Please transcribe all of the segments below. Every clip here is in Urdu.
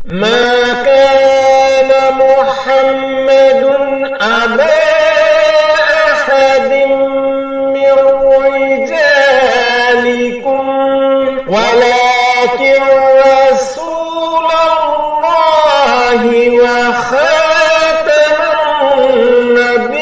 ما كان محمد أبا أحد من رجالكم ولكن رسول الله وخاتم النبيين.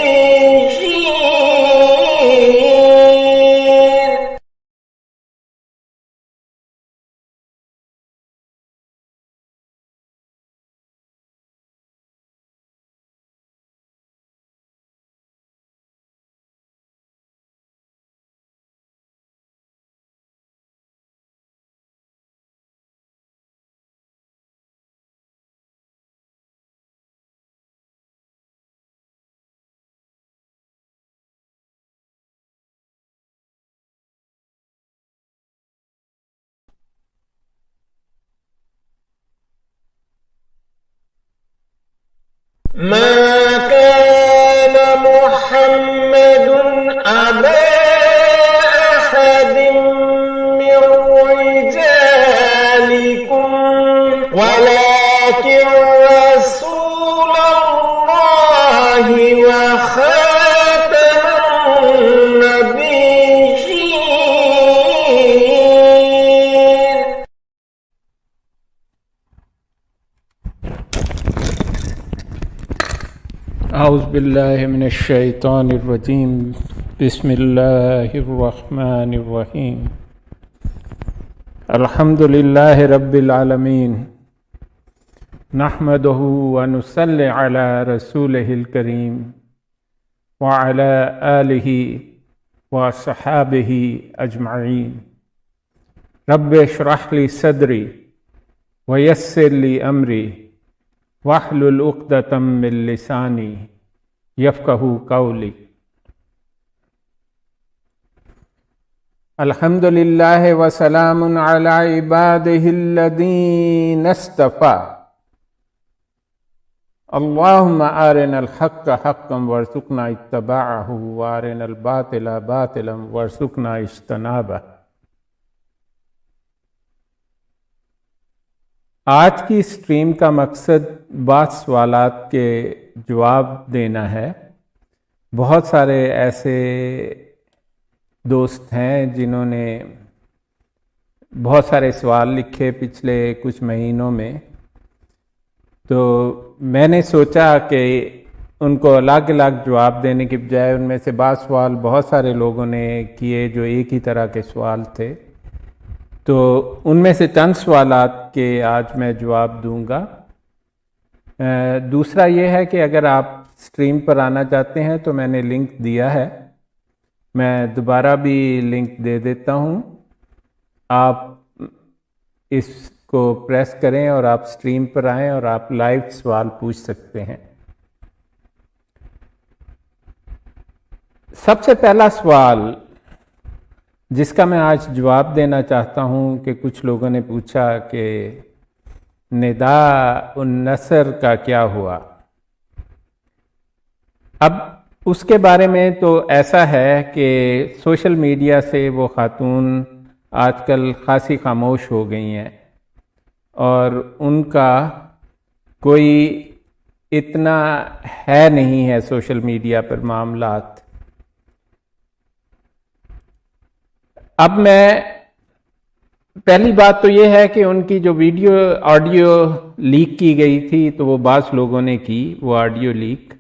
ما كان محمد أبا أحد من رجالكم ولكن رسول الله وخاتم النبيين. اعوذ باللہ من الشیطان الرجیم بسم اللہ الرحمن الرحیم الحمد للہ رب العالمین نحمدہ ونصلی علی رسولہ الکریم وعلی آلہ وصحابہ اجمعین رب اشرح لی صدری ویسر لی امری واحلل عقدۃ من لسانی یفقہوا قولی. الحمد للہ وسلام علی عبادہ الذین اصطفیٰ. اللہم ارنا الحق حقا وارزقنا اتباعہ وارنا الباطل باطلا وارزقنا اجتنابہ. آج کی اسٹریم کا مقصد بعض سوالات کے جواب دینا ہے. بہت سارے ایسے دوست ہیں جنہوں نے بہت سارے سوال لکھے پچھلے کچھ مہینوں میں، تو میں نے سوچا کہ ان کو الگ الگ جواب دینے کی بجائے ان میں سے بعض سوال بہت سارے لوگوں نے کیے جو ایک ہی طرح کے سوال تھے، تو ان میں سے چند سوالات کے آج میں جواب دوں گا. دوسرا یہ ہے کہ اگر آپ اسٹریم پر آنا چاہتے ہیں تو میں نے لنک دیا ہے، میں دوبارہ بھی لنک دے دیتا ہوں. آپ اس کو پریس کریں اور آپ اسٹریم پر آئیں اور آپ لائیو سوال پوچھ سکتے ہیں. سب سے پہلا سوال جس کا میں آج جواب دینا چاہتا ہوں کہ کچھ لوگوں نے پوچھا کہ نداء النصر کا کیا ہوا. اب اس کے بارے میں تو ایسا ہے کہ سوشل میڈیا سے وہ خاتون آج کل خاصی خاموش ہو گئی ہیں اور ان کا کوئی اتنا ہے نہیں ہے سوشل میڈیا پر معاملات. اب میں پہلی بات تو یہ ہے کہ ان کی جو آڈیو لیک کی گئی تھی تو وہ بعض لوگوں نے کی وہ آڈیو لیک،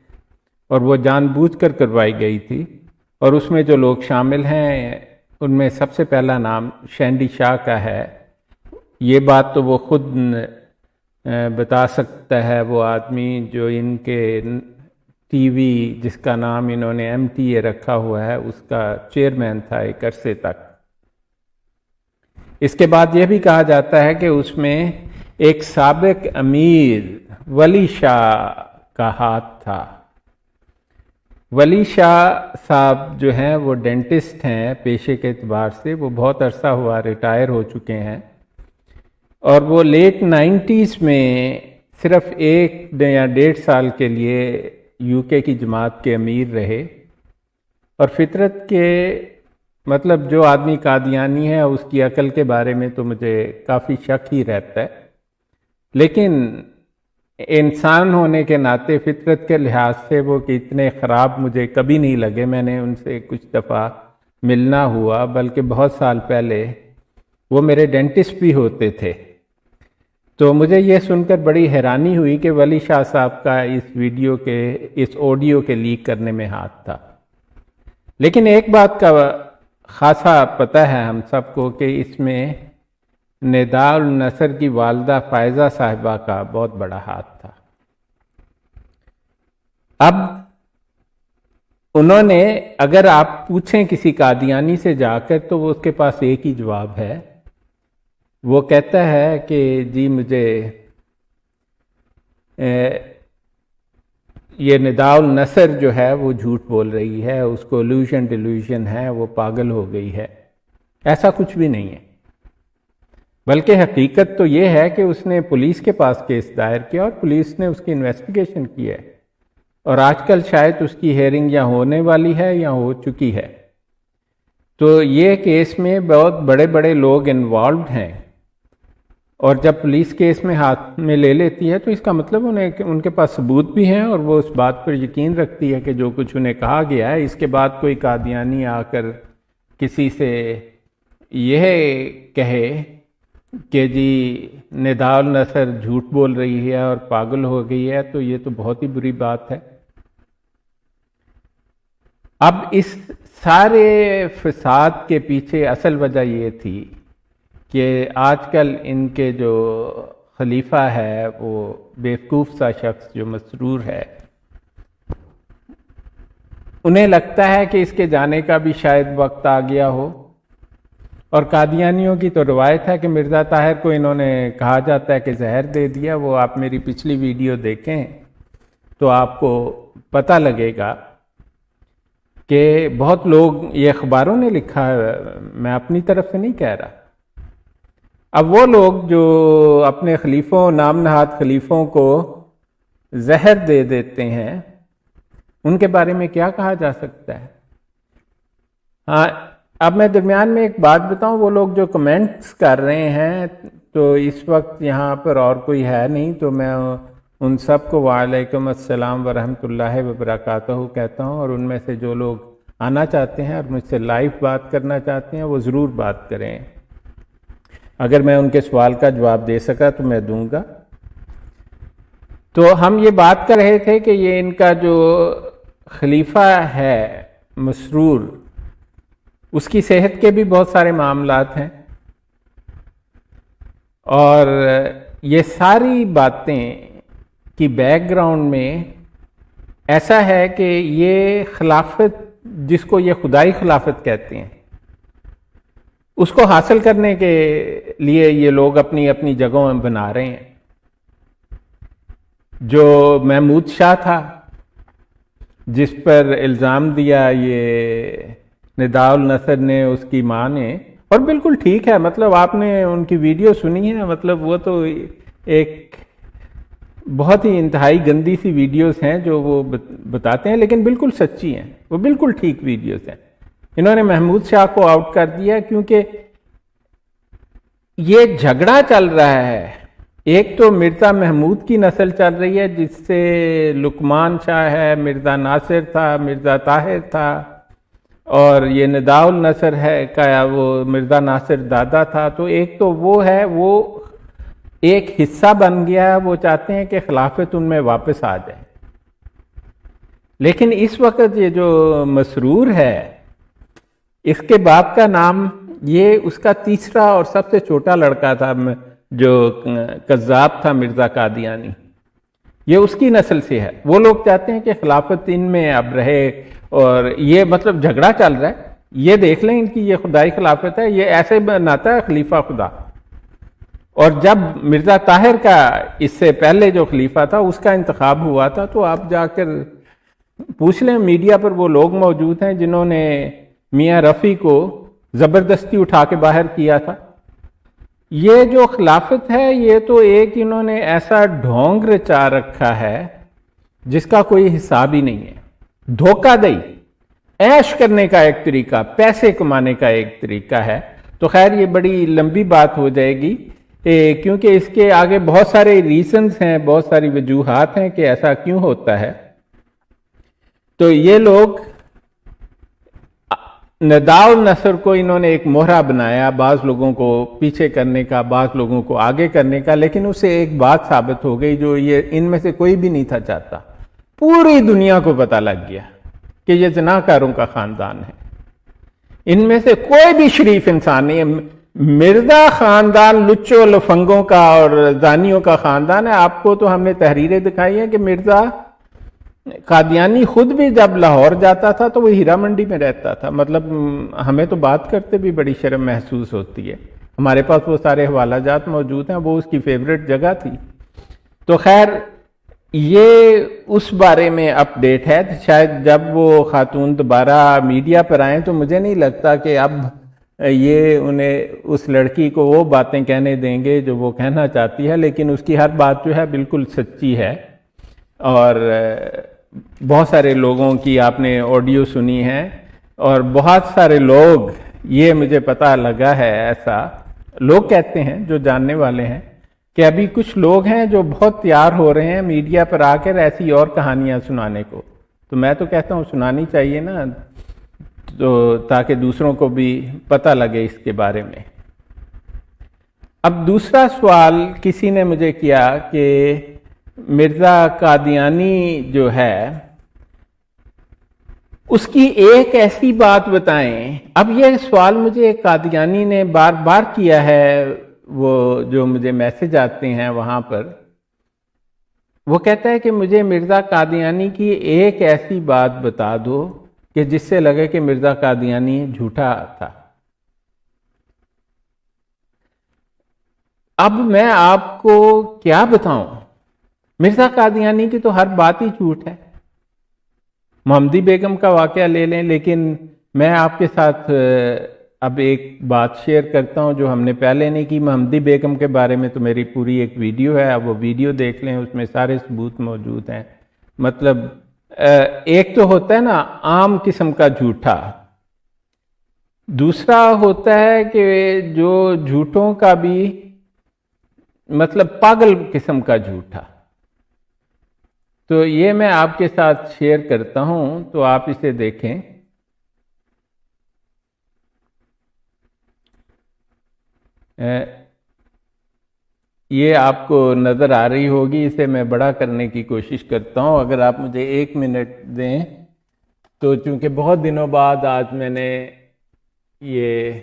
اور وہ جان بوجھ کر کروائی گئی تھی، اور اس میں جو لوگ شامل ہیں ان میں سب سے پہلا نام شینڈی شاہ کا ہے. یہ بات تو وہ خود بتا سکتا ہے وہ آدمی جو ان کے ٹی وی جس کا نام انہوں نے MTA رکھا ہوا ہے اس کا چیئرمین تھا ایک عرصے تک. اس کے بعد یہ بھی کہا جاتا ہے کہ اس میں ایک سابق امیر ولی شاہ کا ہاتھ تھا. ولی شاہ صاحب جو ہیں وہ ڈینٹسٹ ہیں پیشے کے اعتبار سے، وہ بہت عرصہ ہوا ریٹائر ہو چکے ہیں، اور وہ لیٹ 90s میں صرف 1 یا 1.5 سال کے لیے UK کی جماعت کے امیر رہے. اور فطرت کے مطلب جو آدمی قادیانی ہے اس کی عقل کے بارے میں تو مجھے کافی شک ہی رہتا ہے. لیکن انسان ہونے کے ناطے فطرت کے لحاظ سے وہ کہ اتنے خراب مجھے کبھی نہیں لگے. میں نے ان سے کچھ دفعہ ملنا ہوا، بلکہ بہت سال پہلے وہ میرے ڈینٹسٹ بھی ہوتے تھے. تو مجھے یہ سن کر بڑی حیرانی ہوئی کہ ولی شاہ صاحب کا اس آڈیو کے لیک کرنے میں ہاتھ تھا. لیکن ایک بات کا خاصا پتہ ہے ہم سب کو کہ اس میں نداء النصر کی والدہ فائزہ صاحبہ کا بہت بڑا ہاتھ تھا. اب انہوں نے، اگر آپ پوچھیں کسی قادیانی سے جا کر تو وہ اس کے پاس ایک ہی جواب ہے. وہ کہتا ہے کہ جی مجھے یہ نداء النصر جو ہے وہ جھوٹ بول رہی ہے، اس کو ڈیلوژن ہے، وہ پاگل ہو گئی ہے. ایسا کچھ بھی نہیں ہے، بلکہ حقیقت تو یہ ہے کہ اس نے پولیس کے پاس کیس دائر کیا اور پولیس نے اس کی انویسٹیگیشن کی ہے، اور آج کل شاید اس کی ہیئرنگ یا ہونے والی ہے یا ہو چکی ہے. تو یہ کیس میں بہت بڑے بڑے لوگ انوالوڈ ہیں، اور جب پولیس کیس میں ہاتھ میں لے لیتی ہے تو اس کا مطلب ان کے پاس ثبوت بھی ہیں، اور وہ اس بات پر یقین رکھتی ہے کہ جو کچھ انہیں کہا گیا ہے. اس کے بعد کوئی قادیانی آ کر کسی سے یہ کہے کہ جی نداء النصر جھوٹ بول رہی ہے اور پاگل ہو گئی ہے، تو یہ تو بہت ہی بری بات ہے. اب اس سارے فساد کے پیچھے اصل وجہ یہ تھی کہ آج کل ان کے جو خلیفہ ہے وہ بیوقوف سا شخص جو مسرور ہے، انہیں لگتا ہے کہ اس کے جانے کا بھی شاید وقت آ گیا ہو. اور قادیانیوں کی تو روایت ہے کہ مرزا طاہر کو انہوں نے کہا جاتا ہے کہ زہر دے دیا. وہ آپ میری پچھلی ویڈیو دیکھیں تو آپ کو پتہ لگے گا کہ بہت لوگ، یہ اخباروں نے لکھا ہے، میں اپنی طرف سے نہیں کہہ رہا. اب وہ لوگ جو اپنے خلیفوں، نام نہاد خلیفوں کو زہر دے دیتے ہیں، ان کے بارے میں کیا کہا جا سکتا ہے؟ ہاں، اب میں درمیان میں ایک بات بتاؤں. وہ لوگ جو کمنٹس کر رہے ہیں، تو اس وقت یہاں پر اور کوئی ہے نہیں، تو میں ان سب کو وعلیکم السلام ورحمۃ اللہ وبرکاتہ کہتا ہوں. اور ان میں سے جو لوگ آنا چاہتے ہیں اور مجھ سے لائیو بات کرنا چاہتے ہیں وہ ضرور بات کریں. اگر میں ان کے سوال کا جواب دے سکا تو میں دوں گا. تو ہم یہ بات کر رہے تھے کہ یہ ان کا جو خلیفہ ہے مسرور، اس کی صحت کے بھی بہت سارے معاملات ہیں، اور یہ ساری باتیں کی بیک گراؤنڈ میں ایسا ہے کہ یہ خلافت، جس کو یہ خدائی خلافت کہتے ہیں، اس کو حاصل کرنے کے لیے یہ لوگ اپنی اپنی جگہوں میں بنا رہے ہیں. جو محمود شاہ تھا، جس پر الزام دیا یہ نداء النصر نے، اس کی ماں نے، اور بالکل ٹھیک ہے، مطلب آپ نے ان کی ویڈیو سنی ہے، مطلب وہ تو ایک بہت ہی انتہائی گندی سی ویڈیوز ہیں جو وہ بتاتے ہیں، لیکن بالکل سچی ہیں، وہ بالکل ٹھیک ویڈیوز ہیں. انہوں نے محمود شاہ کو آؤٹ کر دیا کیونکہ یہ جھگڑا چل رہا ہے. ایک تو مرزا محمود کی نسل چل رہی ہے، جس سے لقمان شاہ ہے، مرزا ناصر تھا، مرزا طاہر تھا، اور یہ نداء النصر ہے کہ وہ مرزا ناصر دادا تھا. تو ایک تو وہ ہے، وہ ایک حصہ بن گیا ہے، وہ چاہتے ہیں کہ خلافت ان میں واپس آ جائے. لیکن اس وقت یہ جو مسرور ہے، اس کے باپ کا نام، یہ اس کا تیسرا اور سب سے چھوٹا لڑکا تھا جو کذاب تھا، مرزا قادیانی، یہ اس کی نسل سے ہے. وہ لوگ چاہتے ہیں کہ خلافت ان میں اب رہے، اور یہ مطلب جھگڑا چل رہا ہے. یہ دیکھ لیں ان کی یہ خدائی خلافت ہے، یہ ایسے بناتا ہے خلیفہ خدا. اور جب مرزا طاہر کا، اس سے پہلے جو خلیفہ تھا، اس کا انتخاب ہوا تھا، تو آپ جا کر پوچھ لیں، میڈیا پر وہ لوگ موجود ہیں جنہوں نے میاں رفیع کو زبردستی اٹھا کے باہر کیا تھا. یہ جو خلافت ہے، یہ تو ایک انہوں نے ایسا ڈھونگ رچا رکھا ہے جس کا کوئی حساب ہی نہیں ہے. دھوکہ دہی، عیش کرنے کا ایک طریقہ، پیسے کمانے کا ایک طریقہ ہے. تو خیر یہ بڑی لمبی بات ہو جائے گی. کیونکہ اس کے آگے بہت سارے ریزنز ہیں، بہت ساری وجوہات ہیں کہ ایسا کیوں ہوتا ہے. تو یہ لوگ نداء النصر کو انہوں نے ایک مہرہ بنایا، بعض لوگوں کو پیچھے کرنے کا، بعض لوگوں کو آگے کرنے کا، لیکن اسے ایک بات ثابت ہو گئی جو یہ ان میں سے کوئی بھی نہیں تھا چاہتا. پوری دنیا کو پتہ لگ گیا کہ یہ زناکاروں کا خاندان ہے. ان میں سے کوئی بھی شریف انسان نہیں ہے. مرزا خاندان لچوں لفنگوں کا اور زانیوں کا خاندان ہے. آپ کو تو ہم نے تحریریں دکھائی ہیں کہ مرزا قادیانی خود بھی جب لاہور جاتا تھا تو وہ ہیرا منڈی میں رہتا تھا. مطلب ہمیں تو بات کرتے بھی بڑی شرم محسوس ہوتی ہے. ہمارے پاس وہ سارے حوالہ جات موجود ہیں، وہ اس کی فیوریٹ جگہ تھی. تو خیر یہ اس بارے میں اپڈیٹ ہے. شاید جب وہ خاتون دوبارہ میڈیا پر آئیں تو مجھے نہیں لگتا کہ اب یہ انہیں اس لڑکی کو وہ باتیں کہنے دیں گے جو وہ کہنا چاہتی ہے، لیکن اس کی ہر بات جو ہے بالکل سچی ہے. اور بہت سارے لوگوں کی آپ نے آڈیو سنی ہے، اور بہت سارے لوگ، یہ مجھے پتہ لگا ہے، ایسا لوگ کہتے ہیں جو جاننے والے ہیں کہ ابھی کچھ لوگ ہیں جو بہت تیار ہو رہے ہیں میڈیا پر آ کر ایسی اور کہانیاں سنانے کو. تو میں تو کہتا ہوں سنانی چاہیے نا، تو تاکہ دوسروں کو بھی پتہ لگے اس کے بارے میں. اب دوسرا سوال کسی نے مجھے کیا کہ مرزا قادیانی جو ہے اس کی ایک ایسی بات بتائیں. اب یہ سوال مجھے ایک قادیانی نے بار بار کیا ہے، وہ جو مجھے میسج آتے ہیں وہاں پر، وہ کہتا ہے کہ مجھے مرزا قادیانی کی ایک ایسی بات بتا دو کہ جس سے لگے کہ مرزا قادیانی جھوٹا تھا. اب میں آپ کو کیا بتاؤں، مرزا قادیانی کی تو ہر بات ہی جھوٹ ہے. محمدی بیگم کا واقعہ لے لیں، لیکن میں آپ کے ساتھ اب ایک بات شیئر کرتا ہوں جو ہم نے پہلے نہیں کی. محمدی بیگم کے بارے میں تو میری پوری ایک ویڈیو ہے، اب وہ ویڈیو دیکھ لیں، اس میں سارے ثبوت موجود ہیں. مطلب ایک تو ہوتا ہے نا عام قسم کا جھوٹا، دوسرا ہوتا ہے کہ جو جھوٹوں کا بھی مطلب پاگل قسم کا جھوٹا. تو یہ میں آپ کے ساتھ شیئر کرتا ہوں، تو آپ اسے دیکھیں. یہ آپ کو نظر آ رہی ہوگی، اسے میں بڑا کرنے کی کوشش کرتا ہوں. اگر آپ مجھے 1 منٹ دیں تو، چونکہ بہت دنوں بعد آج میں نے یہ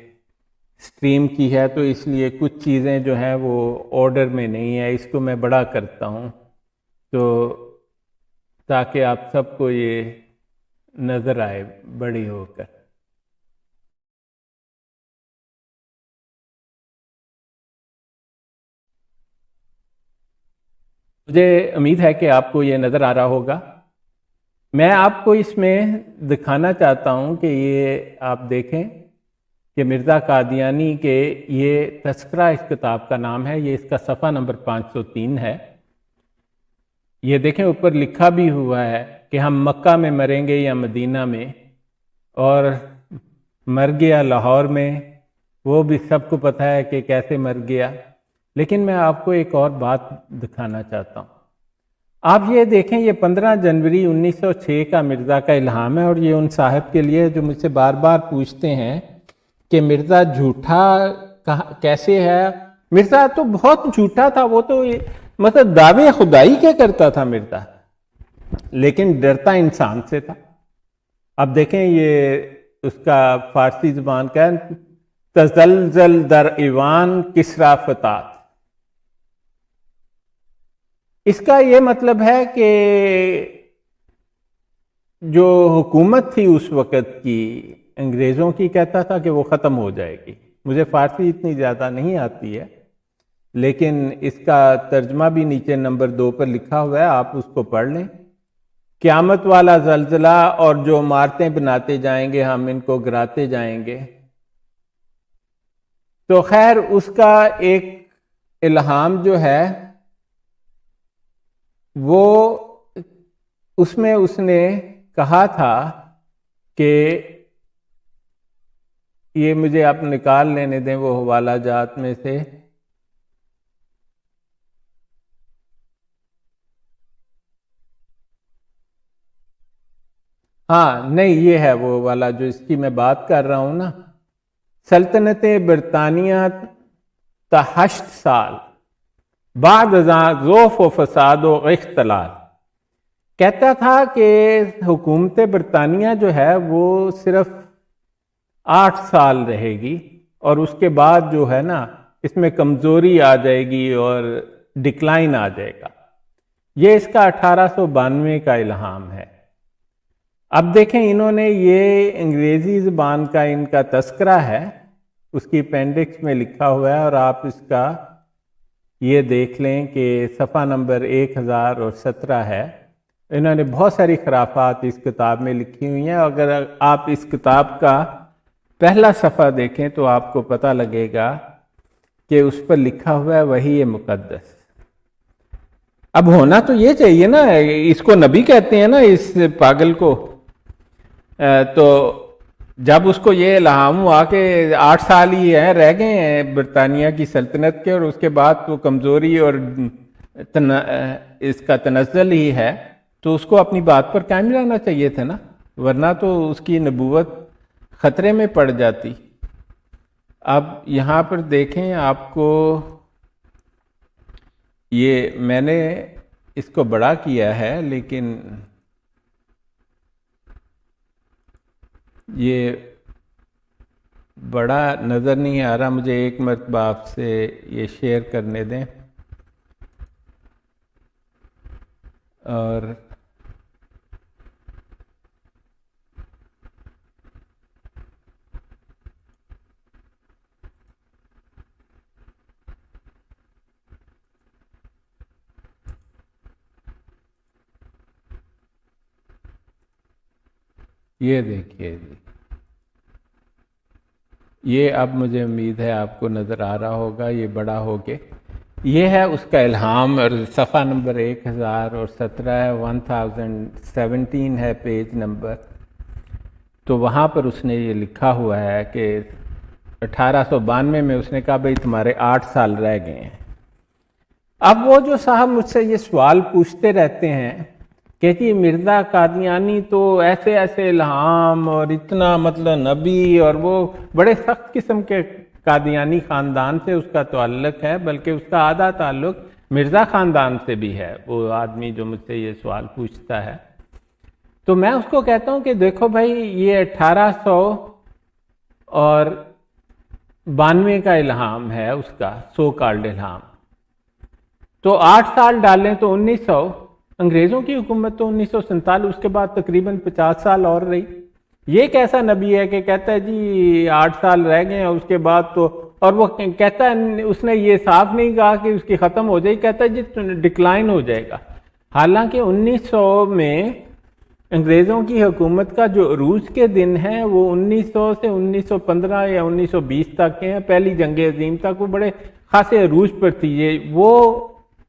سٹریم کی ہے تو اس لیے کچھ چیزیں جو ہیں وہ آرڈر میں نہیں ہیں. اس کو میں بڑا کرتا ہوں تو تاکہ آپ سب کو یہ نظر آئے بڑی ہو کر. مجھے امید ہے کہ آپ کو یہ نظر آ رہا ہوگا. میں آپ کو اس میں دکھانا چاہتا ہوں کہ یہ آپ دیکھیں کہ مرزا قادیانی کے یہ تذکرہ اس کتاب کا نام ہے، یہ اس کا صفحہ نمبر 503 ہے. یہ دیکھیں اوپر لکھا بھی ہوا ہے کہ ہم مکہ میں مریں گے یا مدینہ میں، اور مر گیا لاہور میں. وہ بھی سب کو پتہ ہے کہ کیسے مر گیا. لیکن میں آپ کو ایک اور بات دکھانا چاہتا ہوں. آپ یہ دیکھیں، یہ 15 جنوری 1906 کا مرزا کا الہام ہے، اور یہ ان صاحب کے لیے جو مجھ سے بار بار پوچھتے ہیں کہ مرزا جھوٹا کیسے ہے. مرزا تو بہت جھوٹا تھا، وہ تو مطلب دعوے خدائی کے کرتا تھا مرزا، لیکن ڈرتا انسان سے تھا. اب دیکھیں یہ اس کا فارسی زبان کا ہے، تزلزل در ایوان کسری فتات. اس کا یہ مطلب ہے کہ جو حکومت تھی اس وقت کی انگریزوں کی، کہتا تھا کہ وہ ختم ہو جائے گی. مجھے فارسی اتنی زیادہ نہیں آتی ہے، لیکن اس کا ترجمہ بھی نیچے نمبر 2 پر لکھا ہوا ہے، آپ اس کو پڑھ لیں. قیامت والا زلزلہ اور جو عمارتیں بناتے جائیں گے ہم ان کو گراتے جائیں گے. تو خیر اس کا ایک الہام جو ہے وہ اس میں اس نے کہا تھا کہ یہ مجھے آپ نکال لینے دیں وہ حوالہ جات میں سے. ہاں نہیں، یہ ہے وہ والا جو اس کی میں بات کر رہا ہوں نا، سلطنت برطانیہ تا 8 سال بعد ازاں ذوف و فساد و اختلال، کہتا تھا کہ حکومت برطانیہ جو ہے وہ صرف 8 سال رہے گی اور اس کے بعد جو ہے نا اس میں کمزوری آ جائے گی اور ڈکلائن آ جائے گا۔ یہ اس کا 1892 کا الہام ہے۔ اب دیکھیں انہوں نے یہ انگریزی زبان کا ان کا تذکرہ ہے، اس کی اپینڈکس میں لکھا ہوا ہے، اور آپ اس کا یہ دیکھ لیں کہ صفحہ نمبر 1017 ہے۔ انہوں نے بہت ساری خرافات اس کتاب میں لکھی ہوئی ہیں۔ اگر آپ اس کتاب کا پہلا صفحہ دیکھیں تو آپ کو پتہ لگے گا کہ اس پر لکھا ہوا ہے وحی مقدس۔ اب ہونا تو یہ چاہیے نا، اس کو نبی کہتے ہیں نا اس پاگل کو، تو جب اس کو یہ الہام ہوا کہ 8 سال ہی ہیں رہ گئے ہیں برطانیہ کی سلطنت کے، اور اس کے بعد تو کمزوری اور اس کا تنزل ہی ہے، تو اس کو اپنی بات پر قائم رہنا چاہیے تھا نا، ورنہ تو اس کی نبوت خطرے میں پڑ جاتی۔ اب یہاں پر دیکھیں، آپ کو یہ میں نے اس کو بڑا کیا ہے لیکن یہ بڑا نظر نہیں آ رہا، مجھے ایک مرتبہ آپ سے یہ شیئر کرنے دیں۔ اور یہ دیکھیے جی، یہ اب مجھے امید ہے آپ کو نظر آ رہا ہوگا، یہ بڑا ہو کے یہ ہے اس کا الہام، اور صفحہ نمبر 1017 ہے، 1017 ہے پیج نمبر۔ تو وہاں پر اس نے یہ لکھا ہوا ہے کہ 1892 میں اس نے کہا بھئی تمہارے 8 سال رہ گئے ہیں۔ اب وہ جو صاحب مجھ سے یہ سوال پوچھتے رہتے ہیں کہ جی مرزا قادیانی تو ایسے ایسے الہام اور اتنا مطلب نبی، اور وہ بڑے سخت قسم کے قادیانی خاندان سے اس کا تعلق ہے، بلکہ اس کا آدھا تعلق مرزا خاندان سے بھی ہے، وہ آدمی جو مجھ سے یہ سوال پوچھتا ہے۔ تو میں اس کو کہتا ہوں کہ دیکھو بھائی، یہ 1892 کا الہام ہے، اس کا سو کالڈ الہام، تو 8 سال ڈالیں تو 1900، انگریزوں کی حکومت تو 1947، اس کے بعد تقریباً 50 سال اور رہی۔ یہ کیسا نبی ہے کہ کہتا ہے جی 8 سال رہ گئے ہیں اس کے بعد تو، اور وہ کہتا ہے اس نے یہ صاف نہیں کہا کہ اس کی ختم ہو جائے، کہتا ہے جی ڈکلائن ہو جائے گا۔ حالانکہ 1900 میں انگریزوں کی حکومت کا جو عروج کے دن ہیں وہ 1900 سے 1915 یا 1920 تک کے ہیں، پہلی جنگ عظیم تک وہ بڑے خاصے عروج پر تھی۔ یہ وہ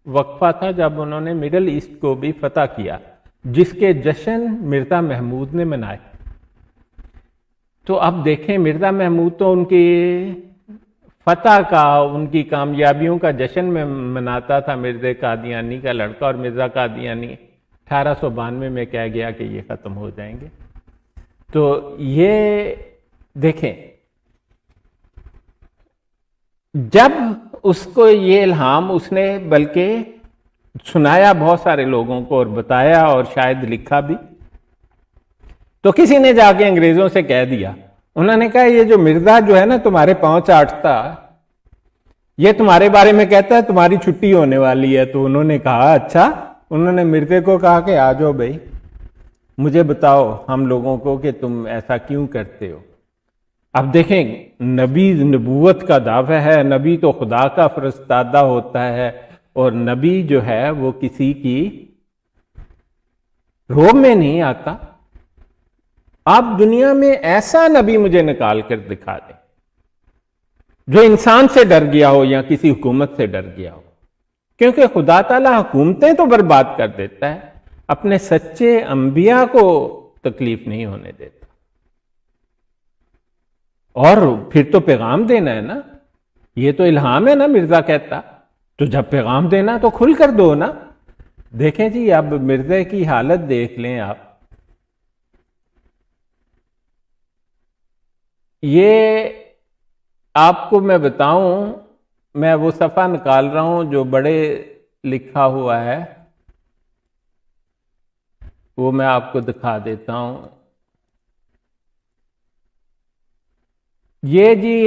وقفہ تھا جب انہوں نے مڈل ایسٹ کو بھی فتح کیا، جس کے جشن مرزا محمود نے منائے۔ تو اب دیکھیں مرزا محمود تو ان کی فتح کا، ان کی کامیابیوں کا جشن میں مناتا تھا، مرزا قادیانی کا لڑکا، اور مرزا قادیانی 1892 میں کہہ گیا کہ یہ ختم ہو جائیں گے۔ تو یہ دیکھیں، جب اس کو یہ الہام اس نے بلکہ سنایا بہت سارے لوگوں کو اور بتایا اور شاید لکھا بھی، تو کسی نے جا کے انگریزوں سے کہہ دیا، انہوں نے کہا یہ جو مرزا جو ہے نا تمہارے پاؤں چاٹتا، یہ تمہارے بارے میں کہتا ہے تمہاری چھٹی ہونے والی ہے۔ تو انہوں نے کہا اچھا، انہوں نے مرزے کو کہا کہ آ جاؤ بھائی، مجھے بتاؤ ہم لوگوں کو کہ تم ایسا کیوں کرتے ہو۔ اب دیکھیں، نبی نبوت کا دعویٰ ہے، نبی تو خدا کا فرستادہ ہوتا ہے، اور نبی جو ہے وہ کسی کی روب میں نہیں آتا۔ آپ دنیا میں ایسا نبی مجھے نکال کر دکھا دیں جو انسان سے ڈر گیا ہو یا کسی حکومت سے ڈر گیا ہو، کیونکہ خدا تعالیٰ حکومتیں تو برباد کر دیتا ہے، اپنے سچے انبیاء کو تکلیف نہیں ہونے دیتا۔ اور پھر تو پیغام دینا ہے نا، یہ تو الہام ہے نا، مرزا کہتا، تو جب پیغام دینا تو کھل کر دو نا۔ دیکھیں جی اب مرزا کی حالت دیکھ لیں آپ، یہ آپ کو میں بتاؤں، میں وہ صفحہ نکال رہا ہوں جو بڑے لکھا ہوا ہے، وہ میں آپ کو دکھا دیتا ہوں۔ یہ جی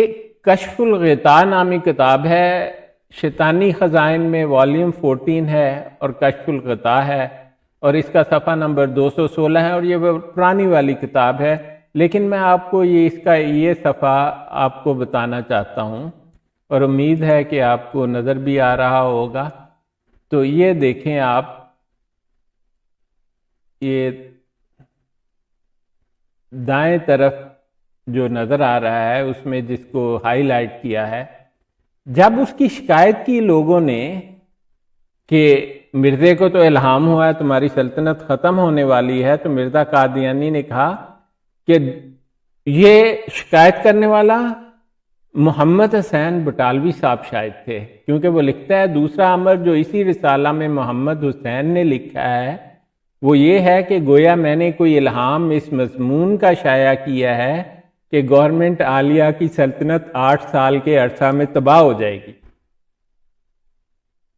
کشف الغطاء نامی کتاب ہے، شیطانی خزائن میں والیوم 14 ہے اور کشف الغطاء ہے، اور اس کا صفحہ نمبر 216 ہے، اور یہ پرانی والی کتاب ہے، لیکن میں آپ کو اس کا یہ صفحہ آپ کو بتانا چاہتا ہوں، اور امید ہے کہ آپ کو نظر بھی آ رہا ہوگا۔ تو یہ دیکھیں آپ، یہ دائیں طرف جو نظر آ رہا ہے اس میں جس کو ہائی لائٹ کیا ہے، جب اس کی شکایت کی لوگوں نے کہ مرزے کو تو الہام ہوا ہے تمہاری سلطنت ختم ہونے والی ہے، تو مرزا قادیانی نے کہا کہ یہ شکایت کرنے والا محمد حسین بٹالوی صاحب شاید تھے، کیونکہ وہ لکھتا ہے دوسرا امر جو اسی رسالہ میں محمد حسین نے لکھا ہے وہ یہ ہے کہ گویا میں نے کوئی الہام اس مضمون کا شائع کیا ہے کہ گورنمنٹ عالیہ کی سلطنت 8 سال کے عرصہ میں تباہ ہو جائے گی۔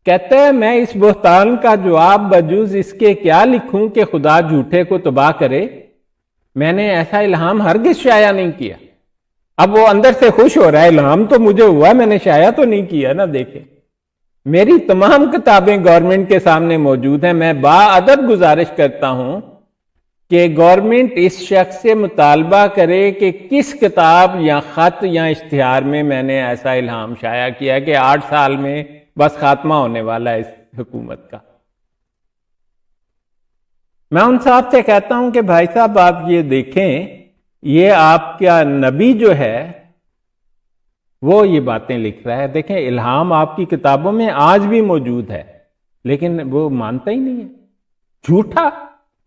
کہتا ہے میں اس بہتان کا جواب بجوز اس کے کیا لکھوں کہ خدا جھوٹے کو تباہ کرے، میں نے ایسا الہام ہرگز شائع نہیں کیا۔ اب وہ اندر سے خوش ہو رہا ہے، الہام تو مجھے ہوا، میں نے شائع تو نہیں کیا نا۔ دیکھیں میری تمام کتابیں گورنمنٹ کے سامنے موجود ہیں، میں باادب گزارش کرتا ہوں کہ گورنمنٹ اس شخص سے مطالبہ کرے کہ کس کتاب یا خط یا اشتہار میں میں نے ایسا الہام شائع کیا کہ 8 سال میں بس خاتمہ ہونے والا ہے اس حکومت کا۔ میں ان صاحب سے کہتا ہوں کہ بھائی صاحب آپ یہ دیکھیں، یہ آپ کا نبی جو ہے وہ یہ باتیں لکھ رہا ہے۔ دیکھیں الہام آپ کی کتابوں میں آج بھی موجود ہے، لیکن وہ مانتا ہی نہیں ہے، جھوٹا۔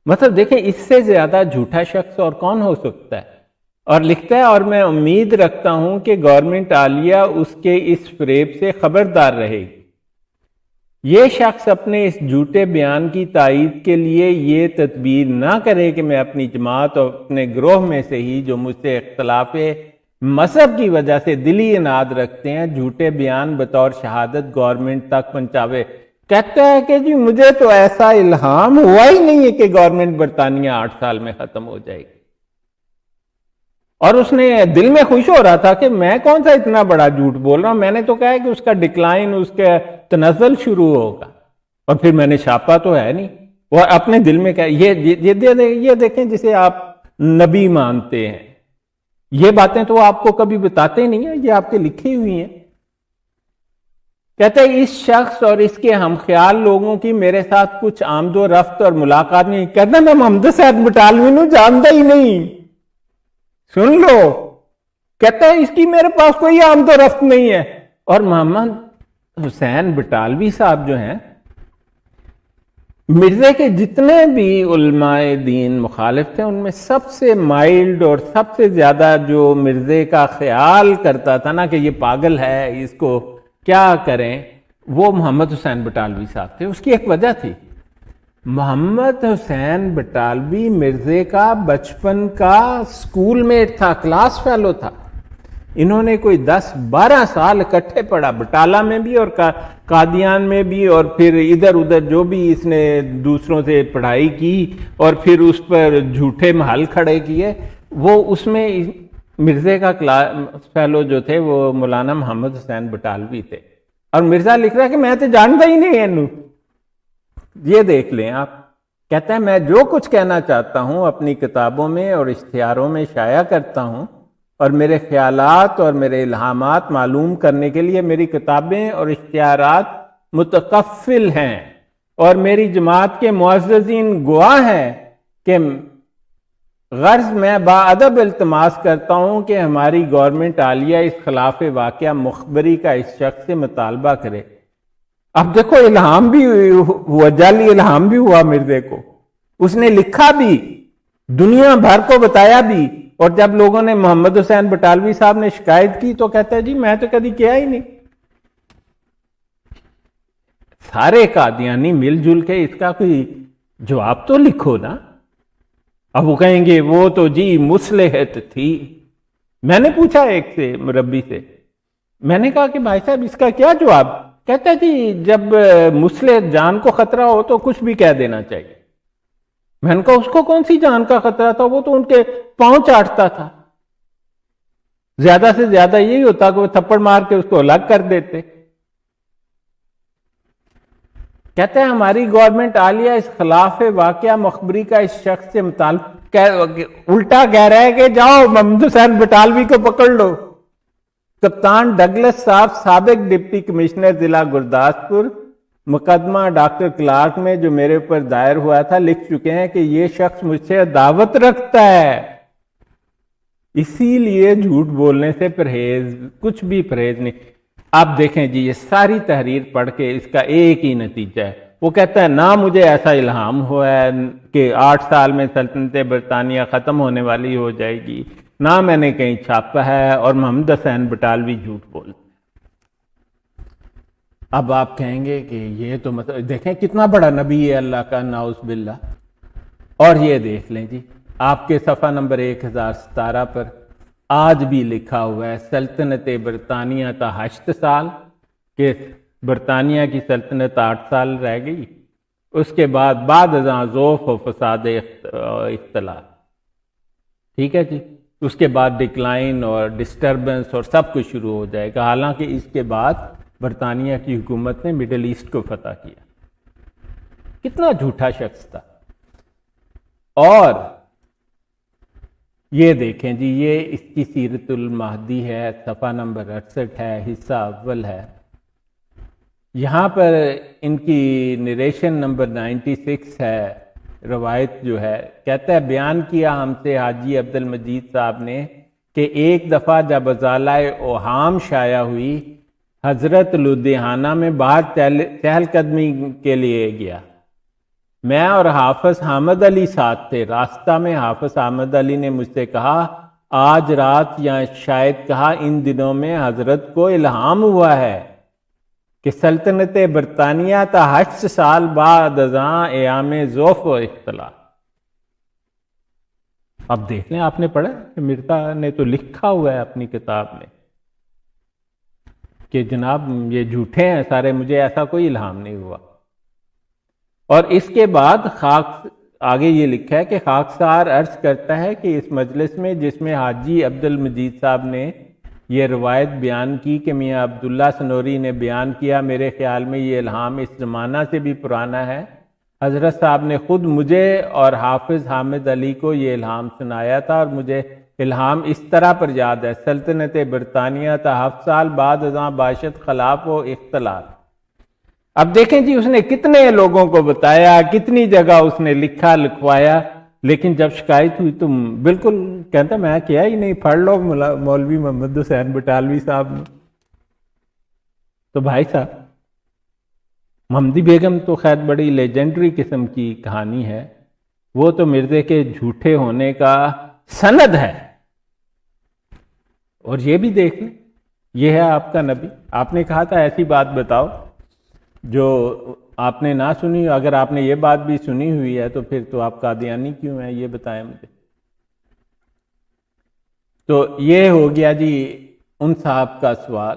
مطلب دیکھیں اس سے زیادہ جھوٹا شخص اور کون ہو سکتا ہے؟ اور لکھتا ہے اور میں امید رکھتا ہوں کہ گورنمنٹ عالیہ اس کے اس فریب سے خبردار رہے گی۔ یہ شخص اپنے اس جھوٹے بیان کی تائید کے لیے یہ تدبیر نہ کرے کہ میں اپنی جماعت اور اپنے گروہ میں سے ہی جو مجھ سے اختلاف مذہب کی وجہ سے دلی اناد رکھتے ہیں جھوٹے بیان بطور شہادت گورنمنٹ تک پہنچاوے۔ کہتا ہے کہ جی مجھے تو ایسا الہام ہوا ہی نہیں ہے کہ گورنمنٹ برطانیہ 8 سال میں ختم ہو جائے گی، اور اس نے دل میں خوش ہو رہا تھا کہ میں کون سا اتنا بڑا جھوٹ بول رہا ہوں، میں نے تو کہا ہے کہ اس کا ڈکلائن، اس کا تنزل شروع ہوگا، اور پھر میں نے چھاپا تو ہے نہیں۔ وہ اپنے دل میں کہا یہ دیکھیں جسے آپ نبی مانتے ہیں، یہ باتیں تو آپ کو کبھی بتاتے نہیں ہیں، یہ آپ کے لکھی ہوئی ہیں۔ کہتے ہیں اس شخص اور اس کے ہم خیال لوگوں کی میرے ساتھ کچھ آمد و رفت اور ملاقات نہیں۔ کہتے ہیں میں محمد حسین بٹالوی نو جانتا ہی نہیں، سن لو۔ کہتا ہے اس کی میرے پاس کوئی آمد و رفت نہیں ہے۔ اور محمد حسین بٹالوی صاحب جو ہیں، مرزے کے جتنے بھی علماء دین مخالف تھے ان میں سب سے مائلڈ اور سب سے زیادہ جو مرزے کا خیال کرتا تھا نا کہ یہ پاگل ہے، اس کو کیا کریں، وہ محمد حسین بٹالوی صاحب تھے۔ اس کی ایک وجہ تھی، محمد حسین بٹالوی مرزے کا بچپن کا سکول میٹ تھا، کلاس فیلو تھا۔ انہوں نے کوئی 10-12 سال اکٹھے پڑھا، بٹالہ میں بھی اور قادیان میں بھی، اور پھر ادھر ادھر جو بھی اس نے دوسروں سے پڑھائی کی اور پھر اس پر جھوٹے محل کھڑے کیے، وہ اس میں مرزے کا کلاس فیلو جو تھے وہ مولانا محمد حسین بٹالوی تھے۔ اور مرزا لکھ رہا ہے کہ میں تو جانتا ہی نہیں ہے۔ یہ دیکھ لیں آپ، کہتا ہے میں جو کچھ کہنا چاہتا ہوں اپنی کتابوں میں اور اشتہاروں میں شائع کرتا ہوں، اور میرے خیالات اور میرے الہامات معلوم کرنے کے لیے میری کتابیں اور اشتہارات متکفل ہیں، اور میری جماعت کے معززین گواہ ہیں کہ غرض میں باادب التماس کرتا ہوں کہ ہماری گورنمنٹ عالیہ اس خلاف واقعہ مخبری کا اس شخص سے مطالبہ کرے۔ اب دیکھو الہام بھی ہوا، جعلی الہام بھی ہوا مرزے کو، اس نے لکھا بھی، دنیا بھر کو بتایا بھی، اور جب لوگوں نے محمد حسین بٹالوی صاحب نے شکایت کی تو کہتا ہے جی میں تو کبھی کیا ہی نہیں۔ سارے قادیانی مل جل کے اس کا کوئی جواب تو لکھو نا۔ اب وہ کہیں گے وہ تو جی مصلحت تھی، میں نے پوچھا ایک سے مربی سے، میں نے کہا کہ بھائی صاحب اس کا کیا جواب؟ کہتا ہے جی جب مسلح جان کو خطرہ ہو تو کچھ بھی کہہ دینا چاہیے۔ میں نے کہا اس کو کون سی جان کا خطرہ تھا، وہ تو ان کے پاؤں چاٹتا تھا، زیادہ سے زیادہ یہی ہوتا کہ وہ تھپڑ مار کے اس کو الگ کر دیتے۔ کہتے ہیں ہماری گورنمنٹ عالیہ اس خلاف واقعہ مخبری کا اس شخص سے متعلق الٹا کہہ رہا ہے کہ جاؤ محمد حسین بٹالوی کو پکڑ لو۔ کپتان ڈگلس صاحب سابق ڈپٹی کمشنر ضلع گرداسپور مقدمہ ڈاکٹر کلارک میں جو میرے اوپر دائر ہوا تھا لکھ چکے ہیں کہ یہ شخص مجھ سے عداوت رکھتا ہے، اسی لیے جھوٹ بولنے سے پرہیز، کچھ بھی پرہیز نہیں۔ آپ دیکھیں جی یہ ساری تحریر پڑھ کے اس کا ایک ہی نتیجہ ہے، وہ کہتا ہے نہ مجھے ایسا الہام ہوا ہے کہ 8 سال میں سلطنت برطانیہ ختم ہونے والی ہو جائے گی، نہ میں نے کہیں چھاپا ہے، اور محمد حسین بٹالوی جھوٹ بول۔ اب آپ کہیں گے کہ یہ تو مطلب دیکھیں کتنا بڑا نبی ہے اللہ کا، نعوذ باللہ۔ اور یہ دیکھ لیں جی آپ کے صفحہ نمبر 1017 پر آج بھی لکھا ہوا ہے سلطنت برطانیہ تا 8 سال، کہ برطانیہ کی سلطنت 8 سال رہ گئی، اس کے بعد ازاں ذوف و فساد اختلاط، ٹھیک ہے جی، اس کے بعد ڈکلائن اور ڈسٹربنس اور سب کچھ شروع ہو جائے گا۔ حالانکہ اس کے بعد برطانیہ کی حکومت نے مڈل ایسٹ کو فتح کیا۔ کتنا جھوٹا شخص تھا۔ اور یہ دیکھیں جی یہ اس کی سیرت المہدی ہے، صفحہ نمبر 68 ہے، حصہ اول ہے، یہاں پر ان کی نریشن نمبر 96 ہے، روایت جو ہے کہتا ہے بیان کیا ہم سے حاجی عبد المجید صاحب نے کہ ایک دفعہ جب ازالہ اوہام شائع ہوئی، حضرت لدھیانہ میں باہر چہل قدمی کے لیے گیا، میں اور حافظ حامد علی ساتھ تھے، راستہ میں حافظ حامد علی نے مجھ سے کہا آج رات یا شاید کہا ان دنوں میں حضرت کو الہام ہوا ہے کہ سلطنت برطانیہ تا 8 سال بعد ازاں ایام ذوف و اختلاط۔ اب دیکھ لیں آپ نے پڑھا کہ مرزا نے تو لکھا ہوا ہے اپنی کتاب میں کہ جناب یہ جھوٹے ہیں سارے، مجھے ایسا کوئی الہام نہیں ہوا۔ اور اس کے بعد آگے یہ لکھا ہے کہ خاکسار عرض کرتا ہے کہ اس مجلس میں جس میں حاجی عبد المجید صاحب نے یہ روایت بیان کی کہ میاں عبداللہ سنوری نے بیان کیا، میرے خیال میں یہ الہام اس زمانہ سے بھی پرانا ہے۔ حضرت صاحب نے خود مجھے اور حافظ حامد علی کو یہ الہام سنایا تھا، اور مجھے الہام اس طرح پر یاد ہے سلطنت برطانیہ تا 7 سال بعد ازاں باشد خلاف و اختلاط۔ اب دیکھیں جی اس نے کتنے لوگوں کو بتایا، کتنی جگہ اس نے لکھا لکھوایا، لیکن جب شکایت ہوئی تو بالکل کہتا میں کیا ہی نہیں، پڑھ لو مولوی محمد حسین بٹالوی صاحب نے۔ تو بھائی صاحب محمدی بیگم تو خیر بڑی لیجنڈری قسم کی کہانی ہے، وہ تو مرزے کے جھوٹے ہونے کا سند ہے۔ اور یہ بھی دیکھ لیں یہ ہے آپ کا نبی، آپ نے کہا تھا ایسی بات بتاؤ جو آپ نے نہ سنی، اگر آپ نے یہ بات بھی سنی ہوئی ہے تو پھر تو آپ قادیانی کیوں ہیں، یہ بتائیں مجھے۔ تو یہ ہو گیا جی ان صاحب کا سوال۔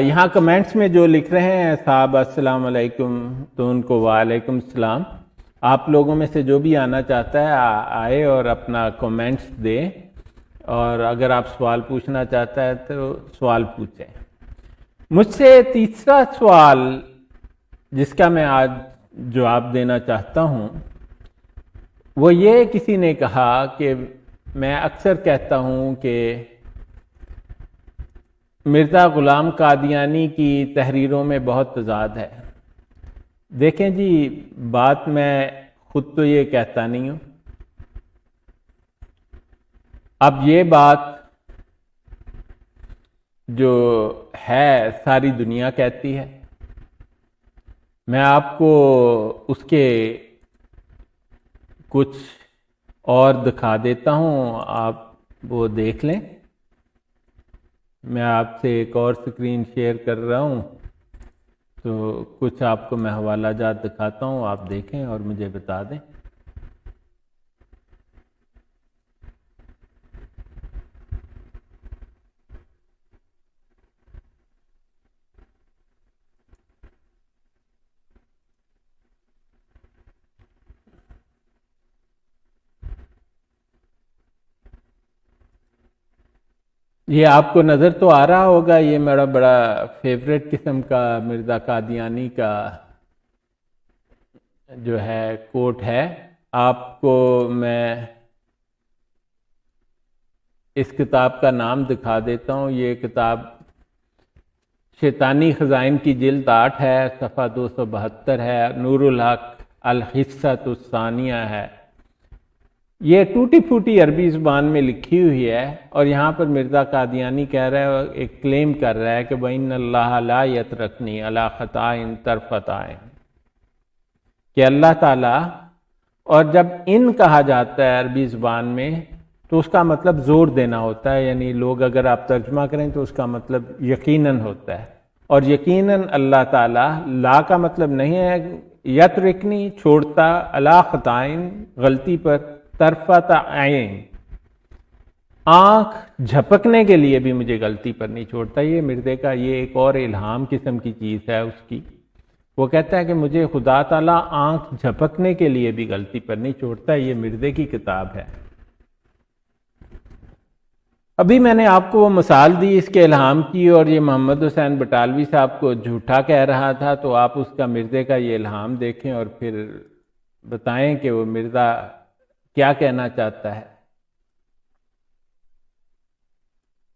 یہاں کمنٹس میں جو لکھ رہے ہیں صاحب السلام علیکم، تو ان کو وعلیکم السلام۔ آپ لوگوں میں سے جو بھی آنا چاہتا ہے آئے اور اپنا کمنٹس دے، اور اگر آپ سوال پوچھنا چاہتا ہے تو سوال پوچھیں۔ مجھ سے تیسرا سوال جس کا میں آج جواب دینا چاہتا ہوں وہ یہ، کسی نے کہا کہ میں اکثر کہتا ہوں کہ مرزا غلام قادیانی کی تحریروں میں بہت تضاد ہے۔ دیکھیں جی بات میں خود تو یہ کہتا نہیں ہوں، اب یہ بات جو ہے ساری دنیا کہتی ہے، میں آپ کو اس کے کچھ اور دکھا دیتا ہوں، آپ وہ دیکھ لیں۔ میں آپ سے ایک اور سکرین شیئر کر رہا ہوں، تو کچھ آپ کو میں حوالہ جات دکھاتا ہوں، آپ دیکھیں اور مجھے بتا دیں۔ یہ آپ کو نظر تو آ رہا ہوگا، یہ میرا بڑا فیوریٹ قسم کا مرزا قادیانی کا جو ہے کوٹ ہے. آپ کو میں اس کتاب کا نام دکھا دیتا ہوں. یہ کتاب شیطانی خزائن کی جلد 8 ہے، صفحہ 272 ہے، نور الحق الحصۃ الثانیہ ہے. یہ ٹوٹی پھوٹی عربی زبان میں لکھی ہوئی ہے، اور یہاں پر مرزا قادیانی کہہ رہا ہے، ایک کلیم کر رہا ہے کہ وَإِنَّ اللَّهَ لَا يَتْرَكْنِي عَلَىٰ خَطَائٍ طَرْفَةَ عَيْنٍ، کہ اللہ تعالیٰ، اور جب ان کہا جاتا ہے عربی زبان میں تو اس کا مطلب زور دینا ہوتا ہے، یعنی لوگ اگر آپ ترجمہ کریں تو اس کا مطلب یقیناً ہوتا ہے، اور یقیناً اللہ تعالیٰ، لا کا مطلب نہیں ہے یترکنی چھوڑتا، علی خطائن غلطی پر، طرفۃ عین آنکھ جھپکنے کے لیے بھی مجھے غلطی پر نہیں چھوڑتا. یہ مردے کا یہ ایک اور الہام قسم کی چیز ہے اس کی. وہ کہتا ہے کہ مجھے خدا تعالیٰ آنکھ جھپکنے کے لیے بھی غلطی پر نہیں چھوڑتا. یہ مردے کی کتاب ہے. ابھی میں نے آپ کو وہ مثال دی اس کے الہام کی، اور یہ محمد حسین بٹالوی صاحب کو جھوٹا کہہ رہا تھا، تو آپ اس کا مردے کا یہ الہام دیکھیں اور پھر بتائیں کہ وہ مرزا کیا کہنا چاہتا ہے.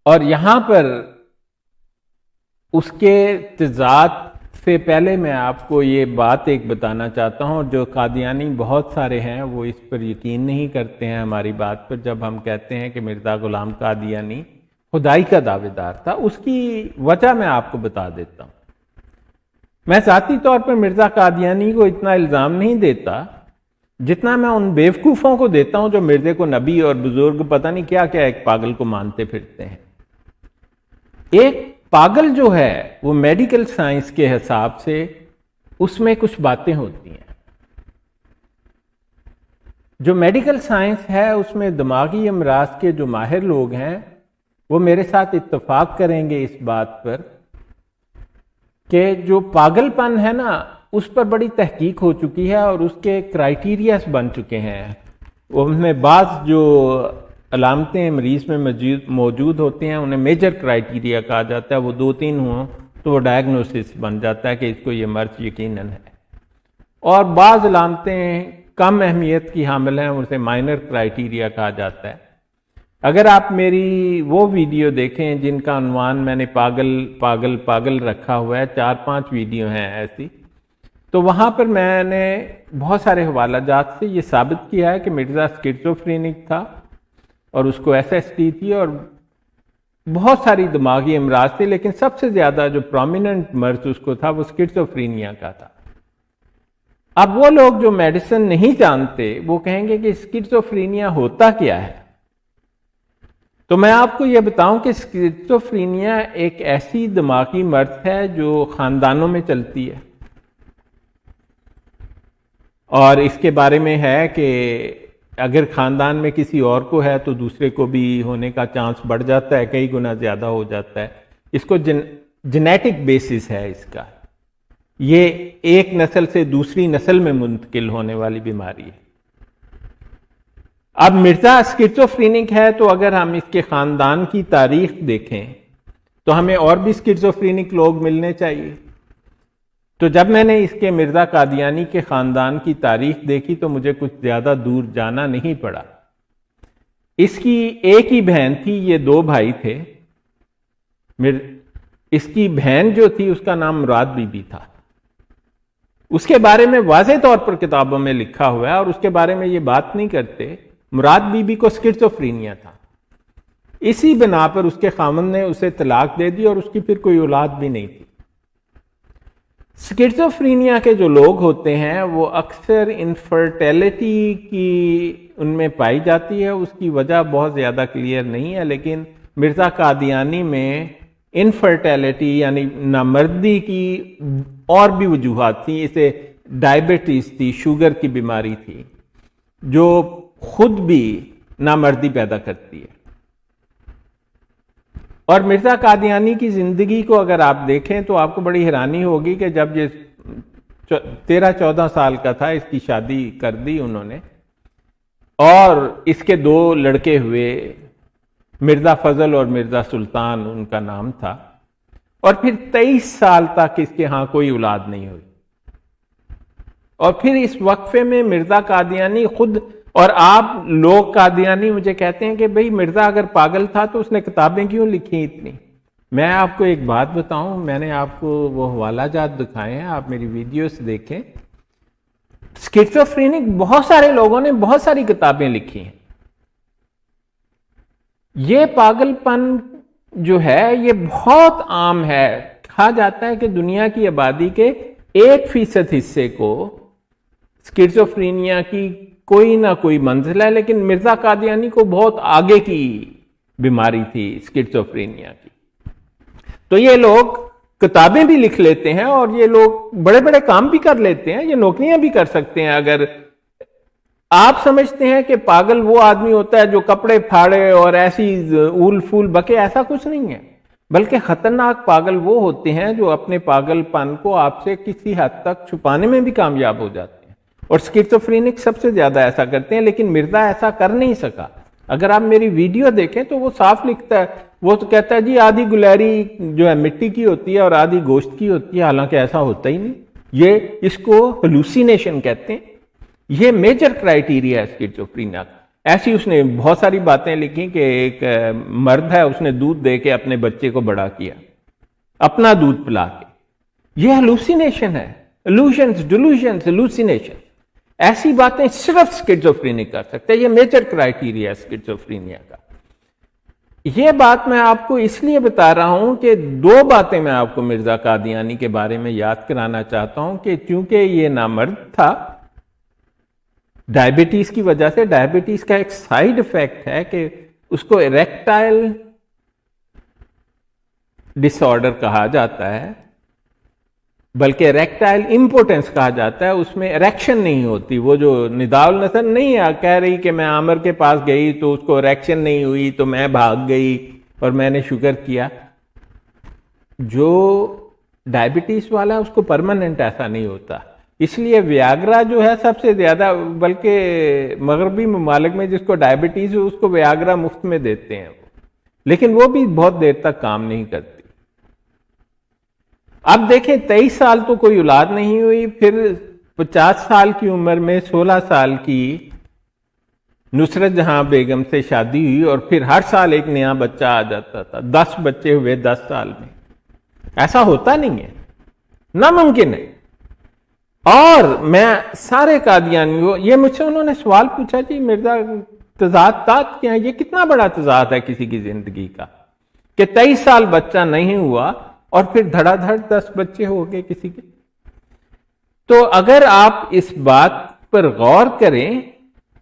اور یہاں پر اس کے تضاد سے پہلے میں آپ کو یہ بات ایک بتانا چاہتا ہوں. جو قادیانی بہت سارے ہیں وہ اس پر یقین نہیں کرتے ہیں ہماری بات پر، جب ہم کہتے ہیں کہ مرزا غلام قادیانی خدائی کا دعوے دار تھا. اس کی وجہ میں آپ کو بتا دیتا ہوں. میں ذاتی طور پر مرزا قادیانی کو اتنا الزام نہیں دیتا جتنا میں ان بیوقوفوں کو دیتا ہوں جو مردے کو نبی اور بزرگ پتہ نہیں کیا کیا ایک پاگل کو مانتے پھرتے ہیں. ایک پاگل جو ہے وہ میڈیکل سائنس کے حساب سے اس میں کچھ باتیں ہوتی ہیں. جو میڈیکل سائنس ہے اس میں دماغی امراض کے جو ماہر لوگ ہیں وہ میرے ساتھ اتفاق کریں گے اس بات پر کہ جو پاگل پن ہے نا اس پر بڑی تحقیق ہو چکی ہے، اور اس کے کرائیٹیریاز بن چکے ہیں. ان میں بعض جو علامتیں مریض میں موجود ہوتے ہیں انہیں میجر کرائیٹیریا کہا جاتا ہے. وہ 2-3 ہوں تو وہ ڈائگنوسس بن جاتا ہے کہ اس کو یہ مرض یقیناً ہے. اور بعض علامتیں کم اہمیت کی حامل ہیں، اسے مائنر کرائیٹیریا کہا جاتا ہے. اگر آپ میری وہ ویڈیو دیکھیں جن کا عنوان میں نے پاگل پاگل پاگل رکھا ہوا ہے، 4-5 ویڈیو ہیں ایسی، تو وہاں پر میں نے بہت سارے حوالہ جات سے یہ ثابت کیا ہے کہ مرزا اسکیزوفرینک تھا، اور اس کو SST تھی، اور بہت ساری دماغی امراض تھے، لیکن سب سے زیادہ جو پرومیننٹ مرض اس کو تھا وہ اسکیزوفرینیا کا تھا. اب وہ لوگ جو میڈیسن نہیں جانتے وہ کہیں گے کہ اسکیزوفرینیا ہوتا کیا ہے. تو میں آپ کو یہ بتاؤں کہ اسکیزوفرینیا ایک ایسی دماغی مرض ہے جو خاندانوں میں چلتی ہے، اور اس کے بارے میں ہے کہ اگر خاندان میں کسی اور کو ہے تو دوسرے کو بھی ہونے کا چانس بڑھ جاتا ہے، کئی گنا زیادہ ہو جاتا ہے. اس کو جینیٹک بیسس ہے اس کا. یہ ایک نسل سے دوسری نسل میں منتقل ہونے والی بیماری ہے. اب مرزا اسکیزوفرینک ہے تو اگر ہم اس کے خاندان کی تاریخ دیکھیں تو ہمیں اور بھی اسکیزوفرینک لوگ ملنے چاہیے. تو جب میں نے اس کے مرزا قادیانی کے خاندان کی تاریخ دیکھی تو مجھے کچھ زیادہ دور جانا نہیں پڑا. اس کی ایک ہی بہن تھی، یہ 2 بھائی تھے. اس کی بہن جو تھی اس کا نام مراد بی بی تھا. اس کے بارے میں واضح طور پر کتابوں میں لکھا ہوا ہے، اور اس کے بارے میں یہ بات نہیں کرتے. مراد بی بی کو اسکیزوفرینیا تھا. اسی بنا پر اس کے خاوند نے اسے طلاق دے دی، اور اس کی پھر کوئی اولاد بھی نہیں تھی. اسکیزوفرینیا کے جو لوگ ہوتے ہیں وہ اکثر انفرٹیلٹی کی ان میں پائی جاتی ہے. اس کی وجہ بہت زیادہ کلیئر نہیں ہے، لیکن مرزا قادیانی میں انفرٹیلٹی یعنی نامردی کی اور بھی وجوہات تھیں. اسے ڈائبٹیز تھی، شوگر کی بیماری تھی جو خود بھی نامردی پیدا کرتی ہے. اور مرزا قادیانی کی زندگی کو اگر آپ دیکھیں تو آپ کو بڑی حیرانی ہوگی کہ جب یہ 13-14 سال کا تھا اس کی شادی کر دی انہوں نے، اور اس کے 2 لڑکے ہوئے. مرزا فضل اور مرزا سلطان ان کا نام تھا، اور پھر 23 سال تک اس کے ہاں کوئی اولاد نہیں ہوئی، اور پھر اس وقفے میں مرزا قادیانی خود، اور آپ لوگ قادیانی مجھے کہتے ہیں کہ بھئی مرزا اگر پاگل تھا تو اس نے کتابیں کیوں لکھی اتنی؟ میں آپ کو ایک بات بتاؤں، میں نے آپ کو وہ حوالہ جات دکھائے ہیں، آپ میری ویڈیوز دیکھیں۔ اسکیزوفرینک بہت سارے لوگوں نے بہت ساری کتابیں لکھی ہیں۔ یہ پاگل پن جو ہے یہ بہت عام ہے، کہا جاتا ہے کہ دنیا کی آبادی کے 1% حصے کو اسکیزوفرینیا کی کوئی نہ کوئی منزل ہے، لیکن مرزا قادیانی کو بہت آگے کی بیماری تھی اسکیزوفرینیا کی۔ تو یہ لوگ کتابیں بھی لکھ لیتے ہیں اور یہ لوگ بڑے بڑے کام بھی کر لیتے ہیں، یہ نوکریاں بھی کر سکتے ہیں۔ اگر آپ سمجھتے ہیں کہ پاگل وہ آدمی ہوتا ہے جو کپڑے پھاڑے اور ایسی اول پھول بکے، ایسا کچھ نہیں ہے، بلکہ خطرناک پاگل وہ ہوتے ہیں جو اپنے پاگل پن کو آپ سے کسی حد تک چھپانے میں بھی کامیاب ہو جاتے ہیں، اور اسکیزوفرینک سب سے زیادہ ایسا کرتے ہیں، لیکن مرزا ایسا کر نہیں سکا۔ اگر آپ میری ویڈیو دیکھیں تو وہ صاف لکھتا ہے، وہ تو کہتا ہے جی آدھی گلہری جو ہے مٹی کی ہوتی ہے اور آدھی گوشت کی ہوتی ہے، حالانکہ ایسا ہوتا ہی نہیں۔ یہ اس کو ہلوسینیشن کہتے ہیں، یہ میجر کرائیٹیریا ہے اسکیزوفرینیا کا۔ ایسی اس نے بہت ساری باتیں لکھی کہ ایک مرد ہے، اس نے دودھ دے کے اپنے بچے کو بڑا کیا، اپنا دودھ پلا کے۔ یہ ہلوسینیشن ہے، illusions, delusions, hallucination۔ ایسی باتیں صرف اسکیزوفرینک کر سکتے ہیں، یہ میجر کرائیٹیریا ہے اسکیزوفرینیا کا۔ یہ بات میں آپ کو اس لیے بتا رہا ہوں کہ 2 باتیں میں آپ کو مرزا قادیانی کے بارے میں یاد کرانا چاہتا ہوں کہ چونکہ یہ نامرد تھا ڈائبٹیز کی وجہ سے، ڈائبٹیز کا ایک سائیڈ افیکٹ ہے کہ اس کو اریکٹائل ڈس آرڈر کہا جاتا ہے، بلکہ اریکٹائل امپوٹنس کہا جاتا ہے، اس میں اریکشن نہیں ہوتی۔ وہ جو نداء النصر نہیں کہہ رہی کہ میں عامر کے پاس گئی تو اس کو اریکشن نہیں ہوئی تو میں بھاگ گئی اور میں نے شکر کیا۔ جو ڈائبٹیز والا ہے اس کو پرماننٹ ایسا نہیں ہوتا، اس لیے ویاگرا جو ہے سب سے زیادہ، بلکہ مغربی ممالک میں جس کو ڈائبٹیز ہو اس کو ویاگرا مفت میں دیتے ہیں، لیکن وہ بھی بہت دیر تک کام نہیں کرتی۔ اب دیکھیں 23 سال تو کوئی اولاد نہیں ہوئی، پھر 50 سال کی عمر میں 16 سال کی نصرت جہاں بیگم سے شادی ہوئی، اور پھر ہر سال ایک نیا بچہ آ جاتا تھا، 10 بچے ہوئے 10 سال میں۔ ایسا ہوتا نہیں ہے، ناممکن ہے۔ اور میں سارے قادیانیوں، یہ مجھ سے انہوں نے سوال پوچھا جی مرزا تضاد کیا ہے؟ یہ کتنا بڑا تضاد ہے کسی کی زندگی کا کہ 23 سال بچہ نہیں ہوا اور پھر دھڑا دھڑ 10 بچے ہو گئے کسی کے۔ تو اگر آپ اس بات پر غور کریں،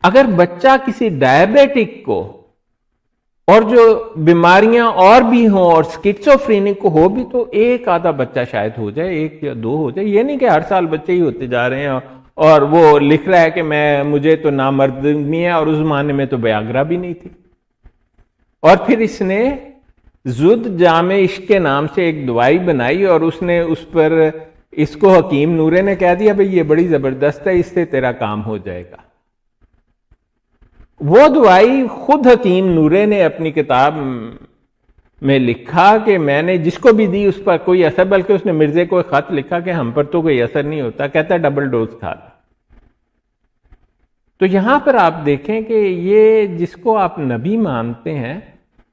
اگر بچہ کسی ڈائبیٹک کو، اور جو بیماریاں اور بھی ہوں اور اسکیزوفرینک کو ہو بھی، تو ایک آدھا بچہ شاید ہو جائے، 1 یا 2 ہو جائے۔ یہ نہیں کہ ہر سال بچے ہی ہوتے جا رہے ہیں، اور وہ لکھ رہا ہے کہ مجھے تو نامردمی ہے، اور اس زمانے میں تو ویاگرا بھی نہیں تھی۔ اور پھر اس نے زد جامع عشق کے نام سے ایک دوائی بنائی، اور اس نے اس پر، اس کو حکیم نورے نے کہہ دیا بھئی یہ بڑی زبردست ہے، اس سے تیرا کام ہو جائے گا۔ وہ دوائی خود حکیم نورے نے اپنی کتاب میں لکھا کہ میں نے جس کو بھی دی اس پر کوئی اثر، بلکہ اس نے مرزے کو ایک خط لکھا کہ ہم پر تو کوئی اثر نہیں ہوتا، کہتا ہے ڈبل ڈوز کھا لو۔ تو یہاں پر آپ دیکھیں کہ یہ جس کو آپ نبی مانتے ہیں،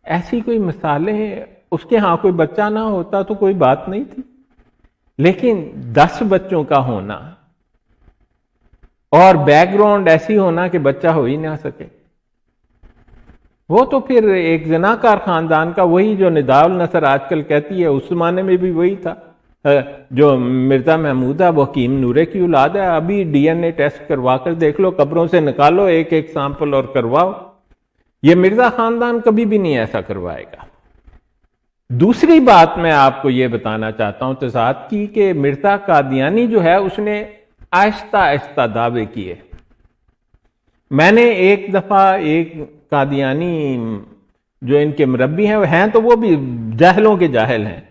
ایسی کوئی مثالیں، اس کے ہاں کوئی بچہ نہ ہوتا تو کوئی بات نہیں تھی، لیکن 10 بچوں کا ہونا اور بیک گراؤنڈ ایسی ہونا کہ بچہ ہو ہی نہ سکے، وہ تو پھر ایک زناکار خاندان کا، وہی جو نداء النصر آج کل کہتی ہے، اس زمانے میں بھی وہی تھا۔ جو مرزا محمود ہے وہ حکیم نورے کی اولاد ہے۔ ابھی ڈی این اے ٹیسٹ کروا کر دیکھ لو، قبروں سے نکالو ایک ایک سیمپل اور کرواؤ، یہ مرزا خاندان کبھی بھی نہیں ایسا کروائے گا۔ دوسری بات میں آپ کو یہ بتانا چاہتا ہوں تضاد کی، کہ مرزا قادیانی جو ہے اس نے آہستہ آہستہ دعوے کیے۔ میں نے ایک دفعہ ایک قادیانی جو ان کے مربی ہیں تو وہ بھی جاہلوں کے جاہل ہیں،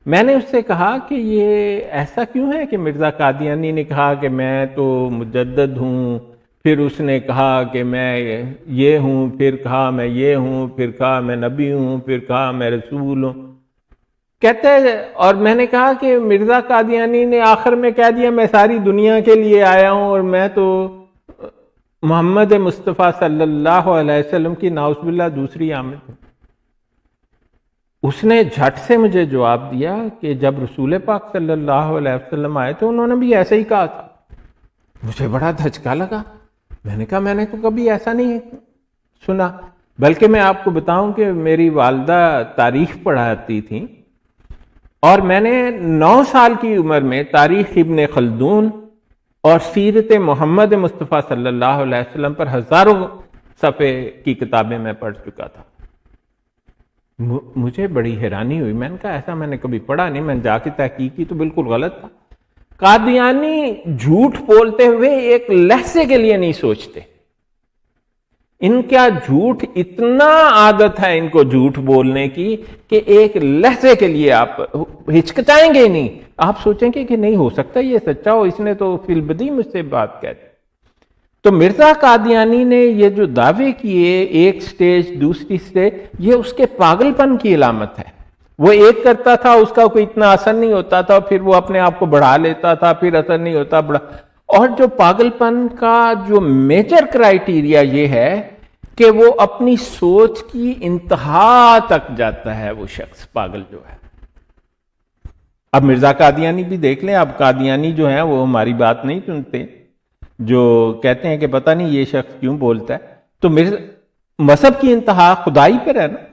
میں نے اس سے کہا کہ یہ ایسا کیوں ہے کہ مرزا قادیانی نے کہا کہ میں تو مجدد ہوں، پھر اس نے کہا کہ میں یہ ہوں، پھر کہا میں یہ ہوں، پھر کہا میں نبی ہوں، پھر کہا میں رسول ہوں. کہتے ہیں اور میں نے کہا کہ مرزا قادیانی نے آخر میں کہہ دیا میں ساری دنیا کے لیے آیا ہوں اور میں تو محمد مصطفیٰ صلی اللہ علیہ وسلم کی نعوذ باللہ دوسری آمد ہوں. اس نے جھٹ سے مجھے جواب دیا کہ جب رسول پاک صلی اللہ علیہ وسلم آئے تو انہوں نے بھی ایسے ہی کہا تھا. مجھے بڑا دھچکا لگا. میں نے کہا میں نے تو کبھی ایسا نہیں سنا. بلکہ میں آپ کو بتاؤں کہ میری والدہ تاریخ پڑھاتی تھیں اور میں نے 9 سال کی عمر میں تاریخ ابن خلدون اور سیرت محمد مصطفیٰ صلی اللہ علیہ وسلم پر ہزاروں صفحے کی کتابیں میں پڑھ چکا تھا. مجھے بڑی حیرانی ہوئی. میں نے کہا ایسا میں نے کبھی پڑھا نہیں. میں نے جا کے تحقیق کی تو بالکل غلط تھا. قادیانی جھوٹ بولتے ہوئے ایک لہجے کے لیے نہیں سوچتے. ان کا جھوٹ اتنا عادت ہے ان کو جھوٹ بولنے کی کہ ایک لہجے کے لیے آپ ہچکچائیں گے نہیں. آپ سوچیں گے کہ نہیں ہو سکتا یہ سچا ہو، اس نے تو فی البدی مجھ سے بات کہہ دی. تو مرزا قادیانی نے یہ جو دعوے کیے ایک سٹیج دوسری سٹیج، یہ اس کے پاگل پن کی علامت ہے. وہ ایک کرتا تھا اس کا کوئی اتنا اثر نہیں ہوتا تھا، پھر وہ اپنے آپ کو بڑھا لیتا تھا، پھر اثر نہیں ہوتا بڑھا. اور جو پاگل پن کا جو میجر کرائیٹیریا یہ ہے کہ وہ اپنی سوچ کی انتہا تک جاتا ہے. وہ شخص پاگل جو ہے. اب مرزا قادیانی بھی دیکھ لیں. اب قادیانی جو ہیں وہ ہماری بات نہیں سنتے، جو کہتے ہیں کہ پتہ نہیں یہ شخص کیوں بولتا ہے. تو مذہب کی انتہا خدائی پر ہے نا.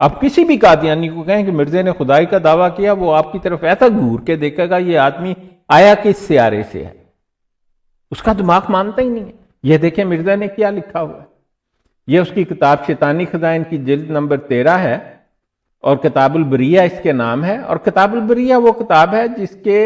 اب کسی بھی قادیانی کو کہیں کہ مرزے نے خدائی کا دعویٰ کیا، وہ آپ کی طرف ایسا گور کے دیکھے گا یہ آدمی آیا کس سیارے سے ہے. اس کا دماغ مانتا ہی نہیں ہے. یہ دیکھیں مرزا نے کیا لکھا ہوا ہے. یہ اس کی کتاب شیطانی خزائن کی جلد نمبر 13 ہے اور کتاب البریہ اس کے نام ہے. اور کتاب البریہ وہ کتاب ہے جس کے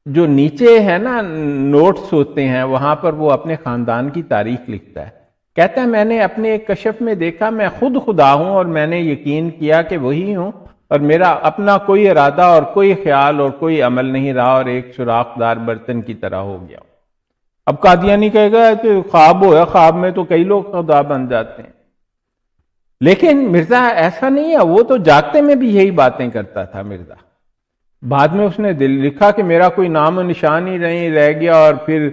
جو نیچے ہے نا نوٹس ہوتے ہیں، وہاں پر وہ اپنے خاندان کی تاریخ لکھتا ہے. کہتا ہے میں نے اپنے ایک کشف میں دیکھا میں خود خدا ہوں اور میں نے یقین کیا کہ وہی ہوں اور میرا اپنا کوئی ارادہ اور کوئی خیال اور کوئی عمل نہیں رہا اور ایک سوراخ دار برتن کی طرح ہو گیا. اب قادیانی کہے گا کہ خواب ہو ہے، خواب میں تو کئی لوگ خدا بن جاتے ہیں. لیکن مرزا ایسا نہیں ہے. وہ تو جاگتے میں بھی یہی باتیں کرتا تھا مرزا. بعد میں اس نے لکھا کہ میرا کوئی نام و نشان ہی نہیں رہ گیا اور پھر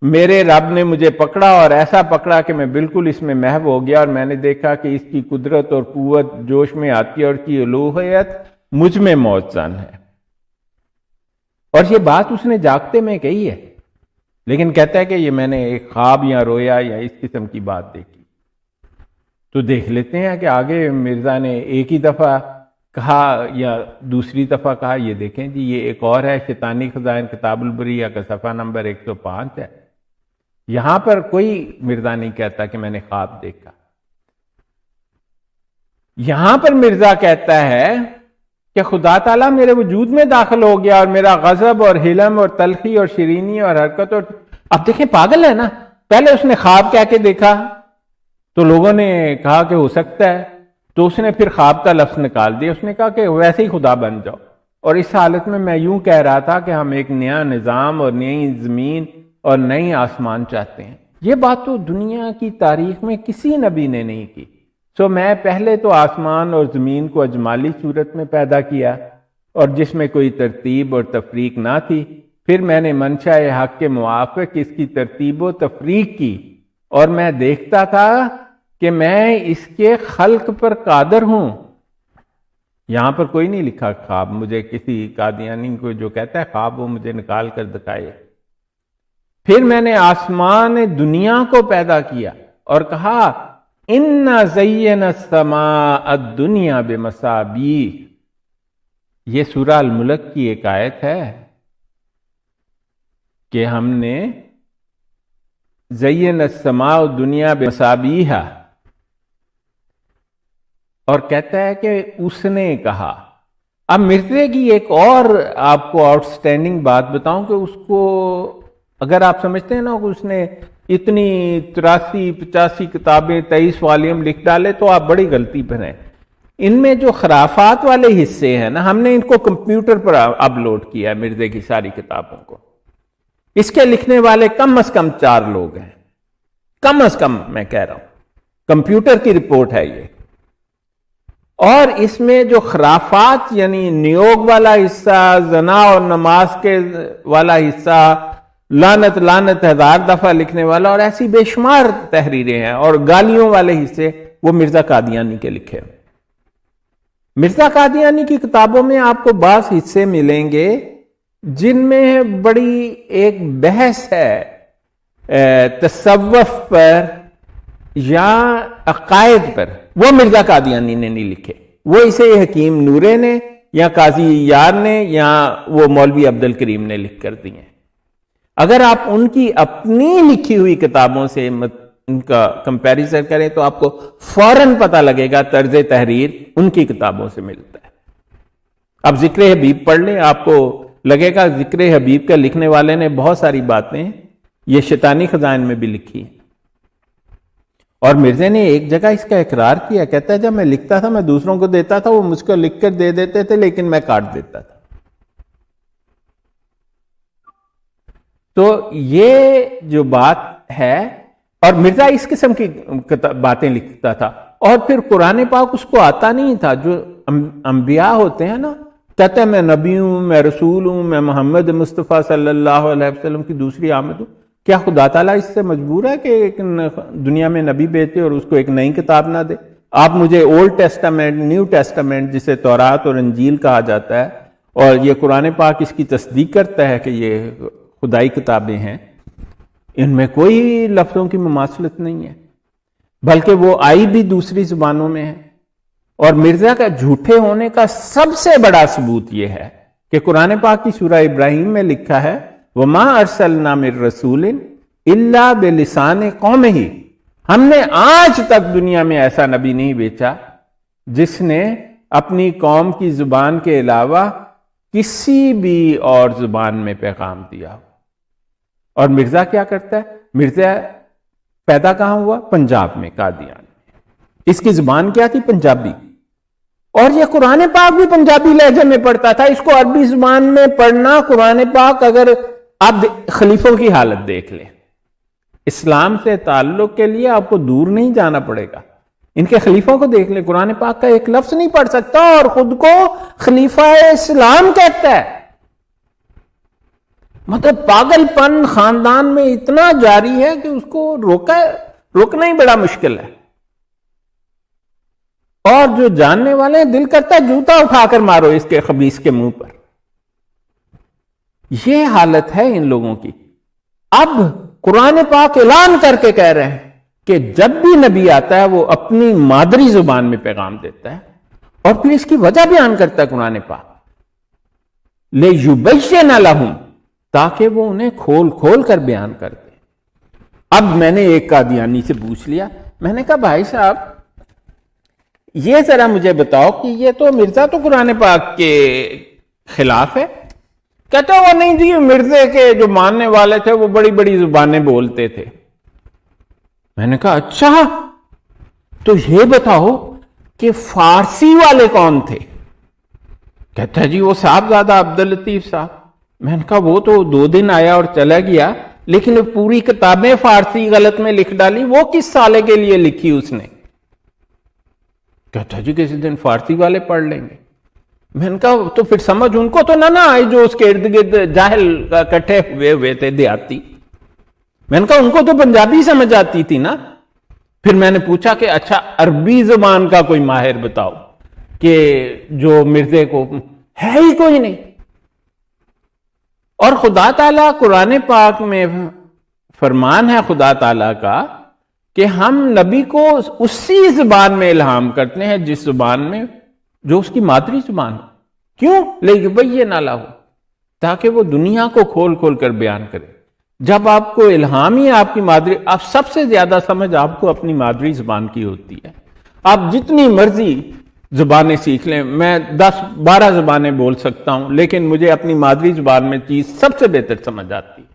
میرے رب نے مجھے پکڑا اور ایسا پکڑا کہ میں بالکل اس میں محو ہو گیا اور میں نے دیکھا کہ اس کی قدرت اور قوت جوش میں آتی ہے اور اس کی الوہیت مجھ میں موجزن ہے. اور یہ بات اس نے جاگتے میں کہی ہے. لیکن کہتا ہے کہ یہ میں نے ایک خواب یا رویا یا اس قسم کی بات دیکھی. تو دیکھ لیتے ہیں کہ آگے مرزا نے ایک ہی دفعہ کہا یا دوسری دفعہ کہا. یہ دیکھیں جی یہ ایک اور ہے شیطانی خزائن کتاب البریہ کا صفحہ نمبر 105 ہے. یہاں پر کوئی مرزا نہیں کہتا کہ میں نے خواب دیکھا. یہاں پر مرزا کہتا ہے کہ خدا تعالیٰ میرے وجود میں داخل ہو گیا اور میرا غضب اور حلم اور تلخی اور شیرینی اور حرکت اور اب دیکھیں پاگل ہے نا. پہلے اس نے خواب کہہ کے دیکھا تو لوگوں نے کہا کہ ہو سکتا ہے، تو اس نے پھر خواب کا لفظ نکال دیا. اس نے کہا کہ ویسے ہی خدا بن جاؤ. اور اس حالت میں یوں کہہ رہا تھا کہ ہم ایک نیا نظام اور نئی زمین اور نئی آسمان چاہتے ہیں. یہ بات تو دنیا کی تاریخ میں کسی نبی نے نہیں کی. سو میں پہلے تو آسمان اور زمین کو اجمالی صورت میں پیدا کیا اور جس میں کوئی ترتیب اور تفریق نہ تھی. پھر میں نے منشاء حق کے موافق اس کی ترتیب و تفریق کی اور میں دیکھتا تھا کہ میں اس کے خلق پر قادر ہوں. یہاں پر کوئی نہیں لکھا خواب. مجھے کسی قادیانی کو جو کہتا ہے خواب وہ مجھے نکال کر دکھائے. پھر میں نے آسمان دنیا کو پیدا کیا اور کہا اِنَّا زَيَّنَا السَّمَاءَ الدُّنْيَا بِمَصَابِيحَ. یہ سورہ الملک کی ایک آیت ہے کہ ہم نے زَيَّنَا السَّمَاءَ الدُّنْيَا بِمَصَابِيحَ. اور کہتا ہے کہ اس نے کہا. اب مرزے کی ایک اور آپ کو آؤٹ سٹینڈنگ بات بتاؤں کہ اس کو اگر آپ سمجھتے ہیں نا کہ اس نے اتنی 83-85 کتابیں 23 والیوم لکھ ڈالے تو آپ بڑی غلطی پر ہیں. ان میں جو خرافات والے حصے ہیں نا ہم نے ان کو کمپیوٹر پر اپلوڈ کیا ہے مرزے کی ساری کتابوں کو. اس کے لکھنے والے کم از کم 4 لوگ ہیں، کم از کم میں کہہ رہا ہوں، کمپیوٹر کی رپورٹ ہے یہ. اور اس میں جو خرافات یعنی نیوگ والا حصہ، زنا اور نماز کے والا حصہ، لعنت لعنت 1000 دفعہ لکھنے والا، اور ایسی بے شمار تحریریں ہیں، اور گالیوں والے حصے وہ مرزا قادیانی کے لکھے ہیں. مرزا قادیانی کی کتابوں میں آپ کو بعض حصے ملیں گے جن میں بڑی ایک بحث ہے تصوف پر یا عقائد پر، وہ مرزا قادیانی نے نہیں لکھے، وہ اسے حکیم نورے نے یا قاضی یار نے یا وہ مولوی عبد الکریم نے لکھ کر دیے. اگر آپ ان کی اپنی لکھی ہوئی کتابوں سے ان کا کمپیریزن کریں تو آپ کو فوراً پتہ لگے گا طرز تحریر ان کی کتابوں سے ملتا ہے. اب ذکر حبیب پڑھ لیں، آپ کو لگے گا ذکر حبیب کا لکھنے والے نے بہت ساری باتیں یہ شیطانی خزائن میں بھی لکھی ہیں. اور مرزا نے ایک جگہ اس کا اقرار کیا، کہتا ہے جب میں لکھتا تھا میں دوسروں کو دیتا تھا، وہ مجھ کو لکھ کر دے دیتے تھے لیکن میں کاٹ دیتا تھا. تو یہ جو بات ہے، اور مرزا اس قسم کی باتیں لکھتا تھا. اور پھر قرآن پاک اس کو آتا نہیں تھا. جو انبیاء ہوتے ہیں نا، کہتے ہیں میں نبی ہوں، میں رسول ہوں، میں محمد مصطفیٰ صلی اللہ علیہ وسلم کی دوسری آمد ہوں. کیا خدا تعالیٰ اس سے مجبور ہے کہ ایک دنیا میں نبی بھیجے اور اس کو ایک نئی کتاب نہ دے؟ آپ مجھے اولڈ ٹیسٹامنٹ، نیو ٹیسٹامنٹ جسے تورات اور انجیل کہا جاتا ہے، اور یہ قرآن پاک اس کی تصدیق کرتا ہے کہ یہ خدائی کتابیں ہیں، ان میں کوئی لفظوں کی مماثلت نہیں ہے، بلکہ وہ آئی بھی دوسری زبانوں میں ہے. اور مرزا کا جھوٹے ہونے کا سب سے بڑا ثبوت یہ ہے کہ قرآن پاک کی سورہ ابراہیم میں لکھا ہے وَمَا أَرْسَلْنَا مِن رَّسُولٍ إِلَّا بِلِسَانِ قَوْمِهِ، ہم نے آج تک دنیا میں ایسا نبی نہیں بھیجا جس نے اپنی قوم کی زبان کے علاوہ کسی بھی اور زبان میں پیغام دیا. اور مرزا کیا کرتا ہے؟ مرزا پیدا کہاں ہوا؟ پنجاب میں، قادیان. اس کی زبان کیا تھی؟ پنجابی. اور یہ قرآن پاک بھی پنجابی لہجے میں پڑھتا تھا. اس کو عربی زبان میں پڑھنا قرآن پاک، اگر آپ خلیفوں کی حالت دیکھ لیں، اسلام سے تعلق کے لیے آپ کو دور نہیں جانا پڑے گا. ان کے خلیفوں کو دیکھ لیں، قرآن پاک کا ایک لفظ نہیں پڑھ سکتا اور خود کو خلیفہ اسلام کہتا ہے. مطلب پاگل پن خاندان میں اتنا جاری ہے کہ اس کو روکنا ہی بڑا مشکل ہے. اور جو جاننے والے ہیں دل کرتا ہے جوتا اٹھا کر مارو اس کے خبیث کے منہ پر. یہ حالت ہے ان لوگوں کی. اب قرآن پاک اعلان کر کے کہہ رہے ہیں کہ جب بھی نبی آتا ہے وہ اپنی مادری زبان میں پیغام دیتا ہے، اور پھر اس کی وجہ بیان کرتا ہے قرآن پاک، لِيُبَيِّنَ لَهُمْ، تاکہ وہ انہیں کھول کھول کر بیان کر دے. اب میں نے ایک قادیانی سے پوچھ لیا، میں نے کہا بھائی صاحب یہ ذرا مجھے بتاؤ کہ یہ تو مرزا تو قرآن پاک کے خلاف ہے. کہتا وہ نہیں جی، مرزے کے جو ماننے والے تھے وہ بڑی بڑی زبانیں بولتے تھے. میں نے کہا اچھا، تو یہ بتاؤ کہ فارسی والے کون تھے؟ کہتا جی وہ صاحبزادہ عبداللطیف صاحب. میں نے کہا وہ تو 2 دن آیا اور چلا گیا، لیکن پوری کتابیں فارسی غلط میں لکھ ڈالی، وہ کس سالے کے لیے لکھی اس نے؟ کہتا جی کسی دن فارسی والے پڑھ لیں گے. میں نے کہا تو پھر سمجھ ان کو تو نہ آئے جو اس کے ارد گرد جاہل کٹھے ہوئے تھے دیہاتی. میں نے کہا ان کو تو پنجابی سمجھ آتی تھی نا. پھر میں نے پوچھا کہ اچھا عربی زبان کا کوئی ماہر بتاؤ کہ جو مرزے کو ہے ہی کوئی نہیں. اور خدا تعالیٰ قرآن پاک میں فرمان ہے خدا تعالیٰ کا کہ ہم نبی کو اسی زبان میں الہام کرتے ہیں جس زبان میں جو اس کی مادری زبان ہو. کیوں؟ لِيُبَيِّنَ لَهُ، تاکہ وہ دنیا کو کھول کھول کر بیان کرے. جب آپ کو الہام ہی آپ کی مادری، آپ سب سے زیادہ سمجھ آپ کو اپنی مادری زبان کی ہوتی ہے. آپ جتنی مرضی زبانیں سیکھ لیں، میں 10-12 زبانیں بول سکتا ہوں، لیکن مجھے اپنی مادری زبان میں چیز سب سے بہتر سمجھ آتی ہے.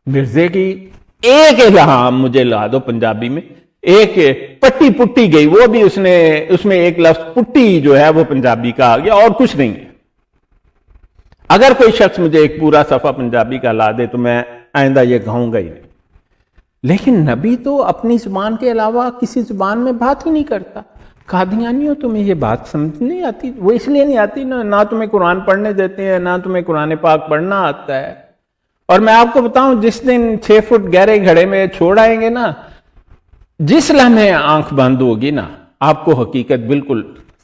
مرزے کی ایک الہام مجھے لا دو پنجابی میں، ایک پٹی پٹی گئی، وہ بھی اس میں ایک لفظ پٹی جو ہے وہ پنجابی کا آ گیا، اور کچھ نہیں ہے. اگر کوئی شخص مجھے ایک پورا صفحہ پنجابی کا لا دے تو میں آئندہ یہ کہوں گا ہی نہیں. لیکن نبی تو اپنی زبان کے علاوہ کسی زبان میں بات ہی نہیں کرتا. قادیانیوں تمہیں یہ بات سمجھ نہیں آتی. وہ اس لیے نہیں آتی نہ تمہیں قرآن پڑھنے دیتے ہیں، نہ تمہیں قرآن پاک پڑھنا آتا ہے. اور میں آپ کو بتاؤں، جس دن 6 فٹ گہرے گھڑے میں چھوڑ آئیں گے نا، جس لمحے آنکھ بند ہوگی نا، آپ کو حقیقت بالکل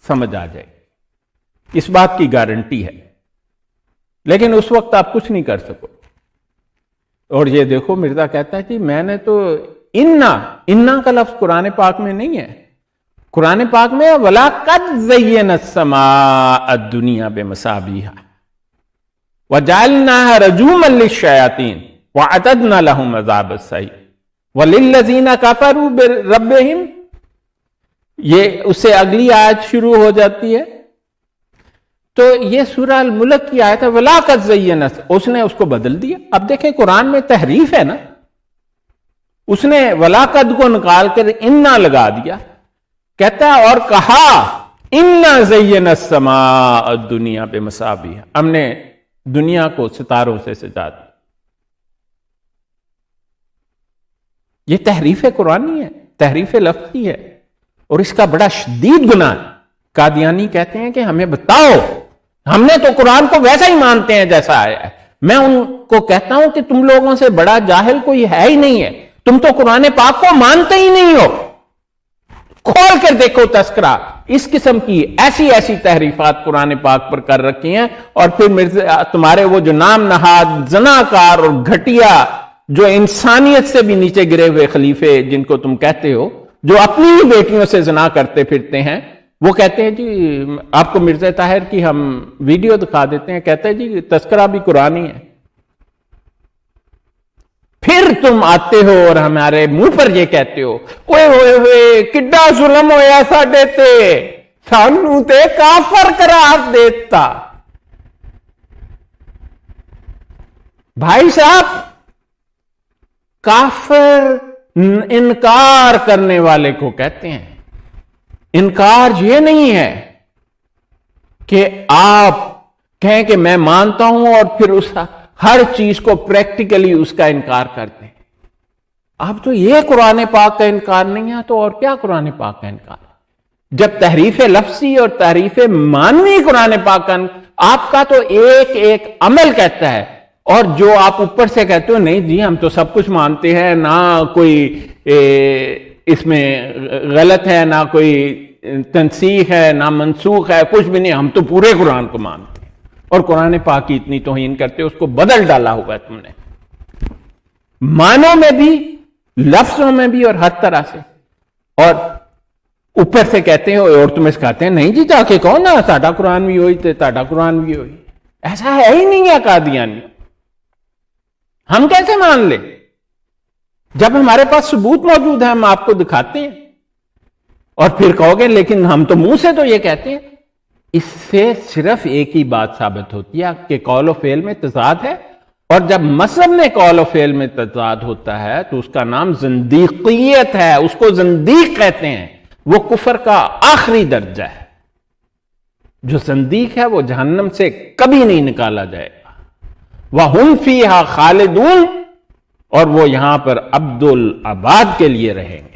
سمجھ آ جائے گی. اس بات کی گارنٹی ہے. لیکن اس وقت آپ کچھ نہیں کر سکو. اور یہ دیکھو، مرزا کہتا ہے کہ میں نے تو انا کا لفظ قرآن پاک میں نہیں ہے. قرآن پاک میں وَلَقَدْ زَيَّنَا السَّمَاءَ الدُّنْيَا بِمَصَابِيحَ وَجَعَلْنَاهَا رَجُومًا لِلشَّيَاطِينِ وَأَعْتَدْنَا لَهُمْ عَذَابَ السَّعِيرِ وَلِلَّذِينَ كَفَرُوا بِرَبِّهِمْ. یہ اس سے اگلی آیت شروع ہو جاتی ہے. تو یہ سورہ الملک کی آیت ہے وَلَقَدْ زَيَّنَا، اس نے اس کو بدل دیا. اب دیکھیں قرآن میں تحریف ہے نا، اس نے وَلَقَدْ کو نکال کر اِنَّا لگا دیا. کہتا ہے اور کہا اِنَّا زَيَّنَا السَّمَاءَ الدُّنْيَا بِمَصَابِيحَ، ہم نے دنیا کو ستاروں سے سجا دیا. یہ تحریف قرآنی ہے، تحریف لفظی ہے، اور اس کا بڑا شدید گناہ ہے. قادیانی کہتے ہیں کہ ہمیں بتاؤ، ہم نے تو قرآن کو ویسا ہی مانتے ہیں جیسا آیا ہے. میں ان کو کہتا ہوں کہ تم لوگوں سے بڑا جاہل کوئی ہے ہی نہیں ہے. تم تو قرآن پاک کو مانتے ہی نہیں ہو. کھول کر دیکھو تذکرہ، اس قسم کی ایسی تحریفات قرآن پاک پر کر رکھی ہیں. اور پھر تمہارے وہ جو نام نہاد زناکار اور گھٹیا، جو انسانیت سے بھی نیچے گرے ہوئے خلیفے جن کو تم کہتے ہو، جو اپنی ہی بیٹیوں سے زنا کرتے پھرتے ہیں، وہ کہتے ہیں جی آپ کو مرزا طاہر کی ہم ویڈیو دکھا دیتے ہیں، کہتے ہیں جی تذکرہ بھی قرآنی ہے. پھر تم آتے ہو اور ہمارے منہ پر یہ کہتے ہو اوئے ہوئے ہوئے کڈا ظلم ہویا ساڈے تے، سانو تے کافر قرار دیتا. بھائی صاحب، کافر انکار کرنے والے کو کہتے ہیں. انکار یہ نہیں ہے کہ آپ کہیں کہ میں مانتا ہوں اور پھر اس ہر چیز کو پریکٹیکلی اس کا انکار کرتے ہیں. آپ تو یہ قرآن پاک کا انکار نہیں ہے تو اور کیا قرآن پاک کا انکار؟ جب تحریف لفظی اور تحریف معنوی قرآن پاک کا، آپ کا تو ایک عمل کہتا ہے، اور جو آپ اوپر سے کہتے ہو نہیں جی ہم تو سب کچھ مانتے ہیں، نہ کوئی اس میں غلط ہے، نہ کوئی تنسیخ ہے، نہ منسوخ ہے، کچھ بھی نہیں، ہم تو پورے قرآن کو مانتے ہیں. اور قرآن پاک کی اتنی توہین کرتے، اس کو بدل ڈالا ہوا ہے تم نے، معنوں میں بھی، لفظوں میں بھی، اور ہر طرح سے. اور اوپر سے کہتے ہیں اور تمہیں سکھاتے ہیں نہیں جی جا کے کہو نا ساڈا قرآن بھی ہوئی تے تاڈا قرآن بھی ہوئی. ایسا ہے ہی نہیں ہے قادیانی. ہم کیسے مان لیں جب ہمارے پاس ثبوت موجود ہے؟ ہم آپ کو دکھاتے ہیں اور پھر کہو گے لیکن ہم تو منہ سے تو یہ کہتے ہیں. اس سے صرف ایک ہی بات ثابت ہوتی ہے کہ قول و فعل میں تضاد ہے، اور جب مذہب میں قول و فعل میں تضاد ہوتا ہے تو اس کا نام زندیقیت ہے. اس کو زندیق کہتے ہیں. وہ کفر کا آخری درجہ ہے. جو زندیق ہے وہ جہنم سے کبھی نہیں نکالا جائے گا. وَهُمْ فِيهَا خَالِدُونَ، اور وہ یہاں پر عبدالآباد کے لیے رہیں گے.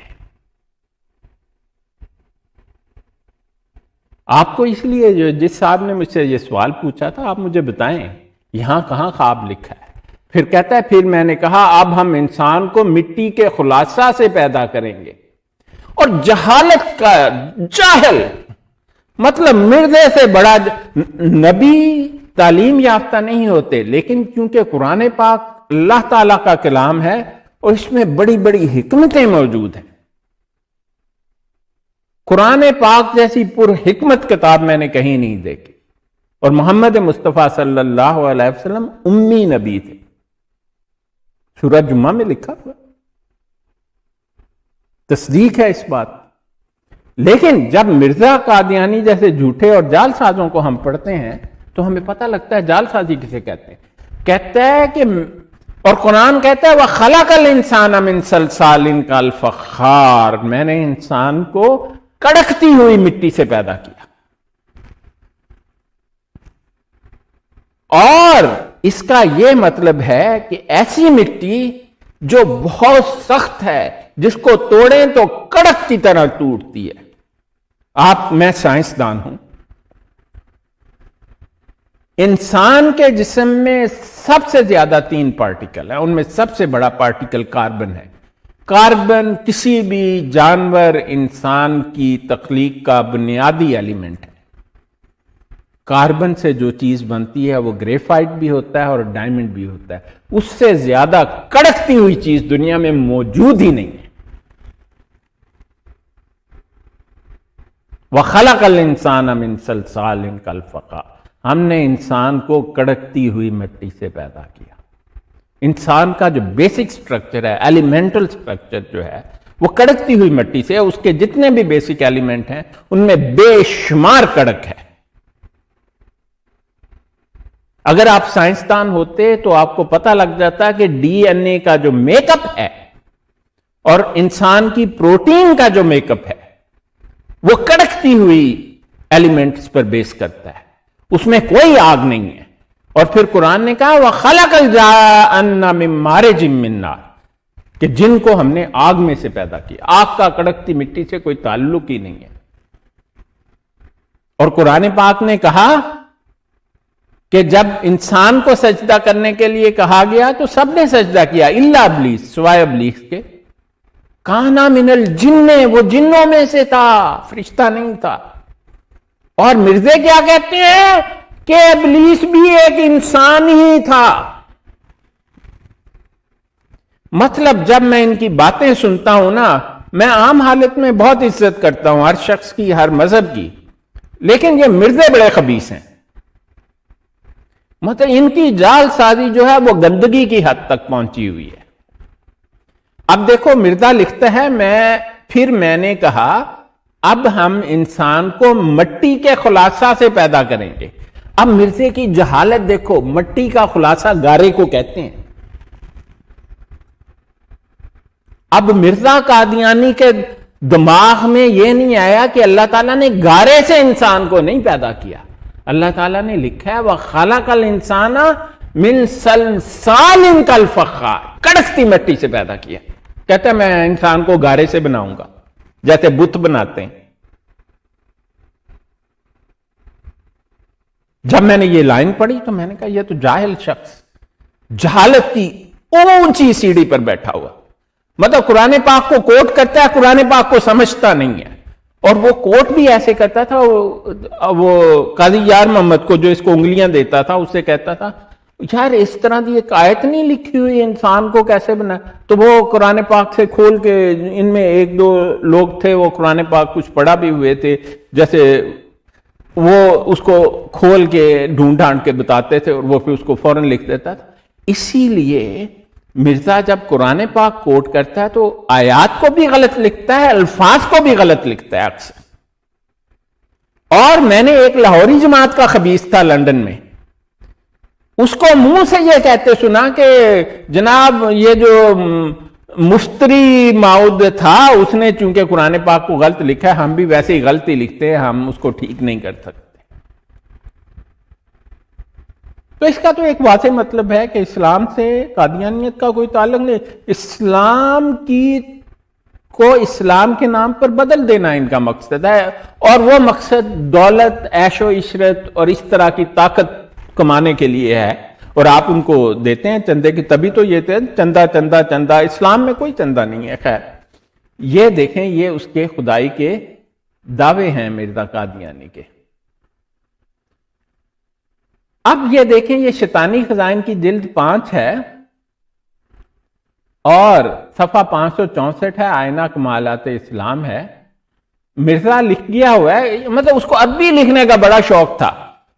آپ کو اس لیے جس صاحب نے مجھ سے یہ سوال پوچھا تھا، آپ مجھے بتائیں یہاں کہاں خواب لکھا ہے؟ پھر کہتا ہے پھر میں نے کہا اب ہم انسان کو مٹی کے خلاصہ سے پیدا کریں گے. اور جہالت کا جاہل، مطلب مردے سے بڑا نبی تعلیم یافتہ نہیں ہوتے، لیکن کیونکہ قرآن پاک اللہ تعالیٰ کا کلام ہے اور اس میں بڑی بڑی حکمتیں موجود ہیں. قرآن پاک جیسی پر حکمت کتاب میں نے کہیں نہیں دیکھی. اور محمد مصطفیٰ صلی اللہ علیہ وسلم امی نبی تھے. سورہ جمعہ میں لکھا ہوا، تصدیق ہے اس بات. لیکن جب مرزا قادیانی جیسے جھوٹے اور جال سازوں کو ہم پڑھتے ہیں تو ہمیں پتہ لگتا ہے جال سازی کسے کہتے ہیں. کہتا ہے کہ اور قرآن کہتا ہے وَخَلَقَ الْإِنسَانَ مِنْ صَلْصَالٍ كَالْفَخَّارِ، میں نے انسان کو کڑکتی ہوئی مٹی سے پیدا کیا. اور اس کا یہ مطلب ہے کہ ایسی مٹی جو بہت سخت ہے، جس کو توڑیں تو کڑک کی طرح ٹوٹتی ہے۔ میں سائنسدان ہوں، انسان کے جسم میں سب سے زیادہ 3 پارٹیکل ہیں، ان میں سب سے بڑا پارٹیکل کاربن ہے۔ کاربن کسی بھی جانور انسان کی تخلیق کا بنیادی ایلیمنٹ ہے۔ کاربن سے جو چیز بنتی ہے وہ گریفائٹ بھی ہوتا ہے اور ڈائمنڈ بھی ہوتا ہے، اس سے زیادہ کڑکتی ہوئی چیز دنیا میں موجود ہی نہیں ہے۔ وَخَلَقَ الْإِنسَانَ مِنْ صَلْصَالٍ كَالْفَخَّارِ، ہم نے انسان کو کڑکتی ہوئی مٹی سے پیدا کیا۔ انسان کا جو بیسک سٹرکچر ہے، ایلیمنٹل سٹرکچر جو ہے، وہ کڑکتی ہوئی مٹی سے، اس کے جتنے بھی بیسک ایلیمنٹ ہیں ان میں بے شمار کڑک ہے۔ اگر آپ سائنسدان ہوتے تو آپ کو پتہ لگ جاتا کہ ڈی این اے کا جو میک اپ ہے اور انسان کی پروٹین کا جو میک اپ ہے وہ کڑکتی ہوئی ایلیمنٹس پر بیس کرتا ہے، اس میں کوئی آگ نہیں ہے۔ اور پھر قرآن نے کہا وَخَلَقَ الْجَانَّ مِن مَارِجٍ مِّن نَارٍ، کہ جن کو ہم نے آگ میں سے پیدا کیا۔ آگ کا کڑکتی مٹی سے کوئی تعلق ہی نہیں ہے۔ اور قرآن پاک نے کہا کہ جب انسان کو سجدہ کرنے کے لیے کہا گیا تو سب نے سجدہ کیا الا ابلیس، سوائے ابلیس کے۔ کانا من الجن، وہ جنوں میں سے تھا، فرشتہ نہیں تھا۔ اور مرزے کیا کہتے ہیں کہ ابلیس بھی ایک انسان ہی تھا۔ مطلب جب میں ان کی باتیں سنتا ہوں نا، میں عام حالت میں بہت عزت کرتا ہوں ہر شخص کی، ہر مذہب کی، لیکن یہ مرزے بڑے خبیث ہیں۔ مطلب ان کی جال سازی جو ہے وہ گندگی کی حد تک پہنچی ہوئی ہے۔ اب دیکھو مرزا لکھتا ہے میں نے کہا اب ہم انسان کو مٹی کے خلاصہ سے پیدا کریں گے۔ اب مرزے کی جہالت دیکھو، مٹی کا خلاصہ گارے کو کہتے ہیں۔ اب مرزا قادیانی کے دماغ میں یہ نہیں آیا کہ اللہ تعالیٰ نے گارے سے انسان کو نہیں پیدا کیا۔ اللہ تعالیٰ نے لکھا ہے وَخَلَقَ الْإِنسَانَ مِنْ صَلْصَالٍ كَالْفَخَّارِ، کڑکتی مٹی سے پیدا کیا۔ کہتا ہے میں انسان کو گارے سے بناؤں گا، جیسے بت بناتے ہیں۔ جب میں نے یہ لائن پڑھی تو میں نے کہا یہ تو جاہل شخص، جہالت کی اونچی سیڑھی پر بیٹھا ہوا، مطلب قرآن پاک کو کوٹ کرتا ہے، قرآن پاک کو سمجھتا نہیں ہے۔ اور وہ کوٹ بھی ایسے کرتا تھا، وہ قاضی یار محمد کو جو اس کو انگلیاں دیتا تھا، اس سے کہتا تھا یار اس طرح دی ایک آیت نہیں لکھی ہوئی، انسان کو کیسے بنا؟ تو وہ قرآن پاک سے کھول کے، ان میں 1-2 لوگ تھے وہ قرآن پاک کچھ پڑھا بھی ہوئے تھے، جیسے وہ اس کو کھول کے ڈھونڈ ڈھانڈ کے بتاتے تھے اور وہ پھر اس کو فوراً لکھ دیتا تھا۔ اسی لیے مرزا جب قرآن پاک کوٹ کرتا ہے تو آیات کو بھی غلط لکھتا ہے، الفاظ کو بھی غلط لکھتا ہے اکثر۔ اور میں نے ایک لاہوری جماعت کا خبیث تھا لندن میں، اس کو منہ سے یہ کہتے سنا کہ جناب یہ جو مفتری ماؤد تھا اس نے چونکہ قرآن پاک کو غلط لکھا ہے، ہم بھی ویسے ہی غلطی لکھتے ہیں، ہم اس کو ٹھیک نہیں کر سکتے۔ تو اس کا تو ایک واضح مطلب ہے کہ اسلام سے قادیانیت کا کوئی تعلق نہیں، اسلام کے نام پر بدل دینا ان کا مقصد ہے، اور وہ مقصد دولت، عیش و عشرت اور اس طرح کی طاقت کمانے کے لیے ہے، اور آپ ان کو دیتے ہیں چندے کی، تبھی تو یہ تھے چندہ چندہ چندہ۔ اسلام میں کوئی چندہ نہیں ہے۔ خیر یہ دیکھیں، یہ اس کے خدائی کے دعوے ہیں مرزا قادیانی کے۔ اب یہ دیکھیں، یہ شیطانی خزائن کی جلد 5 ہے اور صفحہ 564 ہے، آئینہ کمالات اسلام ہے۔ مرزا لکھ گیا ہوا ہے، مطلب اس کو عربی لکھنے کا بڑا شوق تھا،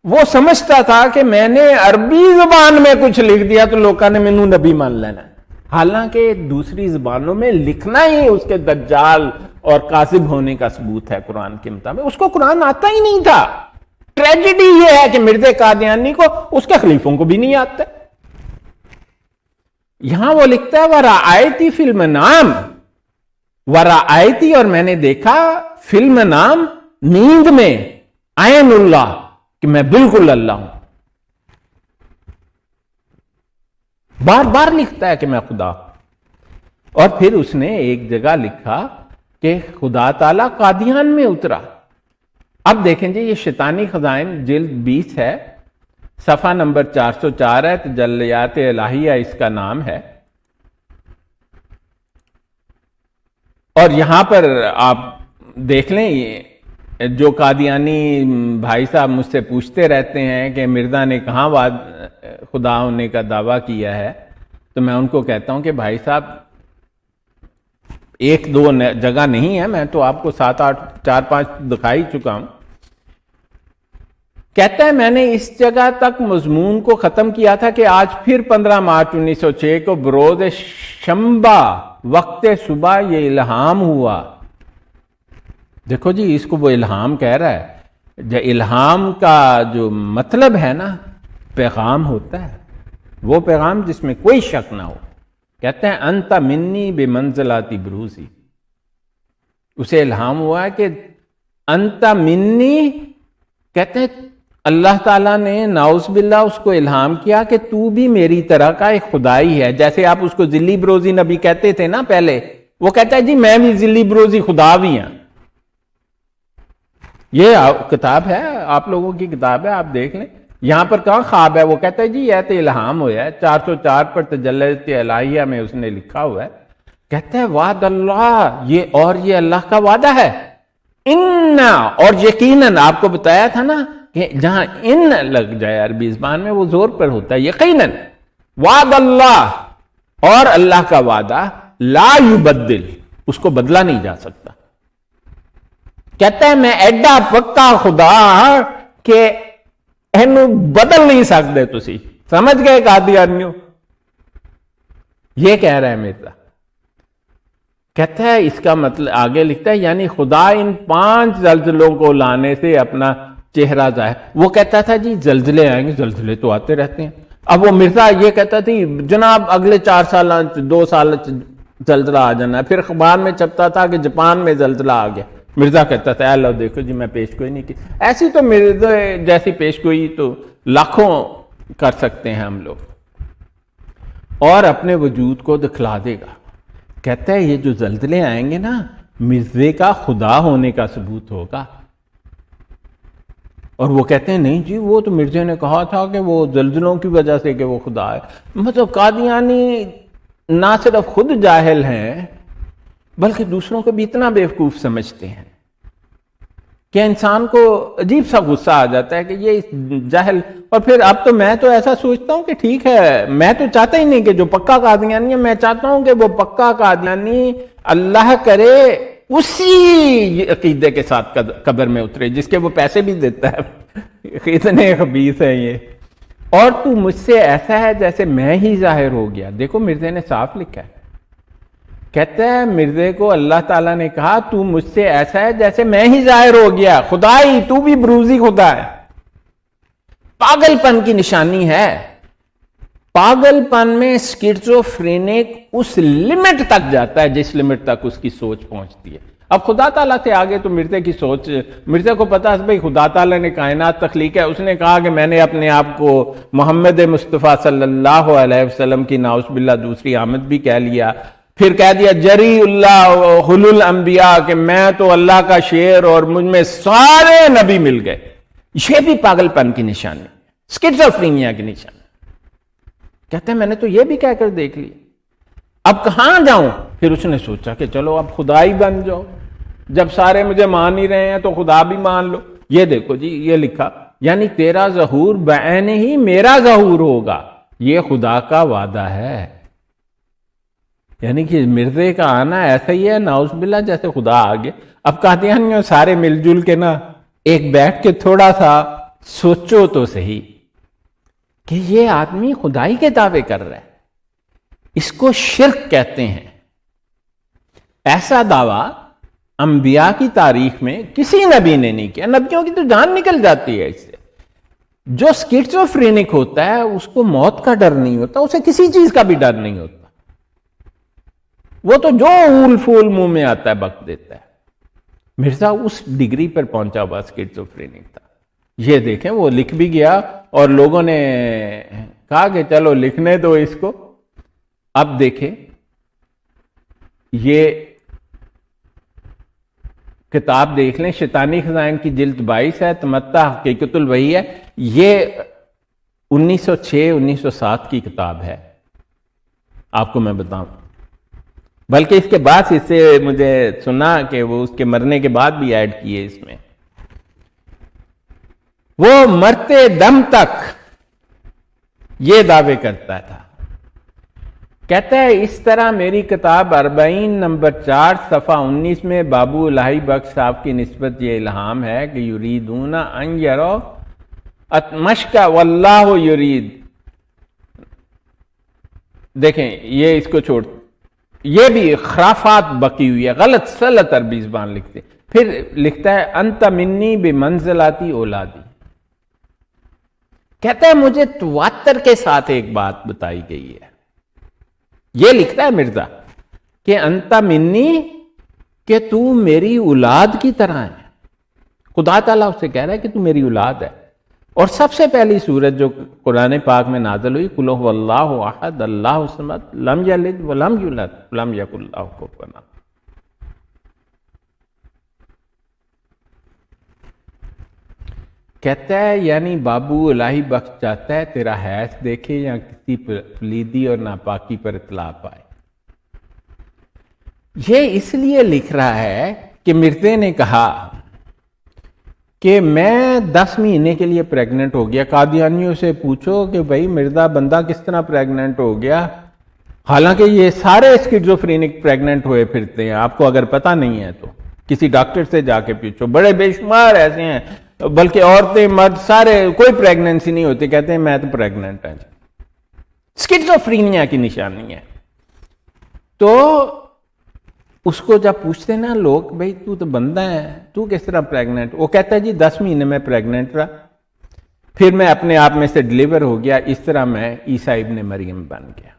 وہ سمجھتا تھا کہ میں نے عربی زبان میں کچھ لکھ دیا تو لوگوں نے مینوں نبی مان لینا، حالانکہ دوسری زبانوں میں لکھنا ہی اس کے دجال اور کاذب ہونے کا ثبوت ہے قرآن کے مطابق۔ اس کو قرآن آتا ہی نہیں تھا۔ ٹریجڈی یہ ہے کہ مرزا قادیانی کو اس کے خلیفوں کو بھی نہیں آتا۔ یہاں وہ لکھتا ہے وَرَأَيْتِ فِي الْمَنَامِ، وَرَأَيْتِ، اور میں نے دیکھا، فِي الْمَنَامِ، نیند میں، عین اللہ، کہ میں بالکل اللہ ہوں۔ بار بار لکھتا ہے کہ میں خدا. اور پھر اس نے ایک جگہ لکھا کہ خدا تعالی قادیان میں اترا. اب دیکھیں جی، یہ شیطانی خزائن جلد 20 ہے، صفحہ نمبر 404 ہے، تجلیات الہیہ اس کا نام ہے. اور یہاں پر آپ دیکھ لیں، جو قادیانی بھائی صاحب مجھ سے پوچھتے رہتے ہیں کہ مرزا نے کہاں خدا ہونے کا دعویٰ کیا ہے، تو میں ان کو کہتا ہوں کہ بھائی صاحب ایک دو جگہ نہیں ہے، میں تو آپ کو 4-5 دکھائی چکا ہوں. کہتا ہے میں نے اس جگہ تک مضمون کو ختم کیا تھا کہ آج پھر 15 مارچ 1906 کو بروز شنبہ وقت صبح یہ الہام ہوا. دیکھو جی، اس کو وہ الہام کہہ رہا ہے. جو الہام کا جو مطلب ہے نا، پیغام ہوتا ہے، وہ پیغام جس میں کوئی شک نہ ہو. کہتے ہیں انت منی بمنزلات بروزی. اسے الہام ہوا ہے کہ انت منی، کہتے ہیں اللہ تعالیٰ نے ناؤز باللہ اس کو الہام کیا کہ تو بھی میری طرح کا ایک خدائی ہے. جیسے آپ اس کو ذلی بروزی نبی کہتے تھے نا پہلے، وہ کہتا ہے جی میں بھی ذلی بروزی خدا بھی ہوں. یہ کتاب ہے، آپ لوگوں کی کتاب ہے، آپ دیکھ لیں. یہاں پر کہاں خواب ہے؟ وہ کہتا ہے جی یہ تو الہام ہوا ہے. 404 پر تجلیات الہیہ میں اس نے لکھا ہوا ہے. کہتا ہے وعد اللہ، یہ اللہ کا وعدہ ہے. انا، اور یقیناً آپ کو بتایا تھا نا کہ جہاں ان لگ جائے عربی زبان میں وہ زور پر ہوتا ہے. یقیناً وعد اللہ، اور اللہ کا وعدہ لا یبدل، اس کو بدلا نہیں جا سکتا. کہتا ہے میں ایڈا پکا خدا کہ اینو بدل نہیں سکتے. تسی سمجھ گئے قادیانیوں؟ یہ کہہ رہا ہے مرزا. کہتا ہے اس کا مطلب آگے لکھتا ہے یعنی خدا ان 5 زلزلوں کو لانے سے اپنا چہرہ ظاہر. وہ کہتا تھا جی زلزلے آئیں گے، زلزلے تو آتے رہتے ہیں. اب وہ مرزا یہ کہتا تھی جناب اگلے 4 سال 2 سال زلزلہ آ جانا ہے. پھر اخبار میں چھپتا تھا کہ جاپان میں زلزلہ آ گیا. مرزا کہتا تھا لو دیکھو جی میں پیش گوئی نہیں کی. ایسی تو مرزا جیسی پیش گوئی تو لاکھوں کر سکتے ہیں ہم لوگ، اور اپنے وجود کو دکھلا دے گا. کہتا ہے یہ جو زلزلے آئیں گے نا، مرزے کا خدا ہونے کا ثبوت ہوگا. اور وہ کہتے ہیں نہیں جی وہ تو مرزے نے کہا تھا کہ وہ زلزلوں کی وجہ سے کہ وہ خدا ہے. مطلب قادیانی نہ صرف خود جاہل ہیں بلکہ دوسروں کو بھی اتنا بیوقوف سمجھتے ہیں کہ انسان کو عجیب سا غصہ آ جاتا ہے کہ یہ جاہل. اور پھر اب تو میں تو ایسا سوچتا ہوں کہ ٹھیک ہے، میں تو چاہتا ہی نہیں کہ جو پکا قادیانی ہے، میں چاہتا ہوں کہ وہ پکا قادیانی اللہ کرے اسی عقیدے کے ساتھ قبر میں اترے جس کے وہ پیسے بھی دیتا ہے. اتنے خبیث ہیں یہ. اور تو مجھ سے ایسا ہے جیسے میں ہی ظاہر ہو گیا. دیکھو مرزے نے صاف لکھا ہے. کہتا ہے مرزے کو اللہ تعالیٰ نے کہا تو مجھ سے ایسا ہے جیسے میں ہی ظاہر ہو گیا، خدائی تو بھی بروزی خدا ہے. پاگل پن کی نشانی ہے. پاگل پن میں سکیزوفرینک اس لمٹ تک جاتا ہے جس لمٹ تک اس کی سوچ پہنچتی ہے. اب خدا تعالیٰ سے آگے تو مرزے کی سوچ، مرزے کو پتا ہے بھائی خدا تعالیٰ نے کائنات تخلیق ہے. اس نے کہا کہ میں نے اپنے آپ کو محمد مصطفیٰ صلی اللہ علیہ وسلم کی نعوذ باللہ دوسری آمد بھی کہہ لیا. پھر کہہ دیا جری اللہ حل الانبیاء کہ میں تو اللہ کا شیر اور مجھ میں سارے نبی مل گئے. یہ بھی پاگل پن کی نشانی، سکیزوفرینیا کی نشانی. کہتے ہیں میں نے تو یہ بھی کہہ کر دیکھ لی، اب کہاں جاؤں؟ پھر اس نے سوچا کہ چلو اب خدا ہی بن جاؤ، جب سارے مجھے مان ہی رہے ہیں تو خدا بھی مان لو. یہ دیکھو جی یہ لکھا یعنی تیرا ظہور بعین ہی میرا ظہور ہوگا، یہ خدا کا وعدہ ہے. یعنی کہ مرزے کا آنا ایسا ہی ہے نعوذ باللہ جیسے خدا آ گیا. اب قادیانیوں سارے مل جل کے نا ایک بیٹھ کے تھوڑا سا سوچو تو صحیح کہ یہ آدمی خدائی کے دعوے کر رہا ہے. اس کو شرک کہتے ہیں. ایسا دعویٰ انبیاء کی تاریخ میں کسی نبی نے نہیں کیا. نبیوں کی تو جان نکل جاتی ہے اس سے. جو سکیزوفرینک ہوتا ہے اس کو موت کا ڈر نہیں ہوتا، اسے کسی چیز کا بھی ڈر نہیں ہوتا. وہ تو جو اول فول منہ میں آتا ہے بک دیتا ہے. مرزا اس ڈگری پر پہنچا ہوا سکیزوفرینک تھا. یہ دیکھیں وہ لکھ بھی گیا اور لوگوں نے کہا کہ چلو لکھنے دو اس کو. اب دیکھیں یہ کتاب دیکھ لیں، شیطانی خزائن کی جلد 22 ہے، تمتع حقیقت الوحی ہے، یہ 1906-1907 کی کتاب ہے، آپ کو میں بتاؤں، بلکہ اس کے بعد اس سے مجھے سنا کہ وہ اس کے مرنے کے بعد بھی ایڈ کیے اس میں۔ وہ مرتے دم تک یہ دعوے کرتا تھا، کہتا ہے اس طرح میری کتاب 40 نمبر 4 صفحہ 19 میں بابو الہی بخش صاحب کی نسبت یہ الہام ہے کہ یریدون ان یرو اتمشک واللہ یرید۔ دیکھیں یہ اس کو چھوڑ، یہ بھی خرافات بکی ہوئی ہے، غلط سلط عربی زبان لکھتے، پھر لکھتا ہے انت منی بمنزلاتی اولادی، کہتا ہے مجھے تواتر کے ساتھ ایک بات بتائی گئی ہے، یہ لکھتا ہے مرزا کہ انت منی، کہ تو میری اولاد کی طرح ہے، خدا تعالیٰ اس سے کہہ رہا ہے کہ تو میری اولاد ہے۔ اور سب سے پہلی سورت جو قرآن پاک میں نازل ہوئی قل هو اللہ احد اللہ الصمد لم یلد ولم یولد ولم یکن لہ کفوا احد۔ کہتا ہے یعنی بابو الہی بخش چاہتا ہے تیرا حیث دیکھے یا کسی پلیدی اور ناپاکی پر اطلاع پائے۔ یہ اس لیے لکھ رہا ہے کہ مرزے نے کہا کہ میں 10 مہینے کے لیے پریگننٹ ہو گیا، قادیانیوں سے پوچھو کہ بھائی مرزا بندہ کس طرح پریگننٹ ہو گیا، حالانکہ یہ سارے اسکیزوفرینک پریگننٹ ہوئے پھرتے ہیں، آپ کو اگر پتہ نہیں ہے تو کسی ڈاکٹر سے جا کے پوچھو، بڑے بے شمار ایسے ہیں، بلکہ عورتیں مرد سارے، کوئی پریگننسی نہیں ہوتی، کہتے ہیں میں تو پریگننٹ ہوں۔ اسکیزوفرینیا کی نشانی ہے۔ تو اس کو جب پوچھتے نا لوگ بھائی تو بندہ ہے، تو کس طرح پریگننٹ، وہ کہتا ہے جی 10 مہینے میں پریگننٹ رہا، پھر میں اپنے آپ میں سے ڈلیور ہو گیا، اس طرح میں عیسیٰ ابن مریم بن گیا۔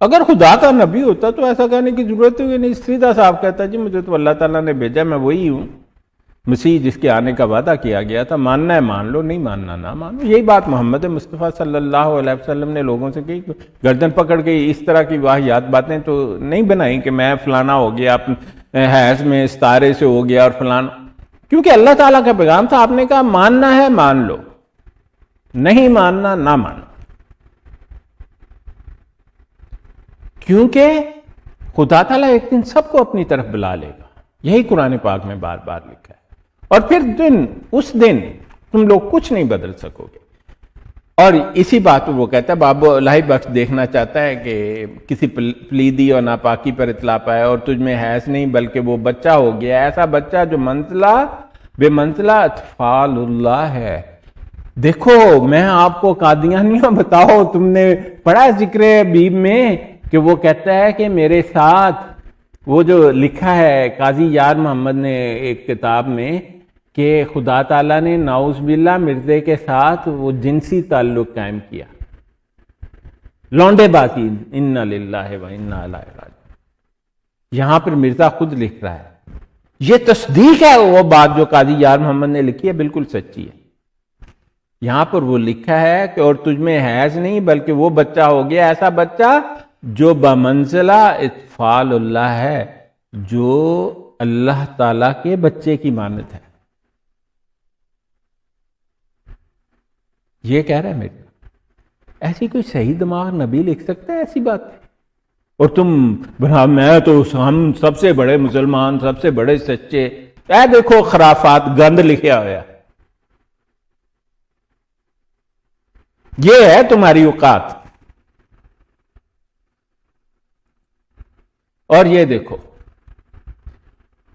اگر خدا کا نبی ہوتا تو ایسا کہنے کی ضرورت ہی نہیں، سیدھا صاحب کہتا جی مجھے تو اللہ تعالیٰ نے بھیجا، میں وہی ہوں، مسیح جس کے آنے کا وعدہ کیا گیا تھا، ماننا ہے مان لو، نہیں ماننا نہ مانو۔ یہی بات محمد مصطفیٰ صلی اللہ علیہ وسلم نے لوگوں سے کہی، گردن پکڑ کے اس طرح کی واہیات باتیں تو نہیں بنائیں کہ میں فلانا ہو گیا، حیض میں ستارے سے ہو گیا اور فلانا، کیونکہ اللہ تعالیٰ کا پیغام تھا، آپ نے کہا ماننا ہے مان لو، نہیں ماننا نہ مانو، کیونکہ خدا تعالیٰ ایک دن سب کو اپنی طرف بلا لے گا، یہی قرآن پاک میں بار بار لکھا ہے، اور پھر اس دن تم لوگ کچھ نہیں بدل سکو گے۔ اور اسی بات پر وہ کہتا ہے بابو الہی بخش دیکھنا چاہتا ہے کہ کسی پلیدی اور ناپاکی پر اطلاع پائے، اور تجھ میں حیث نہیں بلکہ وہ بچہ ہو گیا، ایسا بچہ جو منزلہ بے منزلہ اطفال اللہ ہے۔ دیکھو میں آپ کو قادیانیوں بتاؤ، تم نے پڑھا ذکر حبیب میں کہ وہ کہتا ہے کہ میرے ساتھ، وہ جو لکھا ہے قاضی یار محمد نے ایک کتاب میں کہ خدا تعالیٰ نے نعوذ باللہ مرزے کے ساتھ وہ جنسی تعلق قائم کیا، لونڈے بازی، انا للہ و انا الیہ راجعون۔ یہاں پر مرزا خود لکھ رہا ہے، یہ تصدیق ہے وہ بات جو قاضی یار محمد نے لکھی ہے، بالکل سچی ہے۔ یہاں پر وہ لکھا ہے کہ اور تجھ میں حیض نہیں بلکہ وہ بچہ ہو گیا، ایسا بچہ جو بمنزلہ اطفال اللہ ہے، جو اللہ تعالی کے بچے کی مانند ہے۔ یہ کہہ رہا ہے میرے، ایسی کوئی صحیح دماغ نبی لکھ سکتا ہے ایسی بات؟ اور تم میں تو ہم سب سے بڑے مسلمان، سب سے بڑے سچے، اے دیکھو خرافات، گند لکھا ہوا، یہ ہے تمہاری اوقات۔ اور یہ دیکھو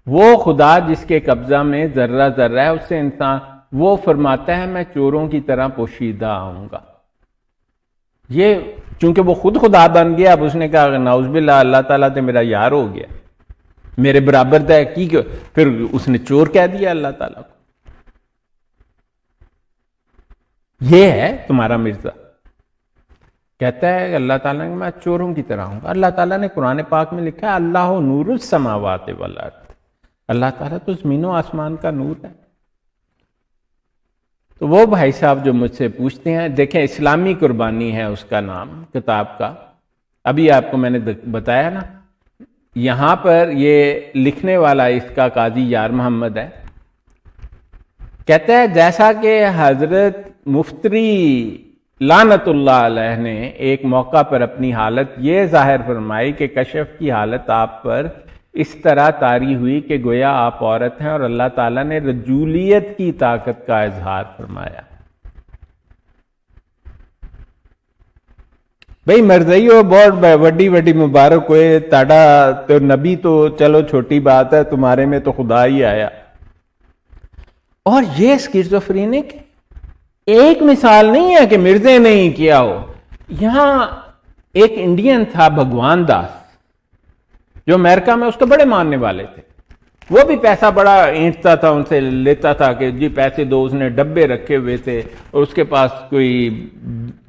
وہ خدا جس کے قبضہ میں ذرہ ذرہ ہے، اس سے انسان، وہ فرماتا ہے میں چوروں کی طرح پوشیدہ آؤں گا۔ یہ چونکہ وہ خود خدا بن گیا، اب اس نے کہا نعوذ باللہ اللہ تعالیٰ تو میرا یار ہو گیا، میرے برابر ہے کی، پھر اس نے چور کہہ دیا اللہ تعالیٰ کو۔ یہ ہے تمہارا مرزا، کہتا ہے کہ اللہ تعالیٰ نے میں چوروں کی طرح ہوں گا۔ اللہ تعالیٰ نے قرآن پاک میں لکھا ہے اللہ نور السماوات والارض، اللہ تعالیٰ تو زمین و آسمان کا نور ہے۔ تو وہ بھائی صاحب جو مجھ سے پوچھتے ہیں، دیکھیں اسلامی قربانی ہے اس کا نام کتاب کا، ابھی آپ کو میں نے بتایا نا، یہاں پر یہ لکھنے والا اس کا قاضی یار محمد ہے، کہتا ہے جیسا کہ حضرت مفتری لعنت اللہ علیہ نے ایک موقع پر اپنی حالت یہ ظاہر فرمائی کہ کشف کی حالت آپ پر اس طرح طاری ہوئی کہ گویا آپ عورت ہیں، اور اللہ تعالیٰ نے رجولیت کی طاقت کا اظہار فرمایا۔ بھئی مرضیو بہت وڈی وڈی مبارک ہوئے تاڑا تو نبی تو چلو چھوٹی بات ہے، تمہارے میں تو خدا ہی آیا۔ اور یہ اسکیزوفرینک ایک مثال نہیں ہے کہ مرزے نے ہی کیا ہو۔ یہاں ایک انڈین تھا بھگوان داس، جو امریکہ میں اس کے بڑے ماننے والے تھے، وہ بھی پیسہ بڑا اینٹتا تھا، ان سے لیتا تھا کہ جی پیسے دو، اس نے ڈبے رکھے ہوئے تھے، اور اس کے پاس کوئی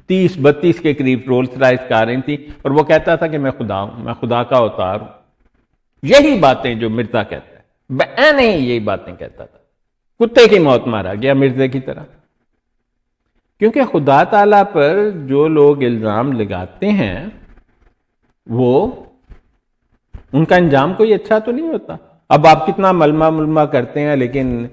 30-32 کے قریب رولز رائس کاریں تھیں، اور وہ کہتا تھا کہ میں خدا ہوں، میں خدا کا اوتار ہوں۔ یہی باتیں جو مرزا کہتا ہے، نہیں یہی باتیں کہتا تھا، کتے کی موت مارا گیا مرزے کی طرح۔ کیونکہ خدا تعالیٰ پر جو لوگ الزام لگاتے ہیں وہ ان کا انجام کوئی اچھا تو نہیں ہوتا۔ اب آپ کتنا ملمہ کرتے ہیں، لیکن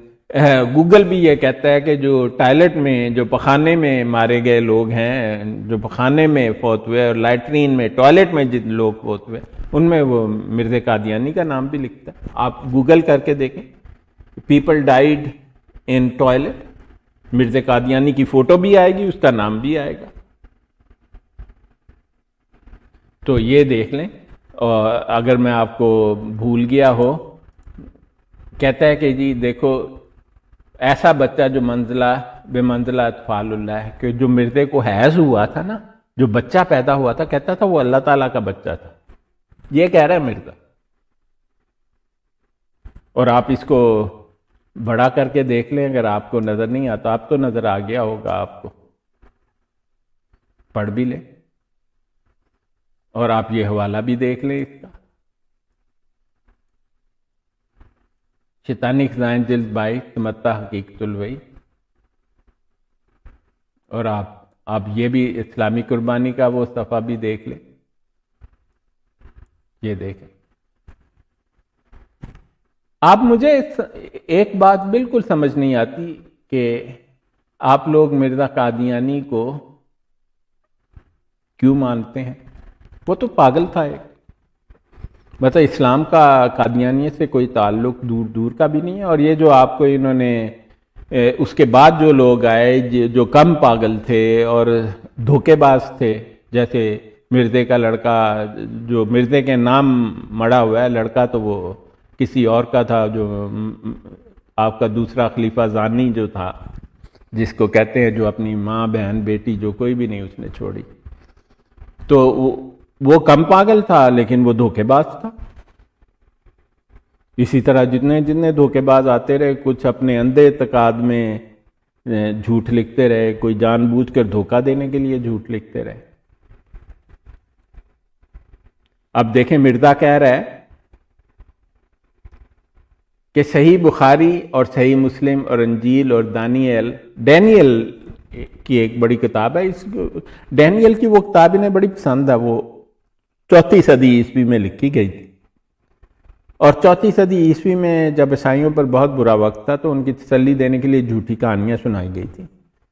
گوگل بھی یہ کہتا ہے کہ جو ٹائلٹ میں، جو پخانے میں مارے گئے لوگ ہیں، جو پخانے میں فوت ہوئے اور لائٹرین میں، ٹوائلٹ میں جن لوگ فوت ہوئے، ان میں وہ مرزا قادیانی کا نام بھی لکھتا ہے۔ آپ گوگل کر کے دیکھیں، پیپل ڈائیڈ ان ٹوائلٹ، مرزا قادیانی کی فوٹو بھی آئے گی، اس کا نام بھی آئے گا۔ تو یہ دیکھ لیں۔ اور اگر میں آپ کو بھول گیا ہو، کہتا ہے کہ جی دیکھو ایسا بچہ جو بے منزلہ اطفال اللہ ہے، کہ جو مرزے کو حیض ہوا تھا نا، جو بچہ پیدا ہوا تھا، کہتا تھا وہ اللہ تعالیٰ کا بچہ تھا۔ یہ کہہ رہا ہے مرزا، اور آپ اس کو بڑا کر کے دیکھ لیں، اگر آپ کو نظر نہیں آتا، آپ تو نظر آ گیا ہوگا، آپ کو پڑھ بھی لیں، اور آپ یہ حوالہ بھی دیکھ لیں اس کا، شیطانی خزائن جلد 22 تمتع حقیقت الوحی۔ اور آپ یہ بھی اسلامی قربانی کا وہ صفحہ بھی دیکھ لیں، یہ دیکھیں۔ آپ مجھے ایک بات بالکل سمجھ نہیں آتی کہ آپ لوگ مرزا قادیانی کو کیوں مانتے ہیں؟ وہ تو پاگل تھا ایک، مطلب اسلام کا قادیانیت سے کوئی تعلق دور دور کا بھی نہیں ہے۔ اور یہ جو آپ کو انہوں نے اس کے بعد جو لوگ آئے جو کم پاگل تھے اور دھوکے باز تھے، جیسے مرزے کا لڑکا، جو مرزے کے نام مڑا ہوا ہے لڑکا، تو وہ کسی اور کا تھا، جو آپ کا دوسرا خلیفہ زانی جو تھا، جس کو کہتے ہیں جو اپنی ماں بہن بیٹی جو کوئی بھی نہیں اس نے چھوڑی، تو وہ کم پاگل تھا لیکن وہ دھوکے باز تھا۔ اسی طرح جتنے دھوکے باز آتے رہے، کچھ اپنے اندھے اعتقاد میں جھوٹ لکھتے رہے، کوئی جان بوجھ کر دھوکہ دینے کے لیے جھوٹ لکھتے رہے۔ اب دیکھیں مرزا کہہ رہا ہے کہ صحیح بخاری اور صحیح مسلم اور انجیل اور ڈینیل کی ایک بڑی کتاب ہے، ڈینیل کی وہ کتاب انہیں بڑی پسند ہے، وہ 4 صدی عیسوی میں لکھی گئی تھی، اور 4 صدی عیسوی میں جب عیسائیوں پر بہت برا وقت تھا تو ان کی تسلی دینے کے لیے جھوٹی کہانیاں سنائی گئی تھی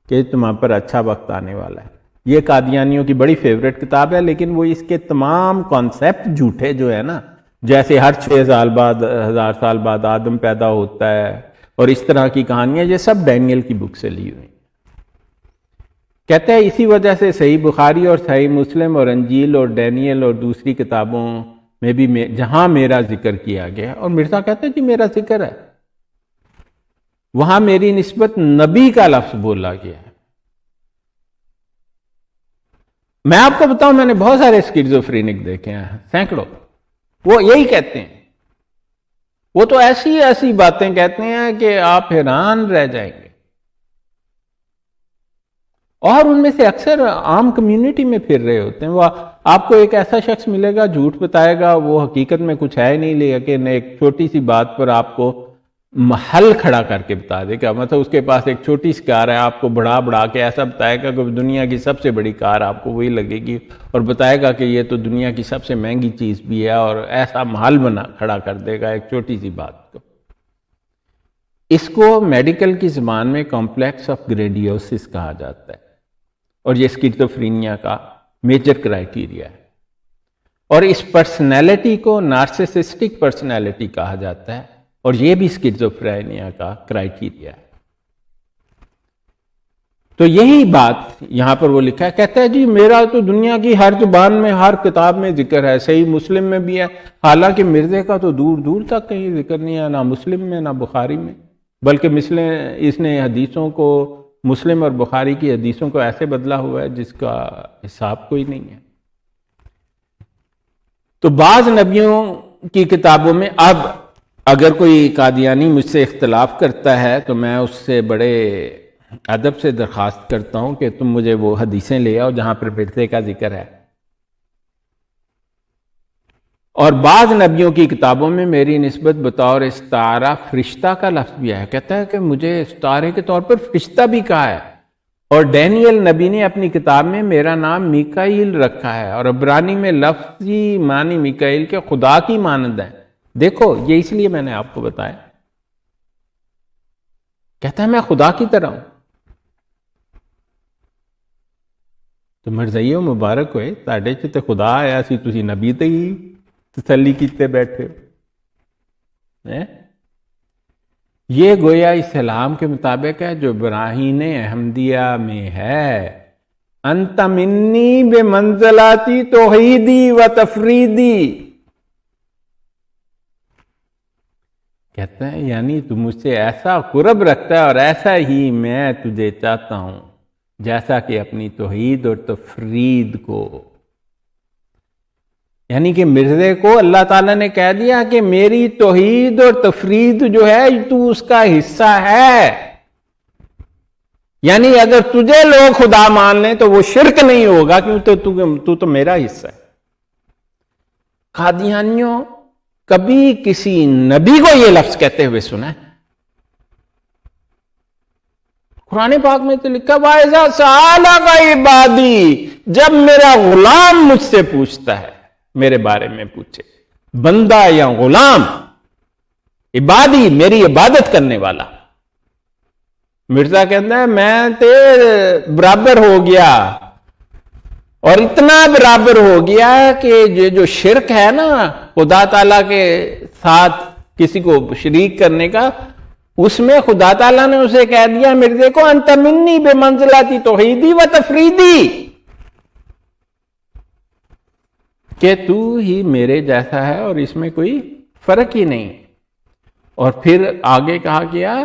کہ تمہاں پر اچھا وقت آنے والا ہے۔ یہ قادیانیوں کی بڑی فیوریٹ کتاب ہے، لیکن وہ اس کے تمام کانسیپٹ جھوٹے جو ہے نا، جیسے ہر 6 سال بعد 1000 سال بعد آدم پیدا ہوتا ہے، اور اس طرح کی کہانیاں، یہ سب ڈینیل کی بک سے لی ہوئی۔ کہتے ہیں اسی وجہ سے صحیح بخاری اور صحیح مسلم اور انجیل اور ڈینیل اور دوسری کتابوں میں بھی جہاں میرا ذکر کیا گیا، اور مرزا کہتے ہیں جی میرا ذکر ہے، وہاں میری نسبت نبی کا لفظ بولا گیا ہے۔ میں آپ کو بتاؤں، میں نے بہت سارے اسکیزوفرینک دیکھے ہیں، سینکڑوں، وہ یہی کہتے ہیں، وہ تو ایسی باتیں کہتے ہیں کہ آپ حیران رہ جائیں گے، اور ان میں سے اکثر عام کمیونٹی میں پھر رہے ہوتے ہیں۔ وہ آپ کو ایک ایسا شخص ملے گا، جھوٹ بتائے گا، وہ حقیقت میں کچھ ہے نہیں، لیکن ایک چھوٹی سی بات پر آپ کو محل کھڑا کر کے بتا دے گا. مطلب اس کے پاس ایک چھوٹی سی کار ہے، آپ کو بڑھا کے ایسا بتائے گا کہ دنیا کی سب سے بڑی کار آپ کو وہی لگے گی، اور بتائے گا کہ یہ تو دنیا کی سب سے مہنگی چیز بھی ہے، اور ایسا محل کھڑا کر دے گا ایک چھوٹی سی بات کو. اس کو میڈیکل کی زبان میں کمپلیکس آف گریڈیوسس کہا جاتا ہے، اور یہ اسکیزوفرینیا کا میجر کرائیٹیریا ہے. اور اس پرسنالٹی کو نارسسسٹک پرسنالٹی کہا جاتا ہے، اور یہ بھی اسکیزوفرینیا کا کرائیٹیریا ہے. تو یہی بات یہاں پر وہ لکھا ہے. کہتا ہے جی میرا تو دنیا کی ہر زبان میں، ہر کتاب میں ذکر ہے، صحیح مسلم میں بھی ہے، حالانکہ مرزے کا تو دور دور تک کہیں ذکر نہیں ہے، نہ مسلم میں نہ بخاری میں، بلکہ اس نے حدیثوں کو، مسلم اور بخاری کی حدیثوں کو ایسے بدلا ہوا ہے جس کا حساب کوئی نہیں ہے. تو بعض نبیوں کی کتابوں میں، اب اگر کوئی قادیانی مجھ سے اختلاف کرتا ہے تو میں اس سے بڑے ادب سے درخواست کرتا ہوں کہ تم مجھے وہ حدیثیں لے آؤ جہاں پر مرزے کا ذکر ہے. اور بعض نبیوں کی کتابوں میں میری نسبت بطور استعارہ فرشتہ کا لفظ بھی ہے. کہتا ہے کہ مجھے استعارے کے طور پر فرشتہ بھی کہا ہے. اور ڈینیل نبی نے اپنی کتاب میں میرا نام میکائیل رکھا ہے، اور عبرانی میں لفظی معنی میکائیل کے خدا کی مانند ہے. دیکھو یہ اس لیے میں نے آپ کو بتایا. کہتا ہے میں خدا کی طرح ہوں. تو مرزائیو مبارک ہوئے، تاڑے چ تے خدا آیا سی، تسی نبی تے ہی تسلی کیتے بیٹھے ہو. یہ گویا اسلام کے مطابق ہے جو براہین احمدیہ میں ہے. انت منی بمنزلاتی توحیدی و تفریدی. کہتا ہے یعنی تو مجھ سے ایسا قرب رکھتا ہے اور ایسا ہی میں تجھے چاہتا ہوں جیسا کہ اپنی توحید اور تفرید کو. یعنی کہ مرزے کو اللہ تعالیٰ نے کہہ دیا کہ میری توحید اور تفرید جو ہے تو اس کا حصہ ہے. یعنی اگر تجھے لوگ خدا مان لیں تو وہ شرک نہیں ہوگا، کیونکہ تو میرا حصہ ہے. قادیانیوں کبھی کسی نبی کو یہ لفظ کہتے ہوئے سنا ہے؟ قرآن پاک میں تو لکھا وَإِذَا سَأَلَكَ عِبَادِي، جب میرا غلام مجھ سے پوچھتا ہے، میرے بارے میں پوچھے، بندہ یا غلام، عبادی میری عبادت کرنے والا. مرزا کہتا ہے میں تے برابر ہو گیا، اور اتنا برابر ہو گیا کہ یہ جو شرک ہے نا خدا تعالیٰ کے ساتھ کسی کو شریک کرنے کا، اس میں خدا تعالیٰ نے اسے کہہ دیا مرزے کو انت منی بمنزلاتی توحیدی و تفریدی، کہ تو ہی میرے جیسا ہے اور اس میں کوئی فرق ہی نہیں. اور پھر آگے کہا گیا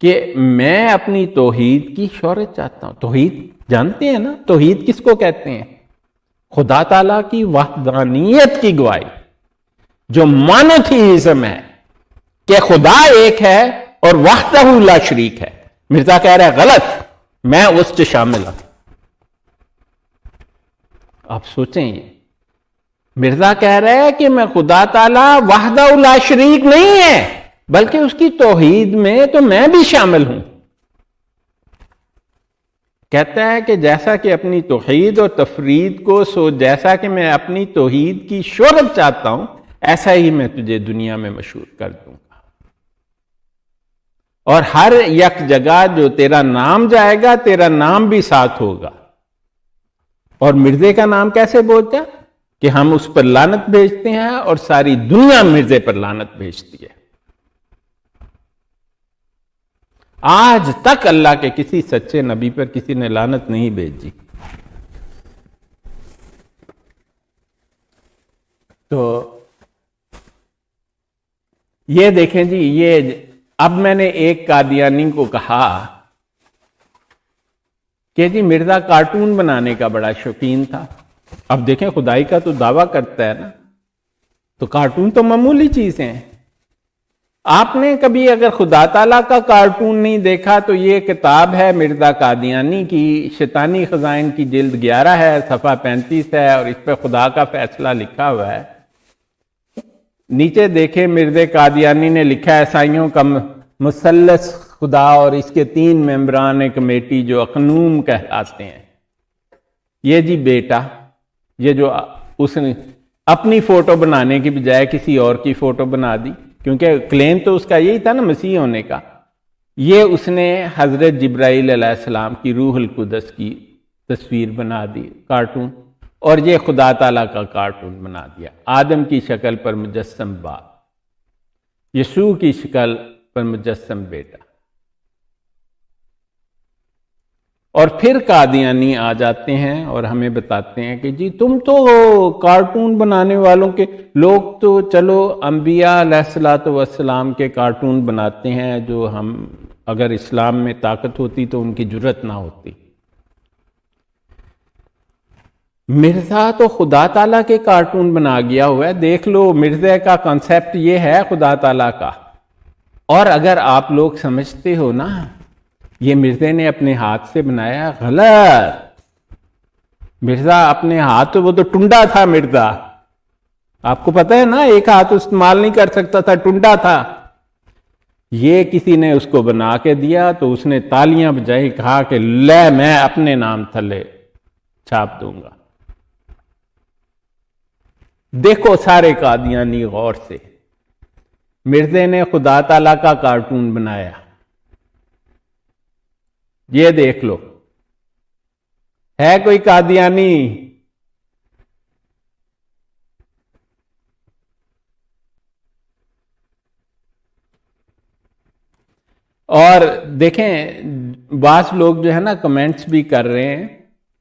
کہ میں اپنی توحید کی شہرت چاہتا ہوں. توحید جانتے ہیں نا، توحید کس کو کہتے ہیں؟ خدا تعالیٰ کی وحدانیت کی گواہی، جو مانوتھیزم ہے کہ خدا ایک ہے اور وحدہ لا شریک ہے. مرزا کہہ رہا ہے غلط، میں اس سے شامل ہوں. آپ سوچیں، یہ مرزا کہہ رہا ہے کہ میں خدا تعالیٰ وحدہ لا شریک نہیں ہے، بلکہ اس کی توحید میں تو میں بھی شامل ہوں. کہتا ہے کہ جیسا کہ اپنی توحید اور تفرید کو جیسا کہ میں اپنی توحید کی شہرت چاہتا ہوں، ایسا ہی میں تجھے دنیا میں مشہور کر دوں گا. اور ہر یک جگہ جو تیرا نام جائے گا تیرا نام بھی ساتھ ہوگا. اور مرزے کا نام کیسے بولتا ہے کہ ہم اس پر لعنت بھیجتے ہیں اور ساری دنیا مرزے پر لعنت بھیجتی ہے. آج تک اللہ کے کسی سچے نبی پر کسی نے لعنت نہیں بھیجی. تو یہ دیکھیں جی، یہ اب میں نے ایک قادیانی کو کہا کہ جی مرزا کارٹون بنانے کا بڑا شوقین تھا. اب دیکھیں خدائی کا تو دعویٰ کرتا ہے نا، تو کارٹون تو معمولی چیز ہیں. آپ نے کبھی اگر خدا تعالیٰ کا کارٹون نہیں دیکھا تو یہ کتاب ہے مرزا قادیانی کی، شیطانی خزائن کی جلد 11 ہے، صفحہ 35 ہے، اور اس پہ خدا کا فیصلہ لکھا ہوا ہے. نیچے دیکھیں مرزا قادیانی نے لکھا ہے عیسائیوں کا مثلث خدا اور اس کے 3 ممبران کمیٹی جو اقنوم کہلاتے ہیں، یہ جی بیٹا، یہ جو اس نے اپنی فوٹو بنانے کی بجائے کسی اور کی فوٹو بنا دی، کیونکہ کلیم تو اس کا یہی تھا نا مسیح ہونے کا، یہ اس نے حضرت جبرائیل علیہ السلام کی روح القدس کی تصویر بنا دی، کارٹون، اور یہ خدا تعالیٰ کا کارٹون بنا دیا، آدم کی شکل پر مجسم باپ، یسوع کی شکل پر مجسم بیٹا۔ اور پھر قادیانی آ جاتے ہیں اور ہمیں بتاتے ہیں کہ جی تم تو کارٹون بنانے والوں کے لوگ تو چلو انبیاء علیہ الصلوۃ والسلام کے کارٹون بناتے ہیں، جو ہم اگر اسلام میں طاقت ہوتی تو ان کی جرت نہ ہوتی۔ مرزا تو خدا تعالیٰ کے کارٹون بنا گیا ہوا ہے، دیکھ لو مرزا کا کانسیپٹ یہ ہے خدا تعالیٰ کا۔ اور اگر آپ لوگ سمجھتے ہو نا یہ مرزا نے اپنے ہاتھ سے بنایا، غلط۔ مرزا اپنے ہاتھ، وہ تو ٹنڈا تھا مرزا، آپ کو پتہ ہے نا، ایک ہاتھ استعمال نہیں کر سکتا تھا، ٹنڈا تھا۔ یہ کسی نے اس کو بنا کے دیا تو اس نے تالیاں بجائی، کہا کہ لے میں اپنے نام تھلے چھاپ دوں گا۔ دیکھو سارے قادیانی غور سے، مرزا نے خدا تعالیٰ کا کارٹون بنایا، یہ دیکھ لو، ہے کوئی قادیانی؟ اور دیکھیں بعض لوگ جو ہے نا کمنٹس بھی کر رہے ہیں،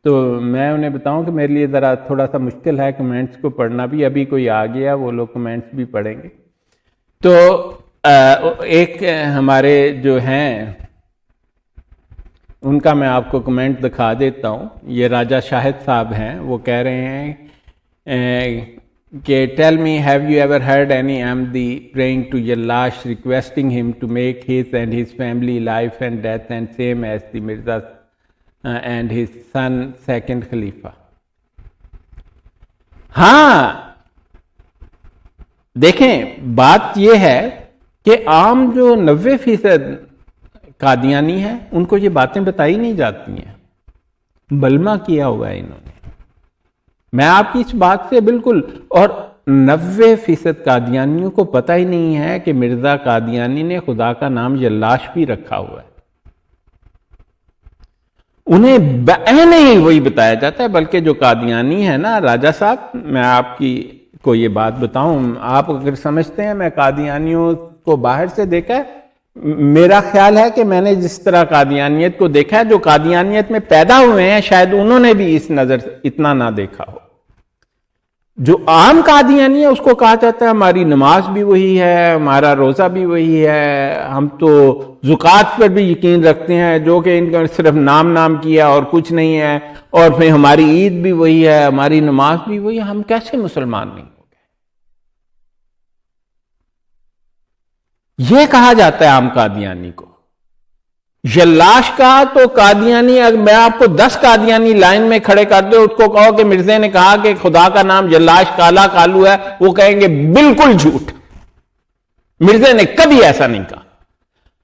تو میں انہیں بتاؤں کہ میرے لیے ذرا تھوڑا سا مشکل ہے کمنٹس کو پڑھنا بھی، ابھی کوئی آ گیا وہ لوگ کمنٹس بھی پڑھیں گے۔ تو ایک ہمارے جو ہیں ان کا میں آپ کو کمنٹ دکھا دیتا ہوں، یہ راجہ شاہد صاحب ہیں، وہ کہہ رہے ہیں کہ tell me have you ever heard any Ahmadi praying to یلاش requesting him to make his and his family life and death and same as the Mirza and his son second خلیفہ۔ ہاں دیکھیں بات یہ ہے کہ عام جو 90% قادیانی ہیں ان کو یہ باتیں بتائی نہیں جاتی ہیں، بلما کیا ہوا ہے انہوں نے۔ میں آپ کی اس بات سے بالکل، اور 90% قادیانیوں کو پتہ ہی نہیں ہے کہ مرزا قادیانی نے خدا کا نام یلاش بھی رکھا ہوا ہے، انہیں نہیں وہی بتایا جاتا ہے۔ بلکہ جو قادیانی ہے نا راجہ صاحب، میں آپ کی کو یہ بات بتاؤں، آپ اگر سمجھتے ہیں میں قادیانیوں کو باہر سے دیکھا ہے، میرا خیال ہے کہ میں نے جس طرح قادیانیت کو دیکھا ہے، جو قادیانیت میں پیدا ہوئے ہیں شاید انہوں نے بھی اس نظر اتنا نہ دیکھا ہو۔ جو عام قادیانی ہے اس کو کہا جاتا ہے ہماری نماز بھی وہی ہے، ہمارا روزہ بھی وہی ہے، ہم تو زکوٰۃ پر بھی یقین رکھتے ہیں، جو کہ ان کا صرف نام کیا اور کچھ نہیں ہے، اور پھر ہماری عید بھی وہی ہے، ہماری نماز بھی وہی ہے۔ ہم کیسے مسلمان نہیں ہو گئے؟ یہ کہا جاتا ہے عام قادیانی کو۔ یلاش کا تو قادیانی، اگر میں آپ کو 10 قادیانی لائن میں کھڑے کر دو، اس کو کہو کہ مرزا نے کہا کہ خدا کا نام یلاش کالا کالو ہے، وہ کہیں گے بالکل جھوٹ، مرزا نے کبھی ایسا نہیں کہا۔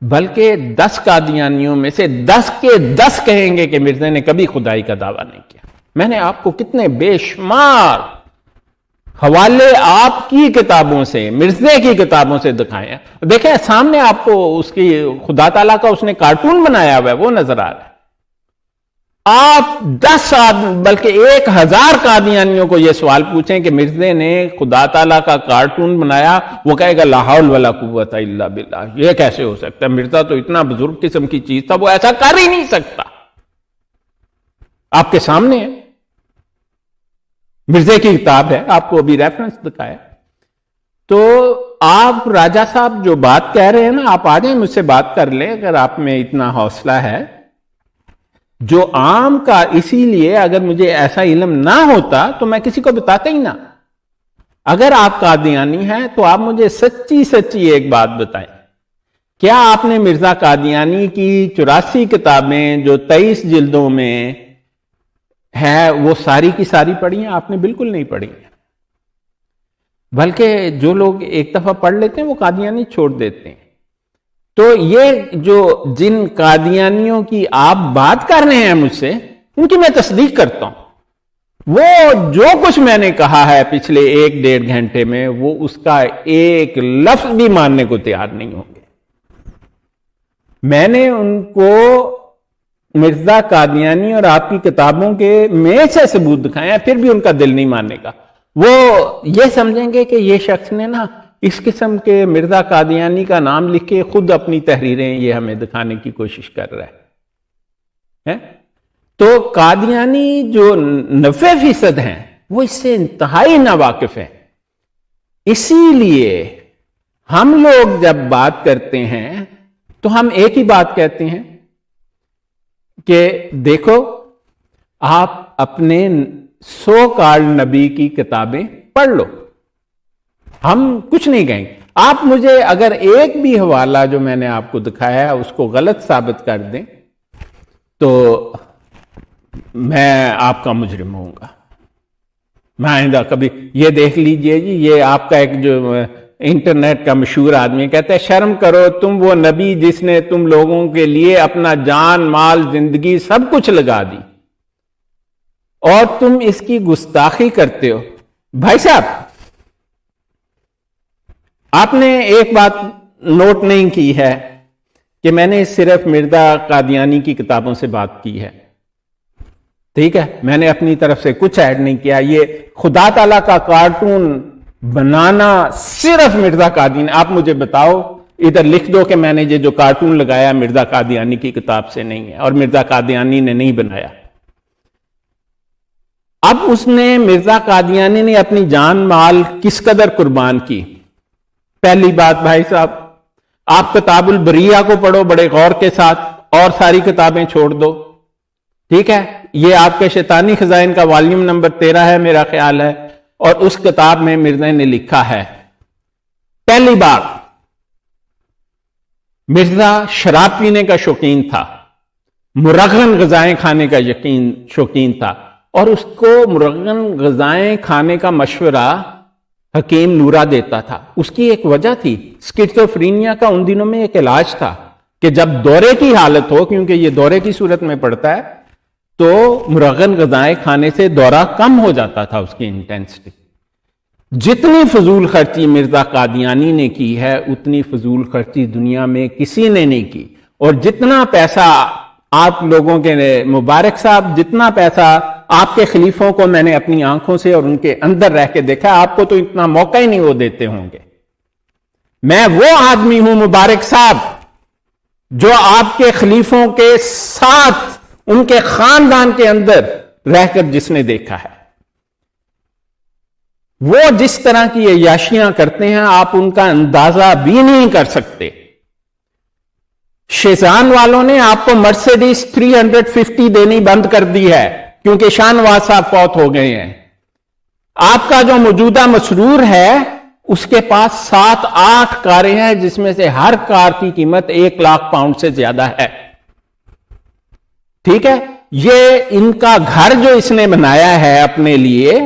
بلکہ 10 قادیانیوں میں سے 10 کے 10 کہیں گے کہ مرزا نے کبھی خدائی کا دعویٰ نہیں کیا۔ میں نے آپ کو کتنے بے شمار حوالے آپ کی کتابوں سے، مرزا کی کتابوں سے دکھائے ہیں۔ دیکھیں سامنے آپ کو اس کی خدا تعالیٰ کا اس نے کارٹون بنایا ہوا ہے، وہ نظر آ رہا ہے۔ آپ 10 بلکہ 1000 قادیانیوں کو یہ سوال پوچھیں کہ مرزا نے خدا تعالیٰ کا کارٹون بنایا، وہ کہے گا لا حول ولا قوت الا باللہ، یہ کیسے ہو سکتا ہے؟ مرزا تو اتنا بزرگ قسم کی چیز تھا، وہ ایسا کر ہی نہیں سکتا۔ آپ کے سامنے ہے، مرزا کی کتاب ہے، آپ کو ابھی ریفرنس دکھایا۔ تو آپ راجہ صاحب جو بات کہہ رہے ہیں نا، آپ آ جائیں مجھ سے بات کر لیں اگر آپ میں اتنا حوصلہ ہے۔ جو عام کا، اسی لیے اگر مجھے ایسا علم نہ ہوتا تو میں کسی کو بتاتا ہی نہ۔ اگر آپ قادیانی ہیں تو آپ مجھے سچی ایک بات بتائیں، کیا آپ نے مرزا قادیانی کی 84 کتابیں جو 23 جلدوں میں ہے وہ ساری کی ساری پڑھی ہیں؟ آپ نے بالکل نہیں پڑھی ہیں۔ بلکہ جو لوگ ایک دفعہ پڑھ لیتے ہیں وہ قادیانی چھوڑ دیتے ہیں۔ تو یہ جو جن قادیانیوں کی آپ بات کر رہے ہیں مجھ سے، ان کی میں تصدیق کرتا ہوں. وہ جو کچھ میں نے کہا ہے پچھلے 1-1.5 گھنٹے میں، وہ اس کا ایک لفظ بھی ماننے کو تیار نہیں ہوں گے. میں نے ان کو مرزا قادیانی اور آپ کی کتابوں کے میں سے ثبوت دکھائے ہیں، پھر بھی ان کا دل نہیں ماننے کا. وہ یہ سمجھیں گے کہ یہ شخص نے نا اس قسم کے مرزا قادیانی کا نام لکھ کے خود اپنی تحریریں یہ ہمیں دکھانے کی کوشش کر رہا ہے. تو قادیانی جو 90% ہیں وہ اس سے انتہائی ناواقف ہیں. اسی لیے ہم لوگ جب بات کرتے ہیں تو ہم ایک ہی بات کہتے ہیں کہ دیکھو آپ اپنے سو کالڈ نبی کی کتابیں پڑھ لو، ہم کچھ نہیں کہیں گے. آپ مجھے اگر ایک بھی حوالہ جو میں نے آپ کو دکھایا ہے اس کو غلط ثابت کر دیں تو میں آپ کا مجرم ہوں گا. میں آئندہ کبھی یہ دیکھ لیجئے جی، یہ آپ کا ایک جو انٹرنیٹ کا مشہور آدمی کہتا ہے شرم کرو، تم وہ نبی جس نے تم لوگوں کے لیے اپنا جان مال زندگی سب کچھ لگا دی اور تم اس کی گستاخی کرتے ہو. بھائی صاحب، آپ نے ایک بات نوٹ نہیں کی ہے کہ میں نے صرف مرزا قادیانی کی کتابوں سے بات کی ہے. ٹھیک ہے، میں نے اپنی طرف سے کچھ ایڈ نہیں کیا. یہ خدا تعالیٰ کا کارٹون بنانا صرف مرزا قادیانی. آپ مجھے بتاؤ، ادھر لکھ دو کہ میں نے یہ جو کارٹون لگایا مرزا قادیانی کی کتاب سے نہیں ہے اور مرزا قادیانی نے نہیں بنایا. اب اس نے مرزا قادیانی نے اپنی جان مال کس قدر قربان کی. پہلی بات بھائی صاحب، آپ کتاب البریہ کو پڑھو بڑے غور کے ساتھ اور ساری کتابیں چھوڑ دو. ٹھیک ہے، یہ آپ کے شیطانی خزائن کا والیوم نمبر 13 ہے میرا خیال ہے، اور اس کتاب میں مرزا نے لکھا ہے پہلی بات مرزا شراب پینے کا شوقین تھا، مرغن غذائیں کھانے کا شوقین تھا، اور اس کو مرغن غذائیں کھانے کا مشورہ حکیم نورا دیتا تھا. اس کی ایک وجہ تھی، سکیزوفرینیا کا ان دنوں میں ایک علاج تھا کہ جب دورے کی حالت ہو، کیونکہ یہ دورے کی صورت میں پڑتا ہے، تو مرغن غذائیں کھانے سے دورہ کم ہو جاتا تھا اس کی انٹینسٹی. جتنی فضول خرچی مرزا قادیانی نے کی ہے اتنی فضول خرچی دنیا میں کسی نے نہیں کی. اور جتنا پیسہ آپ لوگوں کے مبارک صاحب، جتنا پیسہ آپ کے خلیفوں کو میں نے اپنی آنکھوں سے اور ان کے اندر رہ کے دیکھا، آپ کو تو اتنا موقع ہی نہیں وہ دیتے ہوں گے. میں وہ آدمی ہوں مبارک صاحب جو آپ کے خلیفوں کے ساتھ ان کے خاندان کے اندر رہ کر جس نے دیکھا ہے. وہ جس طرح کی عیاشیاں کرتے ہیں آپ ان کا اندازہ بھی نہیں کر سکتے. شیزان والوں نے آپ کو مرسیڈیز 350 دینی بند کر دی ہے کیونکہ شاہ نواز صاحب فوت ہو گئے ہیں. آپ کا جو موجودہ مسرور ہے اس کے پاس 7-8 کاریں ہیں جس میں سے ہر کار کی قیمت 1 لاکھ پاؤنڈ سے زیادہ ہے. ٹھیک ہے، یہ ان کا گھر جو اس نے بنایا ہے اپنے لیے،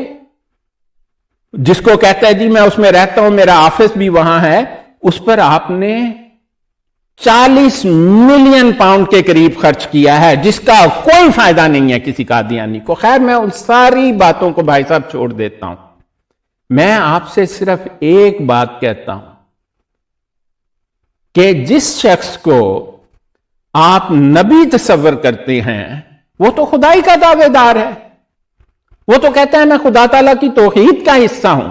جس کو کہتا ہے جی میں اس میں رہتا ہوں، میرا آفس بھی وہاں ہے، اس پر آپ نے 40 ملین پاؤنڈ کے قریب خرچ کیا ہے جس کا کوئی فائدہ نہیں ہے کسی قادیانی کو. خیر، میں ان ساری باتوں کو بھائی صاحب چھوڑ دیتا ہوں. میں آپ سے صرف ایک بات کہتا ہوں کہ جس شخص کو آپ نبی تصور کرتے ہیں وہ تو خدائی کا دعوے دار ہے. وہ تو کہتا ہے میں خدا تعالیٰ کی توحید کا حصہ ہوں.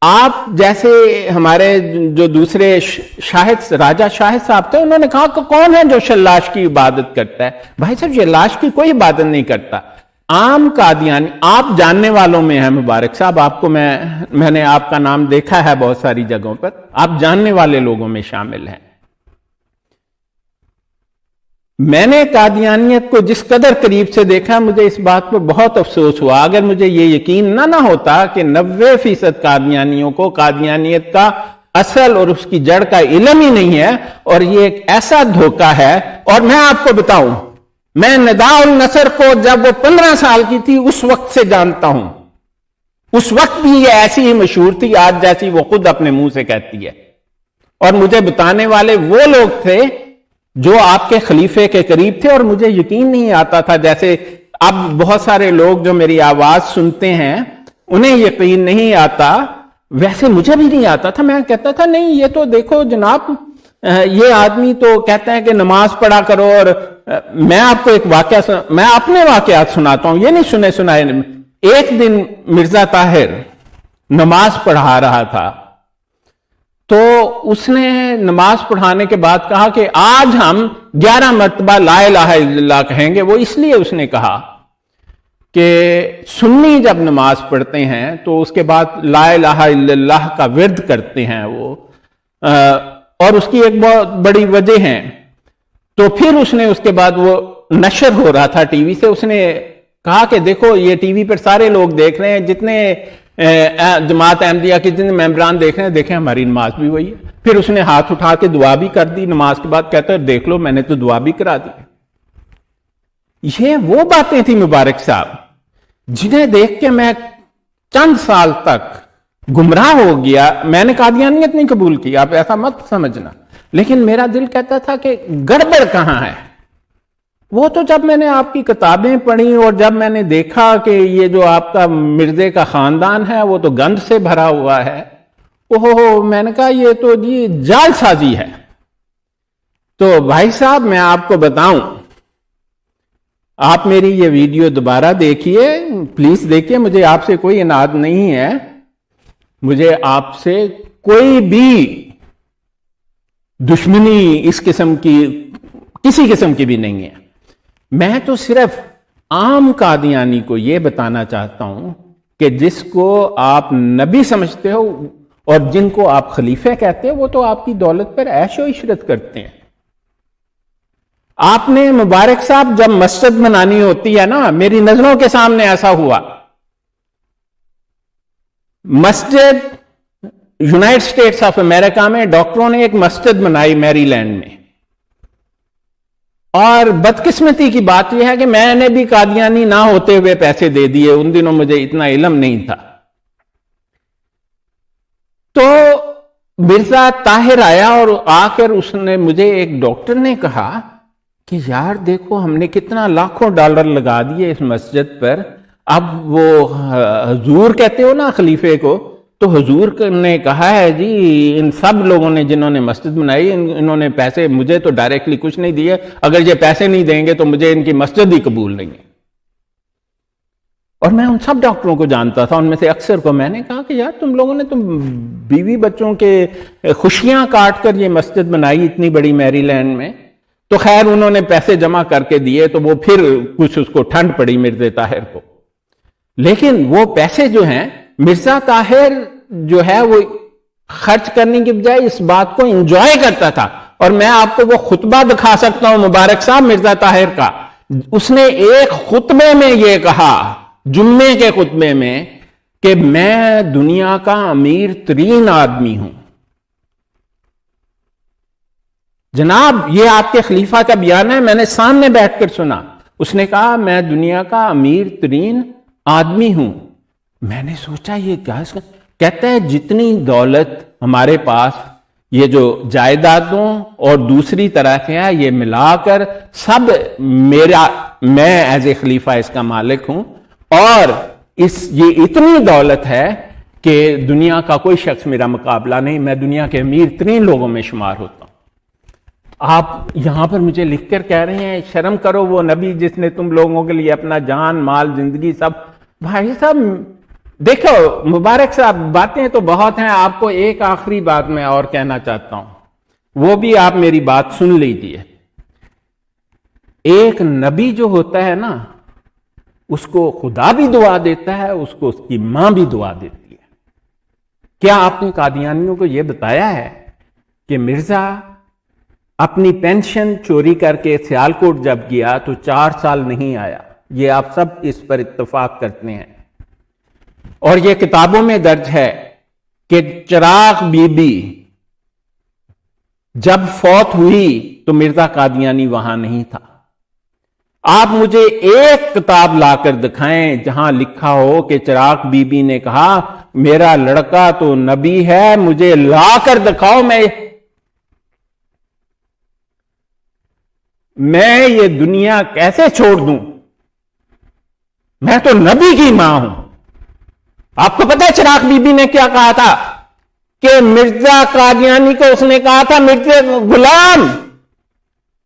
آپ جیسے ہمارے جو دوسرے شاہد راجہ شاہد صاحب تھے، انہوں نے کہا کہ کون ہے جو شلاش کی عبادت کرتا ہے؟ بھائی صاحب، شلاش کی کوئی عبادت نہیں کرتا. عام قادیانی آپ جاننے والوں میں ہیں مبارک صاحب، آپ کو میں نے آپ کا نام دیکھا ہے بہت ساری جگہوں پر، آپ جاننے والے لوگوں میں شامل ہیں. میں نے قادیانیت کو جس قدر قریب سے دیکھا، مجھے اس بات پر بہت افسوس ہوا. اگر مجھے یہ یقین نہ ہوتا کہ 90% قادیانیوں کو قادیانیت کا اصل اور اس کی جڑ کا علم ہی نہیں ہے اور یہ ایک ایسا دھوکہ ہے. اور میں آپ کو بتاؤں، میں نداء النصر کو جب وہ 15 سال کی تھی اس وقت سے جانتا ہوں. اس وقت بھی یہ ایسی ہی مشہور تھی آج جیسی وہ خود اپنے منہ سے کہتی ہے. اور مجھے بتانے والے وہ لوگ تھے جو آپ کے خلیفے کے قریب تھے، اور مجھے یقین نہیں آتا تھا. جیسے اب بہت سارے لوگ جو میری آواز سنتے ہیں انہیں یقین نہیں آتا، ویسے مجھے بھی نہیں آتا تھا. میں کہتا تھا نہیں، یہ تو دیکھو جناب، یہ آدمی تو کہتا ہے کہ نماز پڑھا کرو. اور میں آپ کو ایک واقعہ میں اپنے واقعات سناتا ہوں، یہ نہیں سنے سنائے. ایک دن مرزا طاہر نماز پڑھا رہا تھا، تو اس نے نماز پڑھانے کے بعد کہا کہ آج ہم 11 مرتبہ لا الہ الا اللہ کہیں گے. وہ اس لیے اس نے کہا کہ سنی جب نماز پڑھتے ہیں تو اس کے بعد لا الہ الا اللہ کا ورد کرتے ہیں وہ، اور اس کی ایک بہت بڑی وجہ ہے. تو پھر اس نے اس کے بعد وہ نشر ہو رہا تھا ٹی وی سے، اس نے کہا کہ دیکھو یہ ٹی وی پر سارے لوگ دیکھ رہے ہیں، جتنے جماعت احمدیہ کے جتنے ممبران دیکھ رہے ہیں، دیکھیں ہماری نماز بھی وہی ہے. پھر اس نے ہاتھ اٹھا کے دعا بھی کر دی نماز کے بعد، کہتا ہے دیکھ لو میں نے تو دعا بھی کرا دی. یہ وہ باتیں تھی مبارک صاحب جنہیں دیکھ کے میں چند سال تک گمراہ ہو گیا. میں نے قادیانیت نہیں قبول کی، آپ ایسا مت سمجھنا، لیکن میرا دل کہتا تھا کہ گڑبڑ کہاں ہے. وہ تو جب میں نے آپ کی کتابیں پڑھی اور جب میں نے دیکھا کہ یہ جو آپ کا مرزے کا خاندان ہے وہ تو گند سے بھرا ہوا ہے، میں نے کہا یہ تو جی جال سازی ہے. تو بھائی صاحب میں آپ کو بتاؤں، آپ میری یہ ویڈیو دوبارہ دیکھیے، پلیز دیکھیے. مجھے آپ سے کوئی اناد نہیں ہے، مجھے آپ سے کوئی بھی دشمنی اس قسم کی کسی قسم کی بھی نہیں ہے. میں تو صرف عام قادیانی کو یہ بتانا چاہتا ہوں کہ جس کو آپ نبی سمجھتے ہو اور جن کو آپ خلیفہ کہتے ہیں، وہ تو آپ کی دولت پر عیش و عشرت کرتے ہیں. آپ نے مبارک صاحب جب مسجد بنانی ہوتی ہے نا، میری نظروں کے سامنے ایسا ہوا. مسجد یونائٹڈ اسٹیٹس آف امریکہ میں ڈاکٹروں نے ایک مسجد بنائی میری لینڈ میں، اور بدقسمتی کی بات یہ ہے کہ میں نے بھی قادیانی نہ ہوتے ہوئے پیسے دے دیے. ان دنوں مجھے اتنا علم نہیں تھا. تو مرزا طاہر آیا اور آ کر اس نے مجھے، ایک ڈاکٹر نے کہا کہ یار دیکھو ہم نے کتنا لاکھوں ڈالر لگا دیے اس مسجد پر. اب وہ حضور کہتے ہو نا خلیفے کو، تو حضور نے کہا ہے جی ان سب لوگوں نے جنہوں نے مسجد بنائی انہوں نے پیسے مجھے تو ڈائریکٹلی کچھ نہیں دیے، اگر یہ پیسے نہیں دیں گے تو مجھے ان کی مسجد ہی قبول نہیں ہے. اور میں ان سب ڈاکٹروں کو جانتا تھا، ان میں سے اکثر کو. میں نے کہا کہ یار تم لوگوں نے تم بیوی بچوں کے خوشیاں کاٹ کر یہ مسجد بنائی اتنی بڑی میری لینڈ میں. تو خیر انہوں نے پیسے جمع کر کے دیے تو وہ پھر کچھ اس کو ٹھنڈ پڑی مرزا طاہر کو. لیکن وہ پیسے جو ہیں مرزا طاہر جو ہے وہ خرچ کرنے کی بجائے اس بات کو انجوائے کرتا تھا. اور میں آپ کو وہ خطبہ دکھا سکتا ہوں مبارک صاحب مرزا طاہر کا. اس نے ایک خطبے میں یہ کہا، جمعے کے خطبے میں، کہ میں دنیا کا امیر ترین آدمی ہوں. جناب یہ آپ کے خلیفہ کا بیان ہے، میں نے سامنے بیٹھ کر سنا. اس نے کہا میں دنیا کا امیر ترین آدمی ہوں. میں نے سوچا یہ کیا ہے؟ کہتا ہے جتنی دولت ہمارے پاس یہ جو جائیدادوں اور دوسری طرح سے ہے یہ ملا کر سب میں ایز اے خلیفہ اس کا مالک ہوں، اور یہ اتنی دولت ہے کہ دنیا کا کوئی شخص میرا مقابلہ نہیں. میں دنیا کے امیر ترین لوگوں میں شمار ہوتا ہوں. آپ یہاں پر مجھے لکھ کر کہہ رہے ہیں شرم کرو وہ نبی جس نے تم لوگوں کے لیے اپنا جان مال زندگی سب. بھائی صاحب دیکھو مبارک صاحب باتیں تو بہت ہیں، آپ کو ایک آخری بات میں اور کہنا چاہتا ہوں، وہ بھی آپ میری بات سن لیجیے. ایک نبی جو ہوتا ہے نا اس کو خدا بھی دعا دیتا ہے، اس کو اس کی ماں بھی دعا دیتی ہے. کیا آپ نے قادیانیوں کو یہ بتایا ہے کہ مرزا اپنی پینشن چوری کر کے سیالکوٹ جب گیا تو 4 سال نہیں آیا؟ یہ آپ سب اس پر اتفاق کرتے ہیں. اور یہ کتابوں میں درج ہے کہ چراغ بی بی جب فوت ہوئی تو مرزا قادیانی وہاں نہیں تھا. آپ مجھے ایک کتاب لا کر دکھائیں جہاں لکھا ہو کہ چراغ بی بی نے کہا میرا لڑکا تو نبی ہے، مجھے لا کر دکھاؤ، میں میں یہ دنیا کیسے چھوڑ دوں؟ میں تو نبی کی ماں ہوں۔ آپ کو پتہ ہے چراغ بی بی نے کیا کہا تھا؟ کہ مرزا قادیانی کو اس نے کہا تھا، مرزا غلام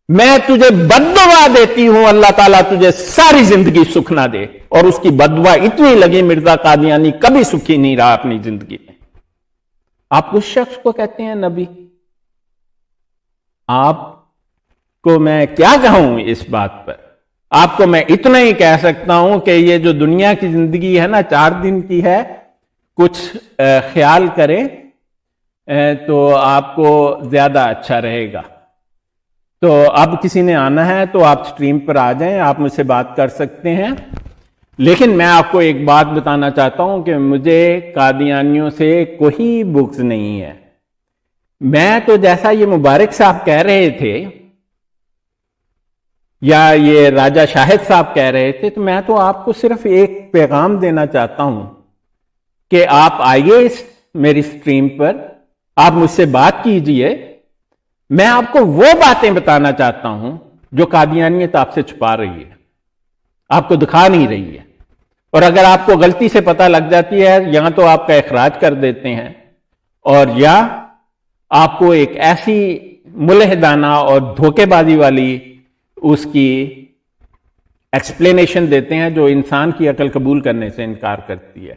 میں تجھے بددعا دیتی ہوں، اللہ تعالیٰ تجھے ساری زندگی سکھ نہ دے، اور اس کی بددعا اتنی لگی مرزا قادیانی کبھی سکھی نہیں رہا اپنی زندگی میں۔ آپ اس شخص کو کہتے ہیں نبی؟ آپ کو میں کیا کہوں اس بات پر؟ آپ کو میں اتنا ہی کہہ سکتا ہوں کہ یہ جو دنیا کی زندگی ہے نا، 4 دن کی ہے، کچھ خیال کریں تو آپ کو زیادہ اچھا رہے گا۔ تو اب کسی نے آنا ہے تو آپ سٹریم پر آ جائیں، آپ مجھ سے بات کر سکتے ہیں۔ لیکن میں آپ کو ایک بات بتانا چاہتا ہوں کہ مجھے قادیانیوں سے کوئی بغض نہیں ہے۔ میں تو جیسا یہ مبارک صاحب کہہ رہے تھے یا یہ راجہ شاہد صاحب کہہ رہے تھے، تو میں تو آپ کو صرف ایک پیغام دینا چاہتا ہوں کہ آپ آئیے میری سٹریم پر، آپ مجھ سے بات کیجئے، میں آپ کو وہ باتیں بتانا چاہتا ہوں جو قادیانیت آپ سے چھپا رہی ہے، آپ کو دکھا نہیں رہی ہے۔ اور اگر آپ کو غلطی سے پتہ لگ جاتی ہے، یا تو آپ کا اخراج کر دیتے ہیں، اور یا آپ کو ایک ایسی ملحدانہ اور دھوکے بازی والی اس کی ایکسپلینیشن دیتے ہیں جو انسان کی عقل قبول کرنے سے انکار کرتی ہے۔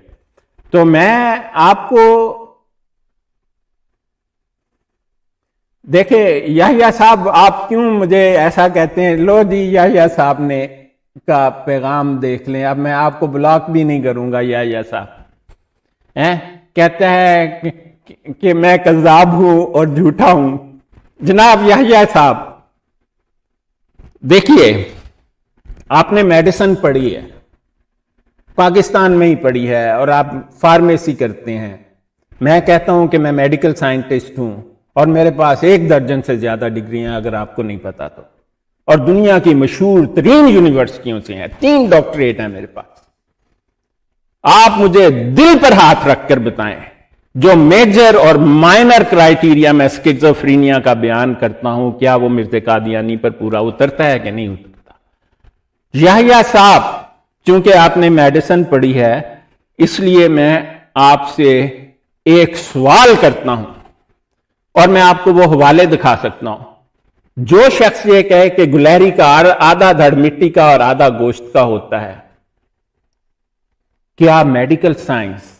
تو میں آپ کو دیکھیں، یحییٰ صاحب آپ کیوں مجھے ایسا کہتے ہیں؟ لو جی، یحییٰ صاحب نے کا پیغام دیکھ لیں، اب میں آپ کو بلاک بھی نہیں کروں گا۔ یحییٰ صاحب کہتا ہے کہ میں کذاب ہوں اور جھوٹا ہوں۔ جناب یحییٰ صاحب دیکھیے، آپ نے میڈیسن پڑھی ہے، پاکستان میں ہی پڑھی ہے، اور آپ فارمیسی کرتے ہیں۔ میں کہتا ہوں کہ میں میڈیکل سائنٹسٹ ہوں، اور میرے پاس 1 درجن سے زیادہ ڈگریاں، اگر آپ کو نہیں پتا تو، اور دنیا کی مشہور ترین یونیورسٹیوں سے ہیں، 3 ڈاکٹریٹ ہیں میرے پاس۔ آپ مجھے دل پر ہاتھ رکھ کر بتائیں، جو میجر اور مائنر کرائیٹیریا میں سکیزوفرینیا کا بیان کرتا ہوں، کیا وہ مرزا قادیانی پر پورا اترتا ہے کہ نہیں اترتا؟ یحییٰ صاحب، چونکہ آپ نے میڈیسن پڑھی ہے، اس لیے میں آپ سے ایک سوال کرتا ہوں، اور میں آپ کو وہ حوالے دکھا سکتا ہوں۔ جو شخص یہ کہے کہ گلہری کا آدھا دھڑ مٹی کا اور آدھا گوشت کا ہوتا ہے، کیا میڈیکل سائنس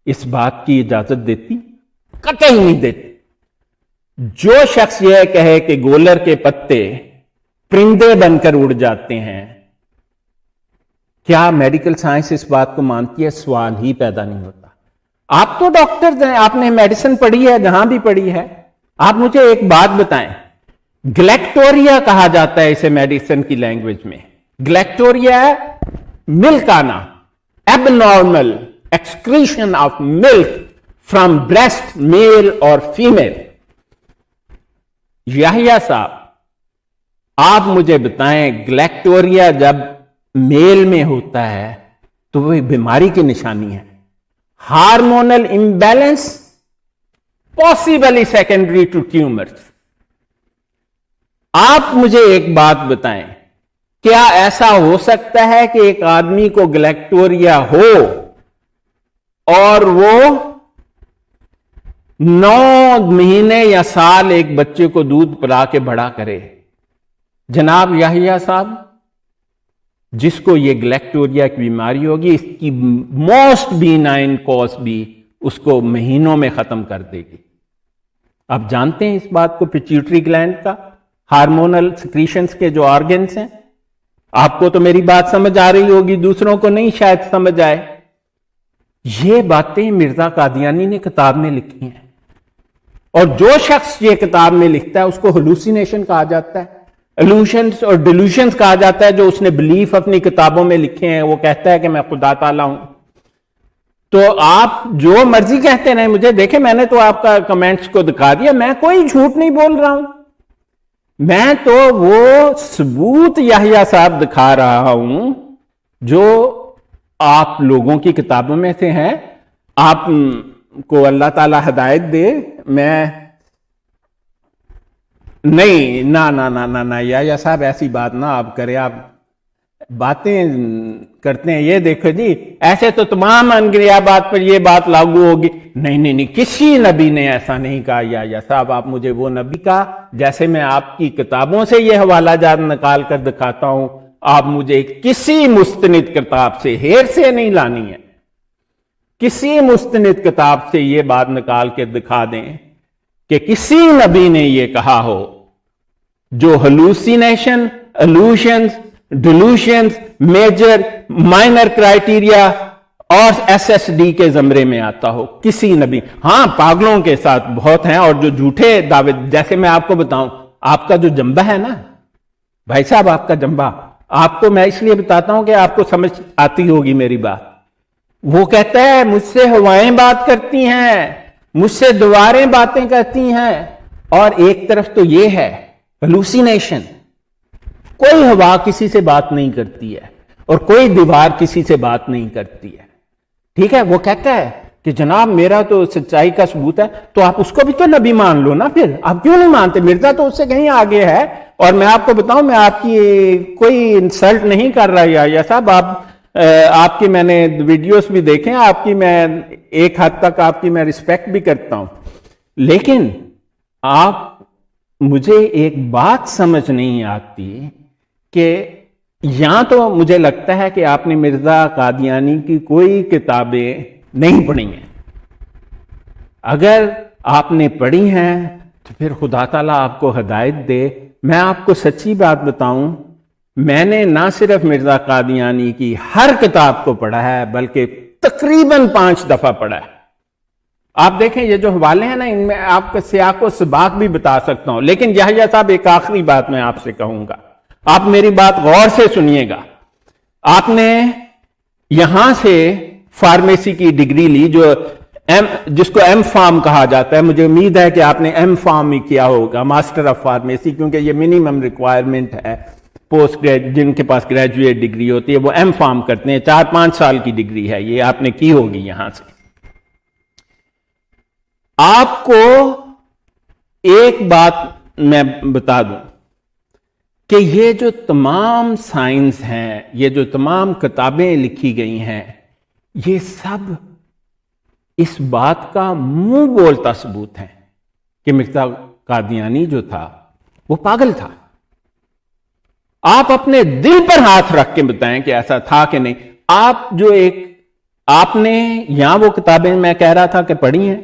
اس بات کی اجازت دیتی؟ قطعی نہیں دیتی۔ جو شخص یہ کہے کہ گولر کے پتے پرندے بن کر اڑ جاتے ہیں، کیا میڈیکل سائنس اس بات کو مانتی ہے؟ سوال ہی پیدا نہیں ہوتا۔ آپ تو ڈاکٹر ہیں، آپ نے میڈیسن پڑھی ہے، جہاں بھی پڑھی ہے۔ آپ مجھے ایک بات بتائیں، گلیکٹوریا کہا جاتا ہے اسے میڈیسن کی لینگویج میں۔ گلیکٹوریا ہے ملک آنا، abnormal excretion of milk from breast male اور فیمیل۔ یحییٰ صاحب، آپ مجھے بتائیں، گلیکٹوریا جب میل میں ہوتا ہے تو وہ بیماری کی نشانی ہے۔ Hormonal imbalance possibly secondary to tumours. آپ مجھے ایک بات بتائیں، کیا ایسا ہو سکتا ہے کہ ایک آدمی کو گلیکٹوریا ہو اور وہ 9 مہینے یا سال ایک بچے کو دودھ پلا کے بڑا کرے؟ جناب یحییٰ صاحب، جس کو یہ گلیکٹوریا کی بیماری ہوگی، اس کی موسٹ بینائن کوز بھی اس کو مہینوں میں ختم کر دے گی۔ آپ جانتے ہیں اس بات کو، پیچیوٹری گلینڈ کا، ہارمونل سکریشنز کے جو آرگنز ہیں۔ آپ کو تو میری بات سمجھ آ رہی ہوگی، دوسروں کو نہیں شاید سمجھ آئے۔ یہ باتیں مرزا قادیانی نے کتاب میں لکھی ہیں، اور جو شخص یہ کتاب میں لکھتا ہے اس کو ہلوسینیشن کہا جاتا ہے، ایلوشنز اور ڈیلوشنز کہا جاتا ہے۔ جو اس نے بلیف اپنی کتابوں میں لکھے ہیں، وہ کہتا ہے کہ میں خدا تعالیٰ ہوں۔ تو آپ جو مرضی کہتے رہیں مجھے، دیکھیں میں نے تو آپ کا کمنٹس کو دکھا دیا، میں کوئی جھوٹ نہیں بول رہا ہوں، میں تو وہ ثبوت یحییٰ صاحب دکھا رہا ہوں جو آپ لوگوں کی کتابوں میں سے ہیں۔ آپ کو اللہ تعالی ہدایت دے۔ میں نہیں نا یا صاحب ایسی بات نہ آپ کریں، آپ باتیں کرتے ہیں. یہ دیکھو جی ایسے تو تمام انگریابات پر یہ بات لاگو ہوگی. نہیں کسی نبی نے ایسا نہیں کہا. یا صاحب آپ مجھے وہ نبی کا جیسے میں آپ کی کتابوں سے یہ حوالہ جات نکال کر دکھاتا ہوں، آپ مجھے کسی مستند کتاب سے ہیر سے نہیں لانی ہے. کسی مستند کتاب سے یہ بات نکال کے دکھا دیں کہ کسی نبی نے یہ کہا ہو جو ہلوسینیشن، الوشنز، ڈیلوشنز، میجر مائنر کرائیٹیریا اور ایس ایس ڈی کے زمرے میں آتا ہو. کسی نبی، ہاں پاگلوں کے ساتھ بہت ہیں اور جو جھوٹے دعوے، جیسے میں آپ کو بتاؤں آپ کا جو جنبہ ہے نا بھائی صاحب، آپ کا جنبہ، آپ کو میں اس لیے بتاتا ہوں کہ آپ کو سمجھ آتی ہوگی میری بات. وہ کہتا ہے مجھ سے ہوائیں بات کرتی ہیں، مجھ سے دیواریں باتیں کرتی ہیں، اور ایک طرف تو یہ ہے ہلوسینیشن، کوئی ہوا کسی سے بات نہیں کرتی ہے اور کوئی دیوار کسی سے بات نہیں کرتی ہے. ٹھیک ہے، وہ کہتا ہے کہ جناب میرا تو سچائی کا ثبوت ہے. تو آپ اس کو بھی تو نبی مان لو نا، پھر آپ کیوں نہیں مانتے؟ مرزا تو اس سے کہیں آگے ہے. اور میں آپ کو بتاؤں، میں آپ کی کوئی انسلٹ نہیں کر رہا یا صاحب، آپ کی میں نے ویڈیوز بھی دیکھیں، آپ کی میں ایک حد تک آپ کی میں رسپیکٹ بھی کرتا ہوں، لیکن آپ مجھے ایک بات سمجھ نہیں آتی کہ یہاں تو مجھے لگتا ہے کہ آپ نے مرزا قادیانی کی کوئی کتابیں نہیں پڑھی ہیں. اگر آپ نے پڑھی ہیں تو پھر خدا تعالیٰ آپ کو ہدایت دے. میں آپ کو سچی بات بتاؤں، میں نے نہ صرف مرزا قادیانی کی ہر کتاب کو پڑھا ہے بلکہ تقریباً 5 دفعہ پڑھا ہے. آپ دیکھیں یہ جو حوالے ہیں نا، ان میں آپ کا سیاق و سباق بھی بتا سکتا ہوں. لیکن یحییٰ صاحب ایک آخری بات میں آپ سے کہوں گا، آپ میری بات غور سے سنیے گا. آپ نے یہاں سے فارمیسی کی ڈگری لی، جس کو ایم فارم کہا جاتا ہے. مجھے امید ہے کہ آپ نے ایم فارم ہی کیا ہوگا، ماسٹر آف فارمیسی، کیونکہ یہ منیمم ریکوائرمنٹ ہے. جن کے پاس گریجویٹ ڈگری ہوتی ہے وہ ایم فارم کرتے ہیں، 4-5 سال کی ڈگری ہے، یہ آپ نے کی ہوگی. یہاں سے آپ کو ایک بات میں بتا دوں کہ یہ جو تمام سائنس ہیں، یہ جو تمام کتابیں لکھی گئی ہیں، یہ سب اس بات کا منہ بولتا ثبوت ہے کہ مرزا قادیانی جو تھا وہ پاگل تھا. آپ اپنے دل پر ہاتھ رکھ کے بتائیں کہ ایسا تھا کہ نہیں. آپ نے یہاں وہ کتابیں میں کہہ رہا تھا کہ پڑھی ہیں،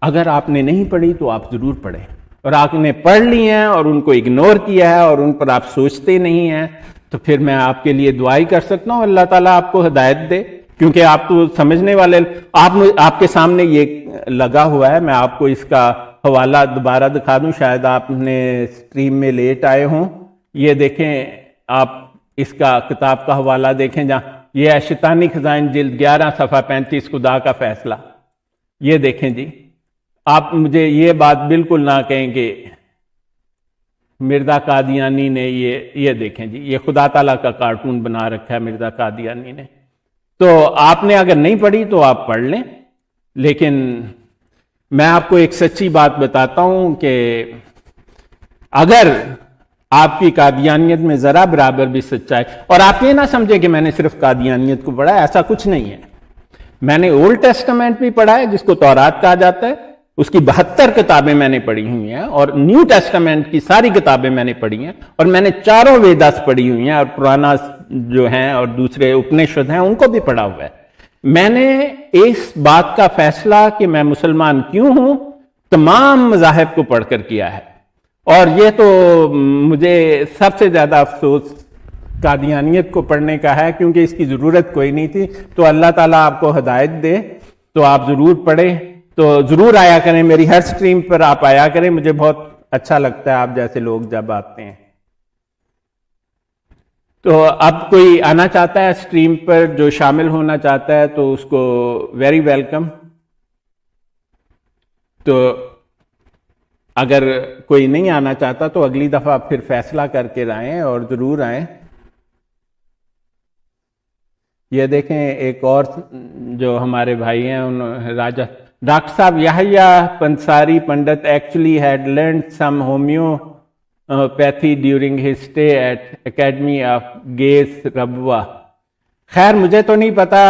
اگر آپ نے نہیں پڑھی تو آپ ضرور پڑھیں. اور آپ نے پڑھ لی ہیں اور ان کو اگنور کیا ہے اور ان پر آپ سوچتے نہیں ہیں، تو پھر میں آپ کے لیے دعائی کر سکتا ہوں اللہ تعالیٰ آپ کو ہدایت دے. کیونکہ آپ تو سمجھنے والے، آپ کے سامنے یہ لگا ہوا ہے. میں آپ کو اس کا حوالہ دوبارہ دکھا دوں، شاید آپ نے سٹریم میں لیٹ آئے ہوں. یہ دیکھیں، آپ اس کا کتاب کا حوالہ دیکھیں، جہاں یہ ہے شیطانی خزائن جلد 11 صفحہ 35، خدا کا فیصلہ. یہ دیکھیں جی، آپ مجھے یہ بات بالکل نہ کہیں کہ مرزا قادیانی نے یہ دیکھیں جی، یہ خدا تعالیٰ کا کارٹون بنا رکھا ہے مرزا قادیانی نے. تو آپ نے اگر نہیں پڑھی تو آپ پڑھ لیں. لیکن میں آپ کو ایک سچی بات بتاتا ہوں کہ اگر آپ کی قادیانیت میں ذرا برابر بھی سچائی، اور آپ یہ نہ سمجھے کہ میں نے صرف قادیانیت کو پڑھا ہے، ایسا کچھ نہیں ہے. میں نے اولڈ ٹیسٹمنٹ بھی پڑھا ہے جس کو تورات کہا جاتا ہے، اس کی 72 کتابیں میں نے پڑھی ہوئی ہیں، اور نیو ٹیسٹمنٹ کی ساری کتابیں میں نے پڑھی ہیں، اور میں نے 4 ویداس پڑھی ہوئی ہیں، اور پرانا جو ہیں اور دوسرے اپنشد ہیں ان کو بھی پڑھا ہوا ہے. میں نے اس بات کا فیصلہ کہ میں مسلمان کیوں ہوں تمام مذاہب کو پڑھ کر کیا ہے. اور یہ تو مجھے سب سے زیادہ افسوس قادیانیت کو پڑھنے کا ہے، کیونکہ اس کی ضرورت کوئی نہیں تھی. تو اللہ تعالیٰ آپ کو ہدایت دے، تو آپ ضرور پڑھیں. تو ضرور آیا کریں، میری ہر سٹریم پر آپ آیا کریں، مجھے بہت اچھا لگتا ہے آپ جیسے لوگ جب آتے ہیں. تو اب کوئی آنا چاہتا ہے سٹریم پر جو شامل ہونا چاہتا ہے تو اس کو ویری ویلکم. تو اگر کوئی نہیں آنا چاہتا تو اگلی دفعہ پھر فیصلہ کر کے آئیں، اور ضرور آئیں. یہ دیکھیں ایک اور جو ہمارے بھائی ہیں، ڈاکٹر صاحب Yahya Pansari Pandit actually had learned some homeopathy during his stay at academy of گیس ربوہ. خیر مجھے تو نہیں پتا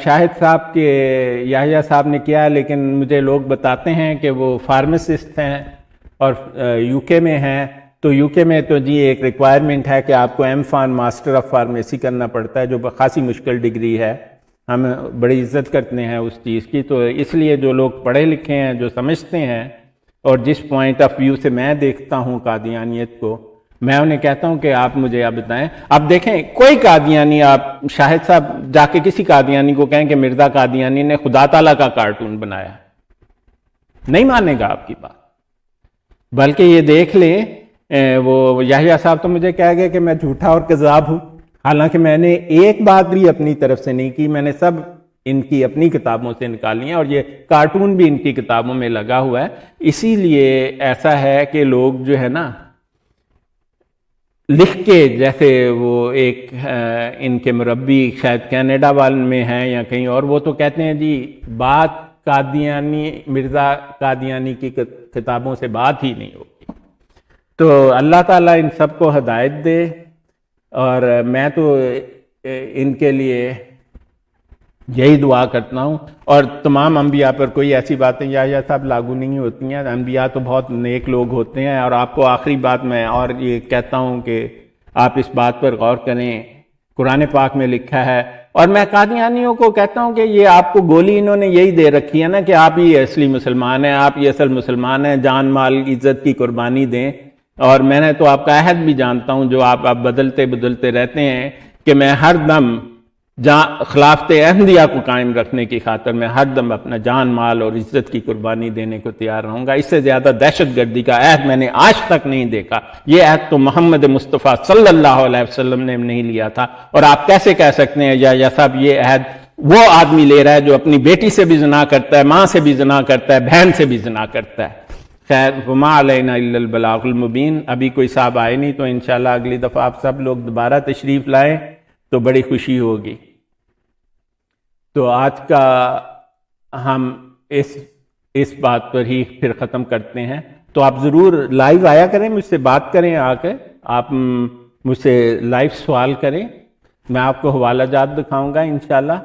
شاہد صاحب کے یحییٰ صاحب نے کیا ہے، لیکن مجھے لوگ بتاتے ہیں کہ وہ فارماسسٹ ہیں اور یو کے میں ہیں. تو یو کے میں تو جی ایک ریکوائرمنٹ ہے کہ آپ کو M pharm master of pharmacy کرنا پڑتا ہے، جو خاصی مشکل ڈگری ہے. ہم بڑی عزت کرتے ہیں اس چیز کی. تو اس لیے جو لوگ پڑھے لکھے ہیں، جو سمجھتے ہیں، اور جس پوائنٹ آف ویو سے میں دیکھتا ہوں قادیانیت کو، میں انہیں کہتا ہوں کہ آپ مجھے اب بتائیں. اب دیکھیں کوئی قادیانی، آپ شاہد صاحب جا کے کسی قادیانی کو کہیں کہ مرزا قادیانی نے خدا تعالیٰ کا کارٹون بنایا، نہیں مانے گا آپ کی بات. بلکہ یہ دیکھ لیں، وہ یحییٰ صاحب تو مجھے کہہ گئے کہ میں جھوٹا اور کذاب ہوں، حالانکہ میں نے ایک بات بھی اپنی طرف سے نہیں کی. میں نے سب ان کی اپنی کتابوں سے نکالی ہیں، اور یہ کارٹون بھی ان کی کتابوں میں لگا ہوا ہے. اسی لیے ایسا ہے کہ لوگ جو ہے نا لکھ کے، جیسے وہ ایک ان کے مربی شاید کینیڈا والے میں ہیں یا کہیں اور، وہ تو کہتے ہیں جی بات قادیانی، مرزا قادیانی کی کتابوں سے بات ہی نہیں ہوگی. تو اللہ تعالیٰ ان سب کو ہدایت دے، اور میں تو ان کے لیے یہی دعا کرتا ہوں. اور تمام انبیاء پر کوئی ایسی باتیں یا صاحب لاگو نہیں ہوتی ہیں. انبیاء تو بہت نیک لوگ ہوتے ہیں. اور آپ کو آخری بات میں اور یہ کہتا ہوں کہ آپ اس بات پر غور کریں، قرآن پاک میں لکھا ہے، اور میں قادیانیوں کو کہتا ہوں کہ یہ آپ کو گولی انہوں نے یہی دے رکھی ہے نا کہ آپ ہی اصلی مسلمان ہیں، آپ ہی اصل مسلمان ہیں، جان مال عزت کی قربانی دیں. اور میں نے تو آپ کا عہد بھی جانتا ہوں جو آپ بدلتے رہتے ہیں، کہ میں ہر دم خلافت احمدیہ کو قائم رکھنے کی خاطر میں ہر دم اپنا جان مال اور عزت کی قربانی دینے کو تیار رہوں گا. اس سے زیادہ دہشت گردی کا عہد میں نے آج تک نہیں دیکھا. یہ عہد تو محمد مصطفیٰ صلی اللہ علیہ وسلم نے نہیں لیا تھا. اور آپ کیسے کہہ سکتے ہیں یا صاحب یہ عہد وہ آدمی لے رہا ہے جو اپنی بیٹی سے بھی زنا کرتا ہے، ماں سے بھی زنا کرتا ہے، بہن سے بھی زنا کرتا ہے. خیر وما علینا الا البلاغ المبین. ابھی کوئی صاحب آئے نہیں، تو انشاءاللہ اگلی دفعہ آپ سب لوگ دوبارہ تشریف لائیں تو بڑی خوشی ہوگی. تو آج کا ہم اس بات پر ہی پھر ختم کرتے ہیں. تو آپ ضرور لائیو آیا کریں، مجھ سے بات کریں، آ کے آپ مجھ سے لائیو سوال کریں، میں آپ کو حوالہ جات دکھاؤں گا انشاءاللہ.